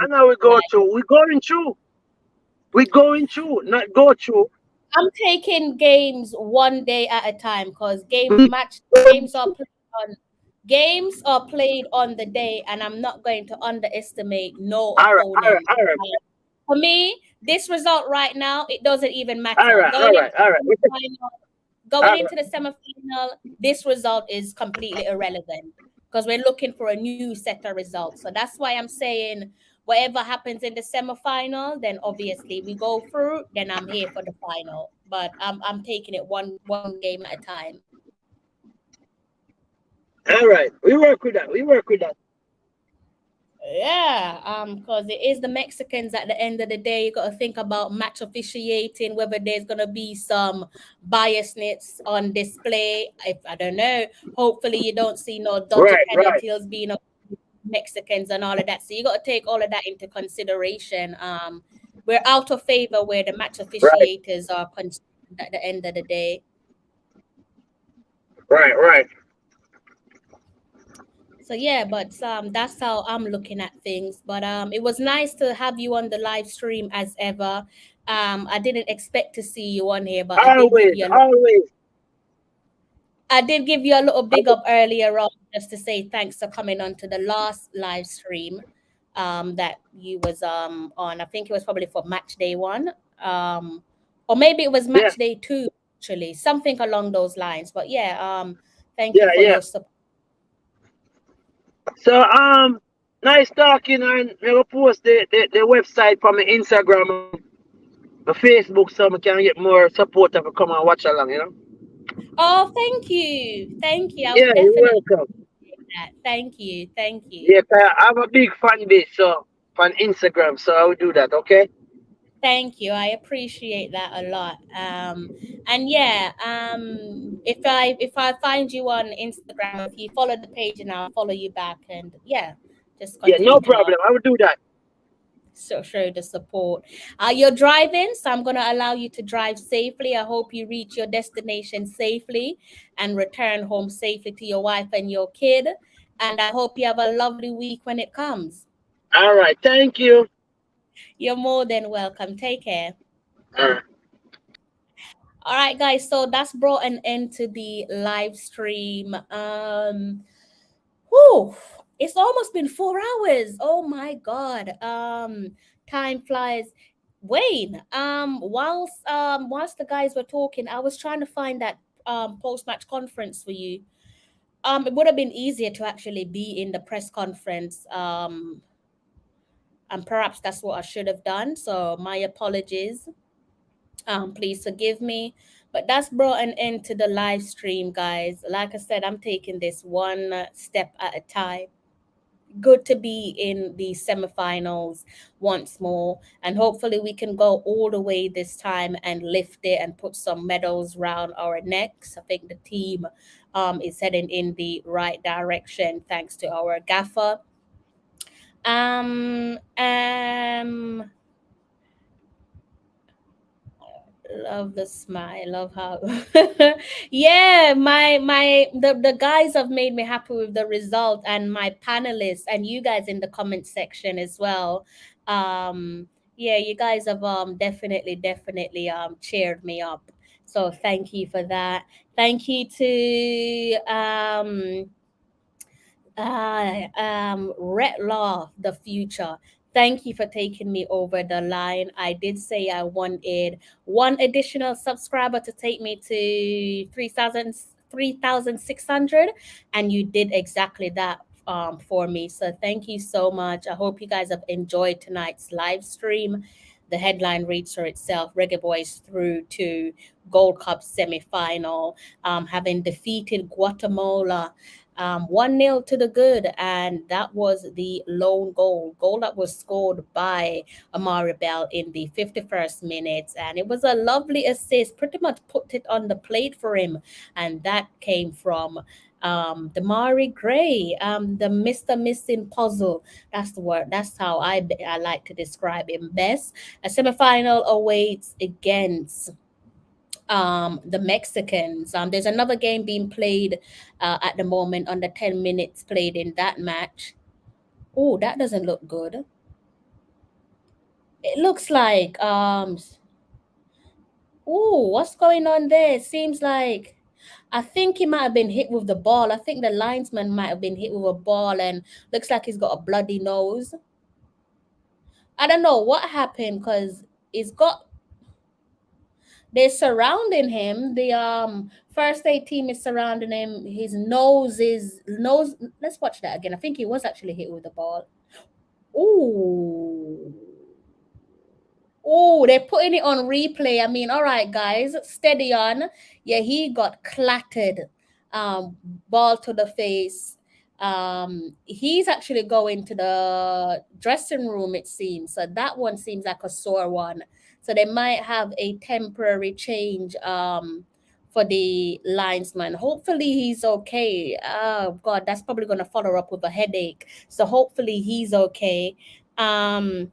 know we go live. through. We going through. We going through, not go through. I'm taking games one day at a time because We games are played on the day, and I'm not going to underestimate no all right, all right, opponent. all right, For me, this result right now, it doesn't even all matter. right, all right, all right, Going all into the semi-final, this result is completely irrelevant because we're looking for a new set of results. So that's why I'm saying whatever happens in the semi-final, then obviously we go through, then I'm here for the final. But I'm taking it one game at a time. all right. We work with that. We work with that. Yeah, because it is the Mexicans at the end of the day. You got to think about match officiating, whether there's gonna be some biasness on display. I don't know. Hopefully, you don't see no dodgy Right, right. penalties being of Mexicans and all of that. So you got to take all of that into consideration. We're out of favor where the match officiators are concerned at the end of the day. Right, right. So yeah, but that's how I'm looking at things. But it was nice to have you on the live stream as ever. I didn't expect to see you on here, but Always, always. I did give you a little big up earlier on just to say thanks for coming on to the last live stream that you was on. I think it was probably for match day 1. Or maybe it was match day 2 actually, something along those lines. But yeah, thank you for your support. So nice talking, and I will post the website from my Instagram, my Facebook, so I can get more support to come and watch along. You know. Oh, thank you. Thank you. I Yeah, would you're definitely welcome. appreciate that. Thank you. Thank you. Yeah, 'cause I have a big fan base so on Instagram, so I will do that. Okay. Thank you. I appreciate that a lot. And yeah, if I find you on Instagram, if you follow the page and I'll follow you back, and yeah, just Yeah, continue no to problem. I will do that. so show the support. You're driving, so I'm gonna allow you to drive safely. I hope you reach your destination safely and return home safely to your wife and your kid. And I hope you have a lovely week when it comes. All right. Thank you. You're more than welcome. Take care. All right. All right, guys. So that's brought an end to the live stream. Whew, it's almost been 4 hours. Oh my God. Time flies. Wayne, whilst the guys were talking, I was trying to find that post-match conference for you. It would have been easier to actually be in the press conference. And perhaps that's what I should have done. So my apologies. Please forgive me. But that's brought an end to the live stream, guys. Like I said, I'm taking this one step at a time. Good to be in the semifinals once more, and hopefully we can go all the way this time and lift it and put some medals round our necks. I think the team is heading in the right direction thanks to our gaffer. Love the smile. Love how yeah, the guys have made me happy with the result, and my panelists and you guys in the comment section as well. Yeah, you guys have definitely cheered me up. So thank you for that. Thank you to Red Law, the future. Thank you for taking me over the line. I did say I wanted one additional subscriber to take me to 3,600, and you did exactly that for me. So thank you so much. I hope you guys have enjoyed tonight's live stream. The headline reads for itself: Reggae Boys through to Gold Cup semi-final, having defeated Guatemala 1-0 to the good, and that was the lone goal that was scored by Amari Bell in the 51st minute, and it was a lovely assist, pretty much put it on the plate for him, and that came from Damari Gray, the Mr. Missing Puzzle. That's the word. That's how I like to describe him best. A semifinal awaits against the Mexicans. There's another game being played at the moment under 10 minutes played in that match. Oh, that doesn't look good. It looks like oh, what's going on there? It seems like I think he might have been hit with the ball. I think the linesman might have been hit with a ball and looks like he's got a bloody nose. I don't know what happened because he's got they're surrounding him. The first aid team is surrounding him. His nose is nose. Let's watch that again. I think he was actually hit with the ball. Ooh. Oh, they're putting it on replay. I mean, all right, guys, steady on. Yeah, he got clattered. Ball to the face. He's actually going to the dressing room, it seems. So that one seems like a sore one. So they might have a temporary change for the linesman. Hopefully he's okay. Oh God, that's probably gonna follow up with a headache. So hopefully he's okay. Mr.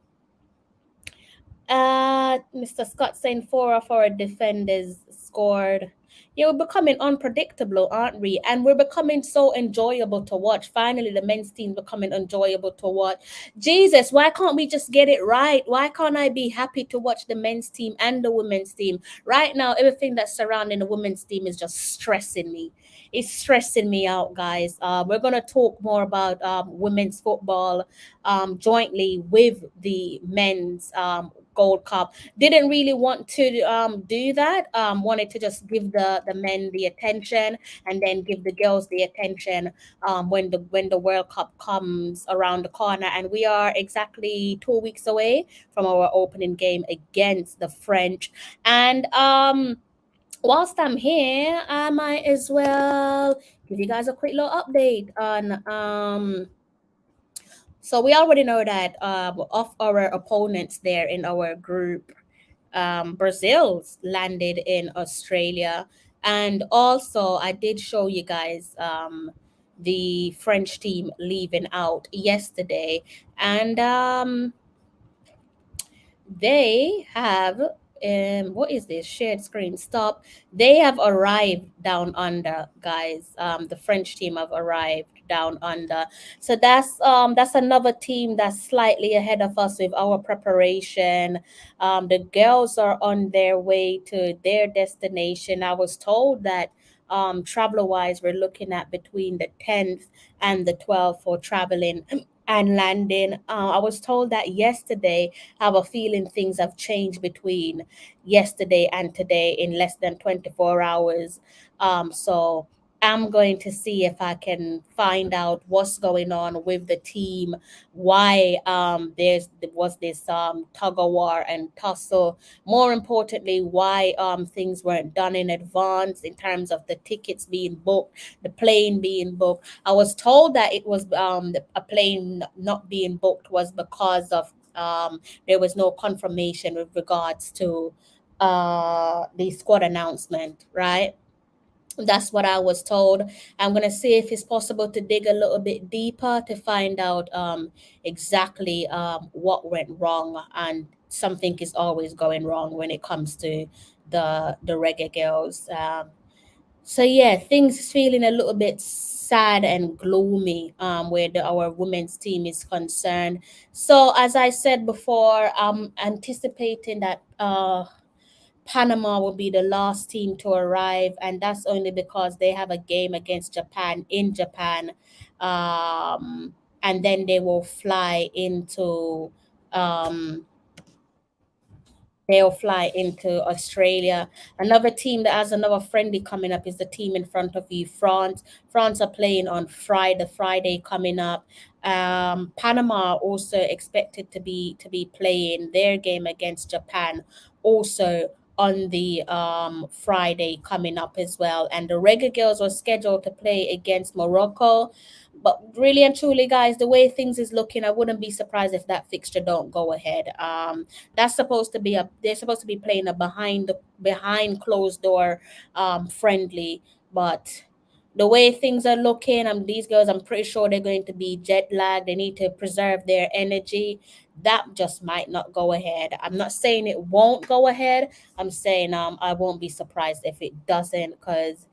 Scott saying 4 of our defenders scored. Yeah, we're becoming unpredictable, aren't we? And we're becoming so enjoyable to watch. Finally, the men's team becoming enjoyable to watch. Jesus, why can't we just get it right? Why can't I be happy to watch the men's team and the women's team? Right now, everything that's surrounding the women's team is just stressing me. It's stressing me out, guys. We're going to talk more about women's football jointly with the men's Gold Cup. Didn't really want to do that. Wanted to just give the men the attention and then give the girls the attention when the World Cup comes around the corner. And we are exactly 2 weeks away from our opening game against the French. And whilst I'm here, I might as well give you guys a quick little update on so we already know that of our opponents there in our group, Brazil's landed in Australia. And also I did show you guys the French team leaving out yesterday. And they have what is this shared screen stop, they have arrived down under, guys. The French team have arrived down under, so that's another team that's slightly ahead of us with our preparation. The girls are on their way to their destination. I was told that traveler wise we're looking at between the 10th and the 12th for traveling and landing. I was told that yesterday. I have a feeling things have changed between yesterday and today in less than 24 hours. So I'm going to see if I can find out what's going on with the team, why there was this tug of war and tussle. More importantly, why things weren't done in advance in terms of the tickets being booked, the plane being booked. I was told that it was a plane not being booked was because of there was no confirmation with regards to the squad announcement, right? That's what I was told. I'm going to see if it's possible to dig a little bit deeper to find out exactly what went wrong. And something is always going wrong when it comes to the Reggae Girls. So yeah, things feeling a little bit sad and gloomy where our women's team is concerned. So as I said before, I'm anticipating that Panama will be the last team to arrive, and that's only because they have a game against Japan in Japan, and then they will fly into Australia. Another team that has another friendly coming up is the team in front of you, France. France are playing on Friday coming up. Panama also expected to be playing their game against Japan also on the Friday coming up as well. And the Reggae Girls were scheduled to play against Morocco. But really and truly, guys, the way things is looking, I wouldn't be surprised if that fixture don't go ahead. That's supposed to be they're supposed to be playing a behind closed door friendly, but the way things are looking, these girls, I'm pretty sure they're going to be jet lagged. They need to preserve their energy. That just might not go ahead. I'm not saying it won't go ahead. I'm saying I won't be surprised if it doesn't, because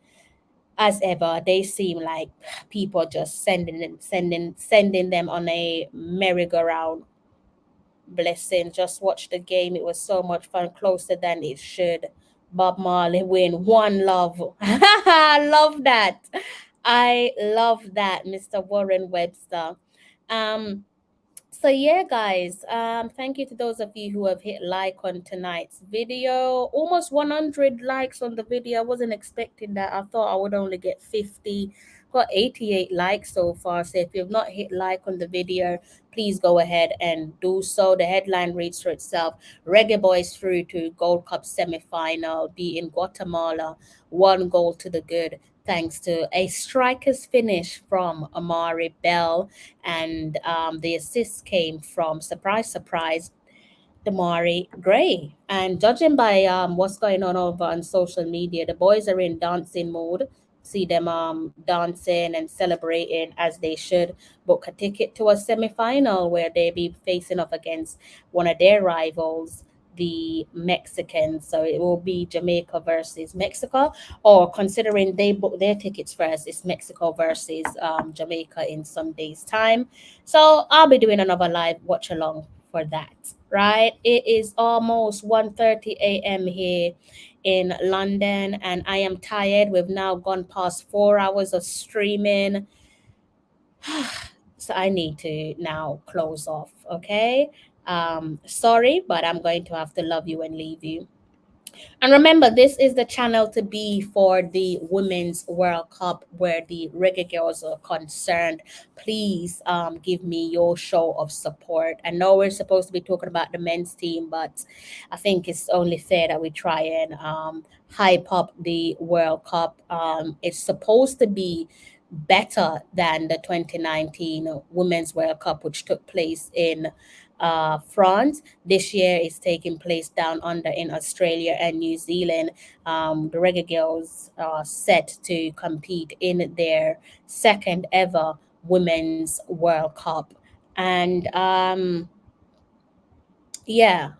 as ever, they seem like people just sending them on a merry-go-round. Blessing. Just watch the game. It was so much fun, closer than it should. Bob Marley win. One love. I love that. I love that, Mr. Warren Webster. Um, so yeah, guys, thank you to those of you who have hit like on tonight's video. Almost 100 likes on the video. I wasn't expecting that. I thought I would only get 50. Got 88 likes so far. So if you've not hit like on the video, please go ahead and do so. The headline reads for itself. Reggae Boys through to Gold Cup semi-final, beating Guatemala 1 goal to the good, thanks to a striker's finish from Amari Bell. And the assist came from, surprise, surprise, Damari Gray. And judging by what's going on over on social media, the boys are in dancing mode. See them dancing and celebrating as they should. Book a ticket to a semi-final where they be facing off against one of their rivals, the Mexicans. So it will be Jamaica versus Mexico, or considering they book their tickets first, it's Mexico versus Jamaica in some days' time. So I'll be doing another live watch along for that. Right? It is almost 1:30 a.m. here in London, and I am tired. We've now gone past 4 hours of streaming. So I need to now close off, okay? Sorry, but I'm going to have to love you and leave you. And remember, this is the channel to be for the Women's World Cup where the Reggae Girls are concerned. Please give me your show of support. I know we're supposed to be talking about the men's team, but I think it's only fair that we try and hype up the World Cup. It's supposed to be better than the 2019 Women's World Cup, which took place in France. This year is taking place down under in Australia and New Zealand. The Reggae Girls are set to compete in their second ever Women's World Cup. And yeah,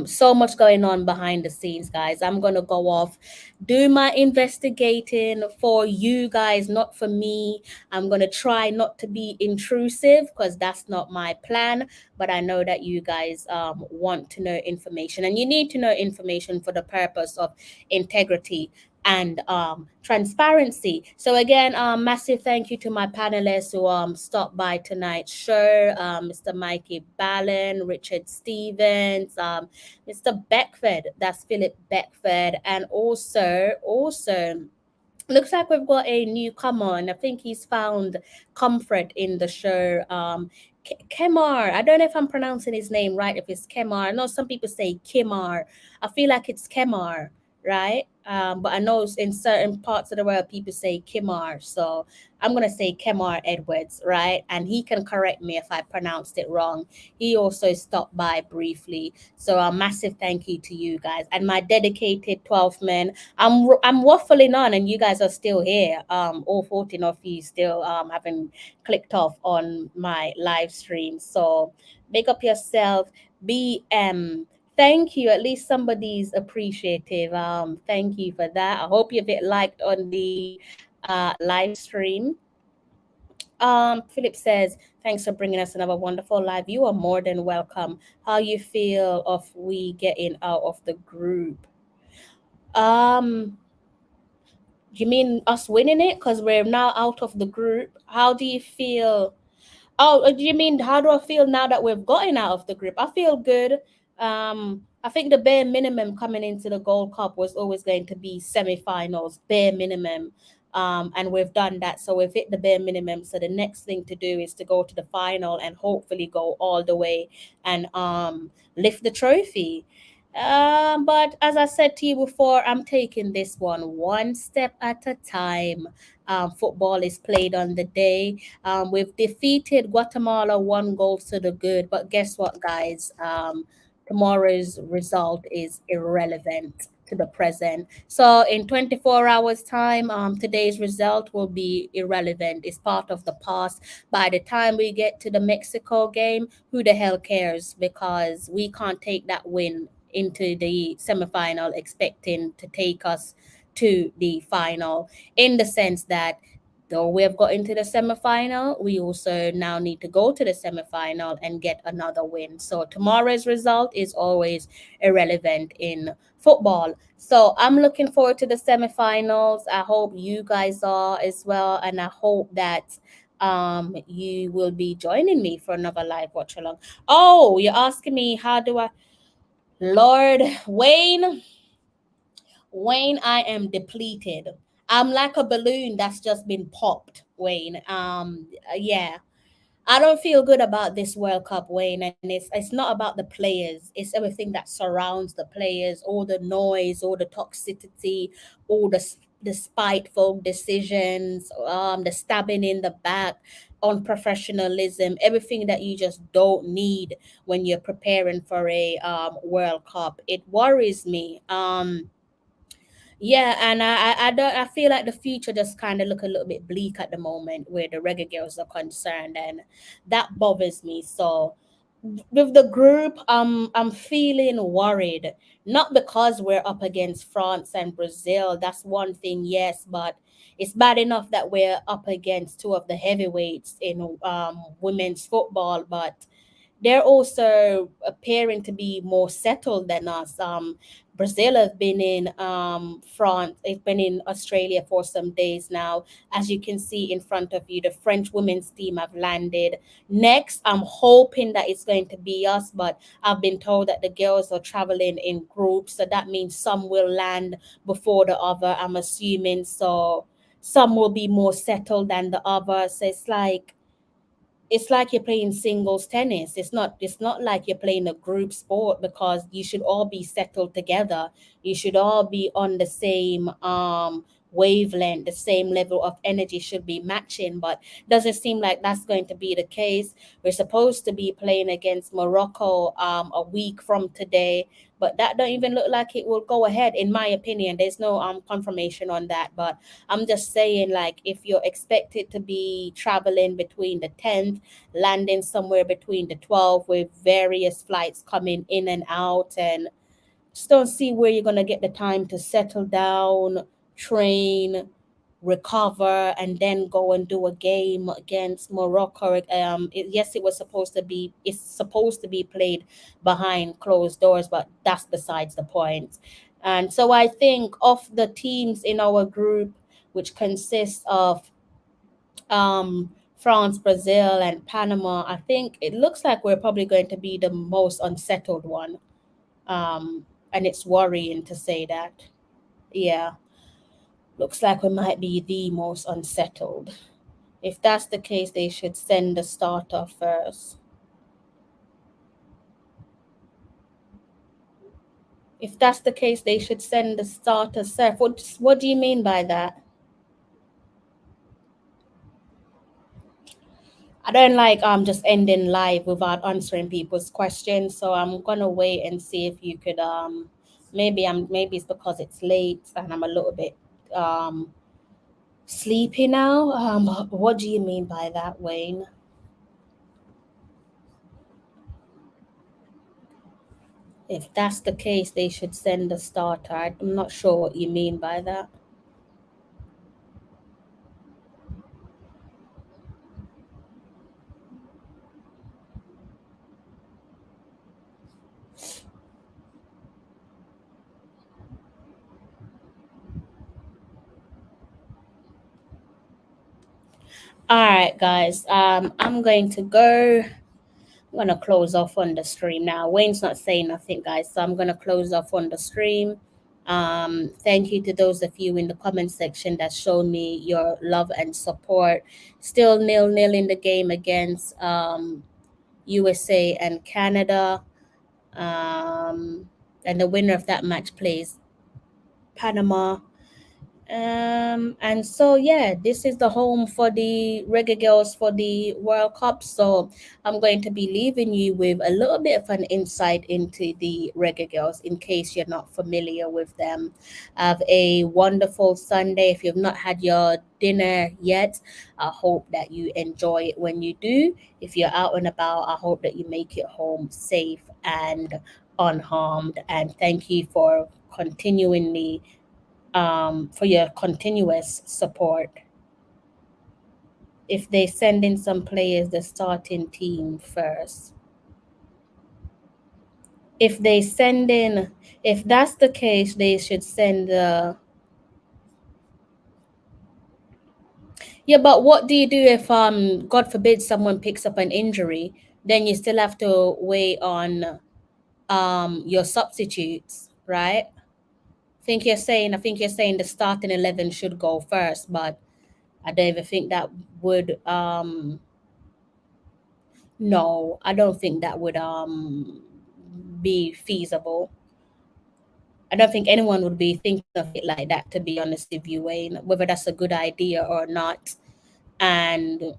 so much going on behind the scenes, guys. I'm gonna go off, do my investigating for you guys, not for me. I'm gonna try not to be intrusive because that's not my plan, but I know that you guys want to know information, and you need to know information for the purpose of integrity and transparency. So again, massive thank you to my panelists who stopped by tonight's show, Mr. Mikey Ballon, Richard Stevens, Mr. Beckford, that's Philip Beckford, and also looks like we've got a newcomer, and I think he's found comfort in the show. Kemar, I don't know if I'm pronouncing his name right, if it's Kemar. I know some people say Kimar. I feel like it's Kemar, right? But I know in certain parts of the world people say Kimar, so I'm gonna say Kemar Edwards, right? And he can correct me if I pronounced it wrong. He also stopped by briefly, so a massive thank you to you guys and my dedicated 12 men. I'm waffling on, and you guys are still here. All 14 of you still haven't clicked off on my live stream. So make up yourself. BM. Thank you. At least somebody's appreciative. Thank you for that. I hope you've hit liked on the live stream. Philip says, thanks for bringing us another wonderful live. You are more than welcome. How you feel of we getting out of the group? You mean us winning it because we're now out of the group? How do you feel? Oh, do you mean how do I feel now that we've gotten out of the group? I feel good. I think the bare minimum coming into the Gold Cup was always going to be semi-finals, bare minimum. And we've done that. So we've hit the bare minimum. So the next thing to do is to go to the final and hopefully go all the way and lift the trophy. But as I said to you before, I'm taking this one step at a time. Football is played on the day. We've defeated Guatemala 1 goal to the good, but guess what, guys? Tomorrow's result is irrelevant to the present. So in 24 hours time, today's result will be irrelevant. It's part of the past. By the time we get to the Mexico game, who the hell cares? Because we can't take that win into the semifinal expecting to take us to the final, in the sense that though we have got into the semifinal, we also now need to go to the semifinal and get another win. So tomorrow's result is always irrelevant in football. So I'm looking forward to the semifinals. I hope you guys are as well, and I hope that you will be joining me for another live watch along. Oh, you're asking me how do I, Lord Wayne, I am depleted. I'm like a balloon that's just been popped, Wayne. Yeah. I don't feel good about this World Cup, Wayne, and it's not about the players. It's everything that surrounds the players, all the noise, all the toxicity, all the spiteful decisions, the stabbing in the back, unprofessionalism, everything that you just don't need when you're preparing for a World Cup. It worries me. Yeah, and I feel like the future just kind of look a little bit bleak at the moment where the Reggae Girls are concerned, and that bothers me. So with the group, I'm feeling worried, not because we're up against France and Brazil. That's one thing, yes, but it's bad enough that we're up against two of the heavyweights in women's football, but they're also appearing to be more settled than us. Brazil has been in France, it's been in Australia for some days now. As you can see in front of you, the French women's team have landed. Next, I'm hoping that it's going to be us, but I've been told that the girls are traveling in groups, so that means some will land before the other, I'm assuming. So some will be more settled than the others. So it's like you're playing singles tennis. It's not like you're playing a group sport, because you should all be settled together. You should all be on the same wavelength. The same level of energy should be matching, but doesn't seem like that's going to be the case. We're supposed to be playing against Morocco a week from today, but that don't even look like it will go ahead, in my opinion. There's no confirmation on that, but I'm just saying, like, if you're expected to be traveling between the 10th, landing somewhere between the 12th, with various flights coming in and out, and just don't see where you're going to get the time to settle down, train, recover, and then go and do a game against Morocco. Yes, it's supposed to be played behind closed doors, but that's besides the point. And so I think of the teams in our group, which consists of France, Brazil, and Panama, I think it looks like we're probably going to be the most unsettled one. And it's worrying to say that. Yeah, looks like we might be the most unsettled. If that's the case, they should send the starter first. If that's the case, they should send the starter first. What do you mean by that? I don't like just ending live without answering people's questions, so I'm gonna wait and see if you could maybe it's because it's late and I'm a little bit sleepy now. What do you mean by that, Wayne? If that's the case, they should send a starter. I'm not sure what you mean by that. All right, guys. I'm going to go. I'm gonna close off on the stream now. Wayne's not saying nothing, guys, so I'm gonna close off on the stream. Thank you to those of you in the comment section that showed me your love and support. Still 0-0 in the game against USA and Canada. And the winner of that match plays Panama. And so yeah, this is the home for the Reggae Girls for the World Cup. So I'm going to be leaving you with a little bit of an insight into the Reggae Girls in case you're not familiar with them. Have a wonderful Sunday. If you've not had your dinner yet, I hope that you enjoy it when you do. If you're out and about, I hope that you make it home safe and unharmed. And thank you for continually for your continuous support. If they send in some players, the starting team first. If they send in, if that's the case, they should send the. Yeah, but what do you do if God forbid someone picks up an injury? Then you still have to wait on your substitutes, right? I think you're saying the starting 11 should go first, but I don't even think that would no, I don't think that would be feasible. I don't think anyone would be thinking of it like that, to be honest with you, Wayne, whether that's a good idea or not. And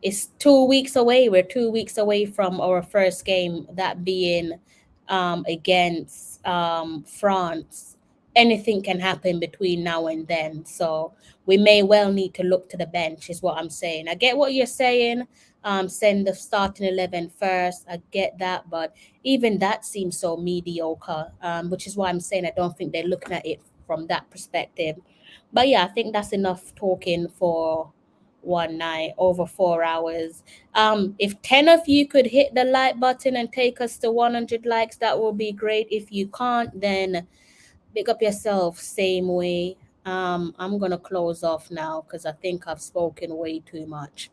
it's 2 weeks away. We're 2 weeks away from our first game, that being against France. Anything can happen between now and then. So we may well need to look to the bench, is what I'm saying. I get what you're saying. Send the starting 11 first. I get that, but even that seems so mediocre, which is why I'm saying I don't think they're looking at it from that perspective. But yeah, I think that's enough talking for one night, over 4 hours. If 10 of you could hit the like button and take us to 100 likes, that will be great. If you can't, then pick up yourself same way. I'm gonna close off now because I think I've spoken way too much.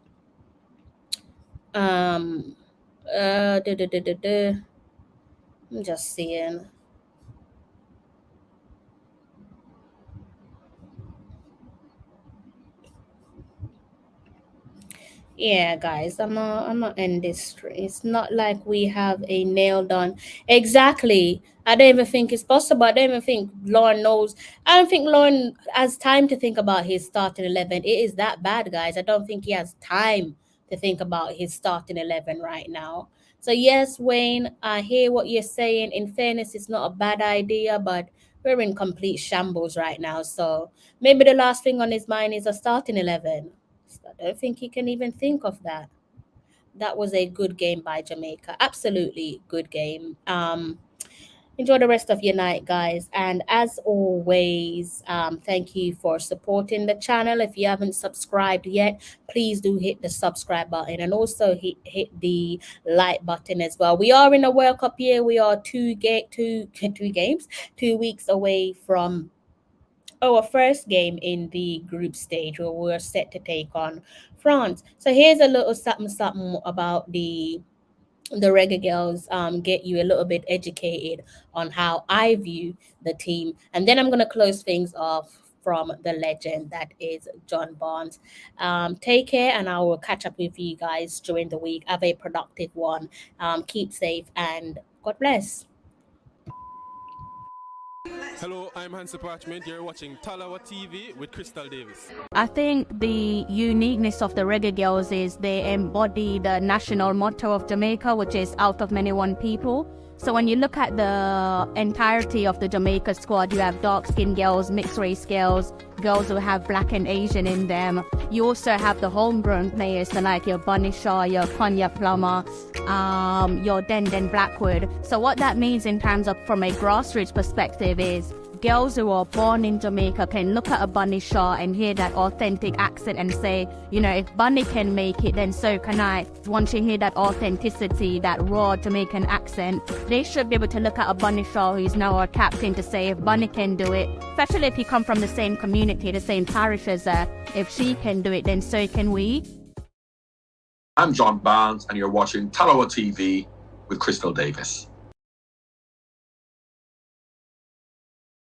I'm just seeing. Yeah, guys, I'm gonna end this. It's not like we have a nailed on. Exactly. I don't even think it's possible. I don't even think Lauren knows. I don't think Lauren has time to think about his starting 11. It is that bad, guys. I don't think he has time to think about his starting 11 right now. So yes, Wayne, I hear what you're saying. In fairness, it's not a bad idea, but we're in complete shambles right now. So maybe the last thing on his mind is a starting 11. I don't think he can even think of that. That was a good game by Jamaica. Absolutely good game. Enjoy the rest of your night, guys. And as always, thank you for supporting the channel. If you haven't subscribed yet, please do hit the subscribe button and also hit the like button as well. We are in a World Cup year. We are 2 weeks away from our first game in the group stage, where we're set to take on France. So here's a little something about the Reggae Girls, get you a little bit educated on how I view the team. And then I'm going to close things off from the legend that is John Barnes. Take care, and I will catch up with you guys during the week. Have a productive one. Keep safe, and God bless. Hello, I'm Hansi Parchment. You're watching Tallawah TV with Crystal Davis. I think the uniqueness of the Reggae Girls is they embody the national motto of Jamaica, which is out of many one people. So when you look at the entirety of the Jamaica squad, you have dark-skinned girls, mixed-race girls, girls who have black and Asian in them. You also have the homegrown players, so like your Bunny Shaw, your Konya Plummer, your Denden Blackwood. So what that means in terms of from a grassroots perspective is girls who are born in Jamaica can look at a Bunny Shaw and hear that authentic accent and say, you know, if Bunny can make it, then so can I. Once you hear that authenticity, that raw Jamaican accent, they should be able to look at a Bunny Shaw who's now our captain to say, if Bunny can do it, especially if you come from the same community, the same parish as her, if she can do it, then so can we. I'm John Barnes, and you're watching Tallawah TV with Crystal Davis.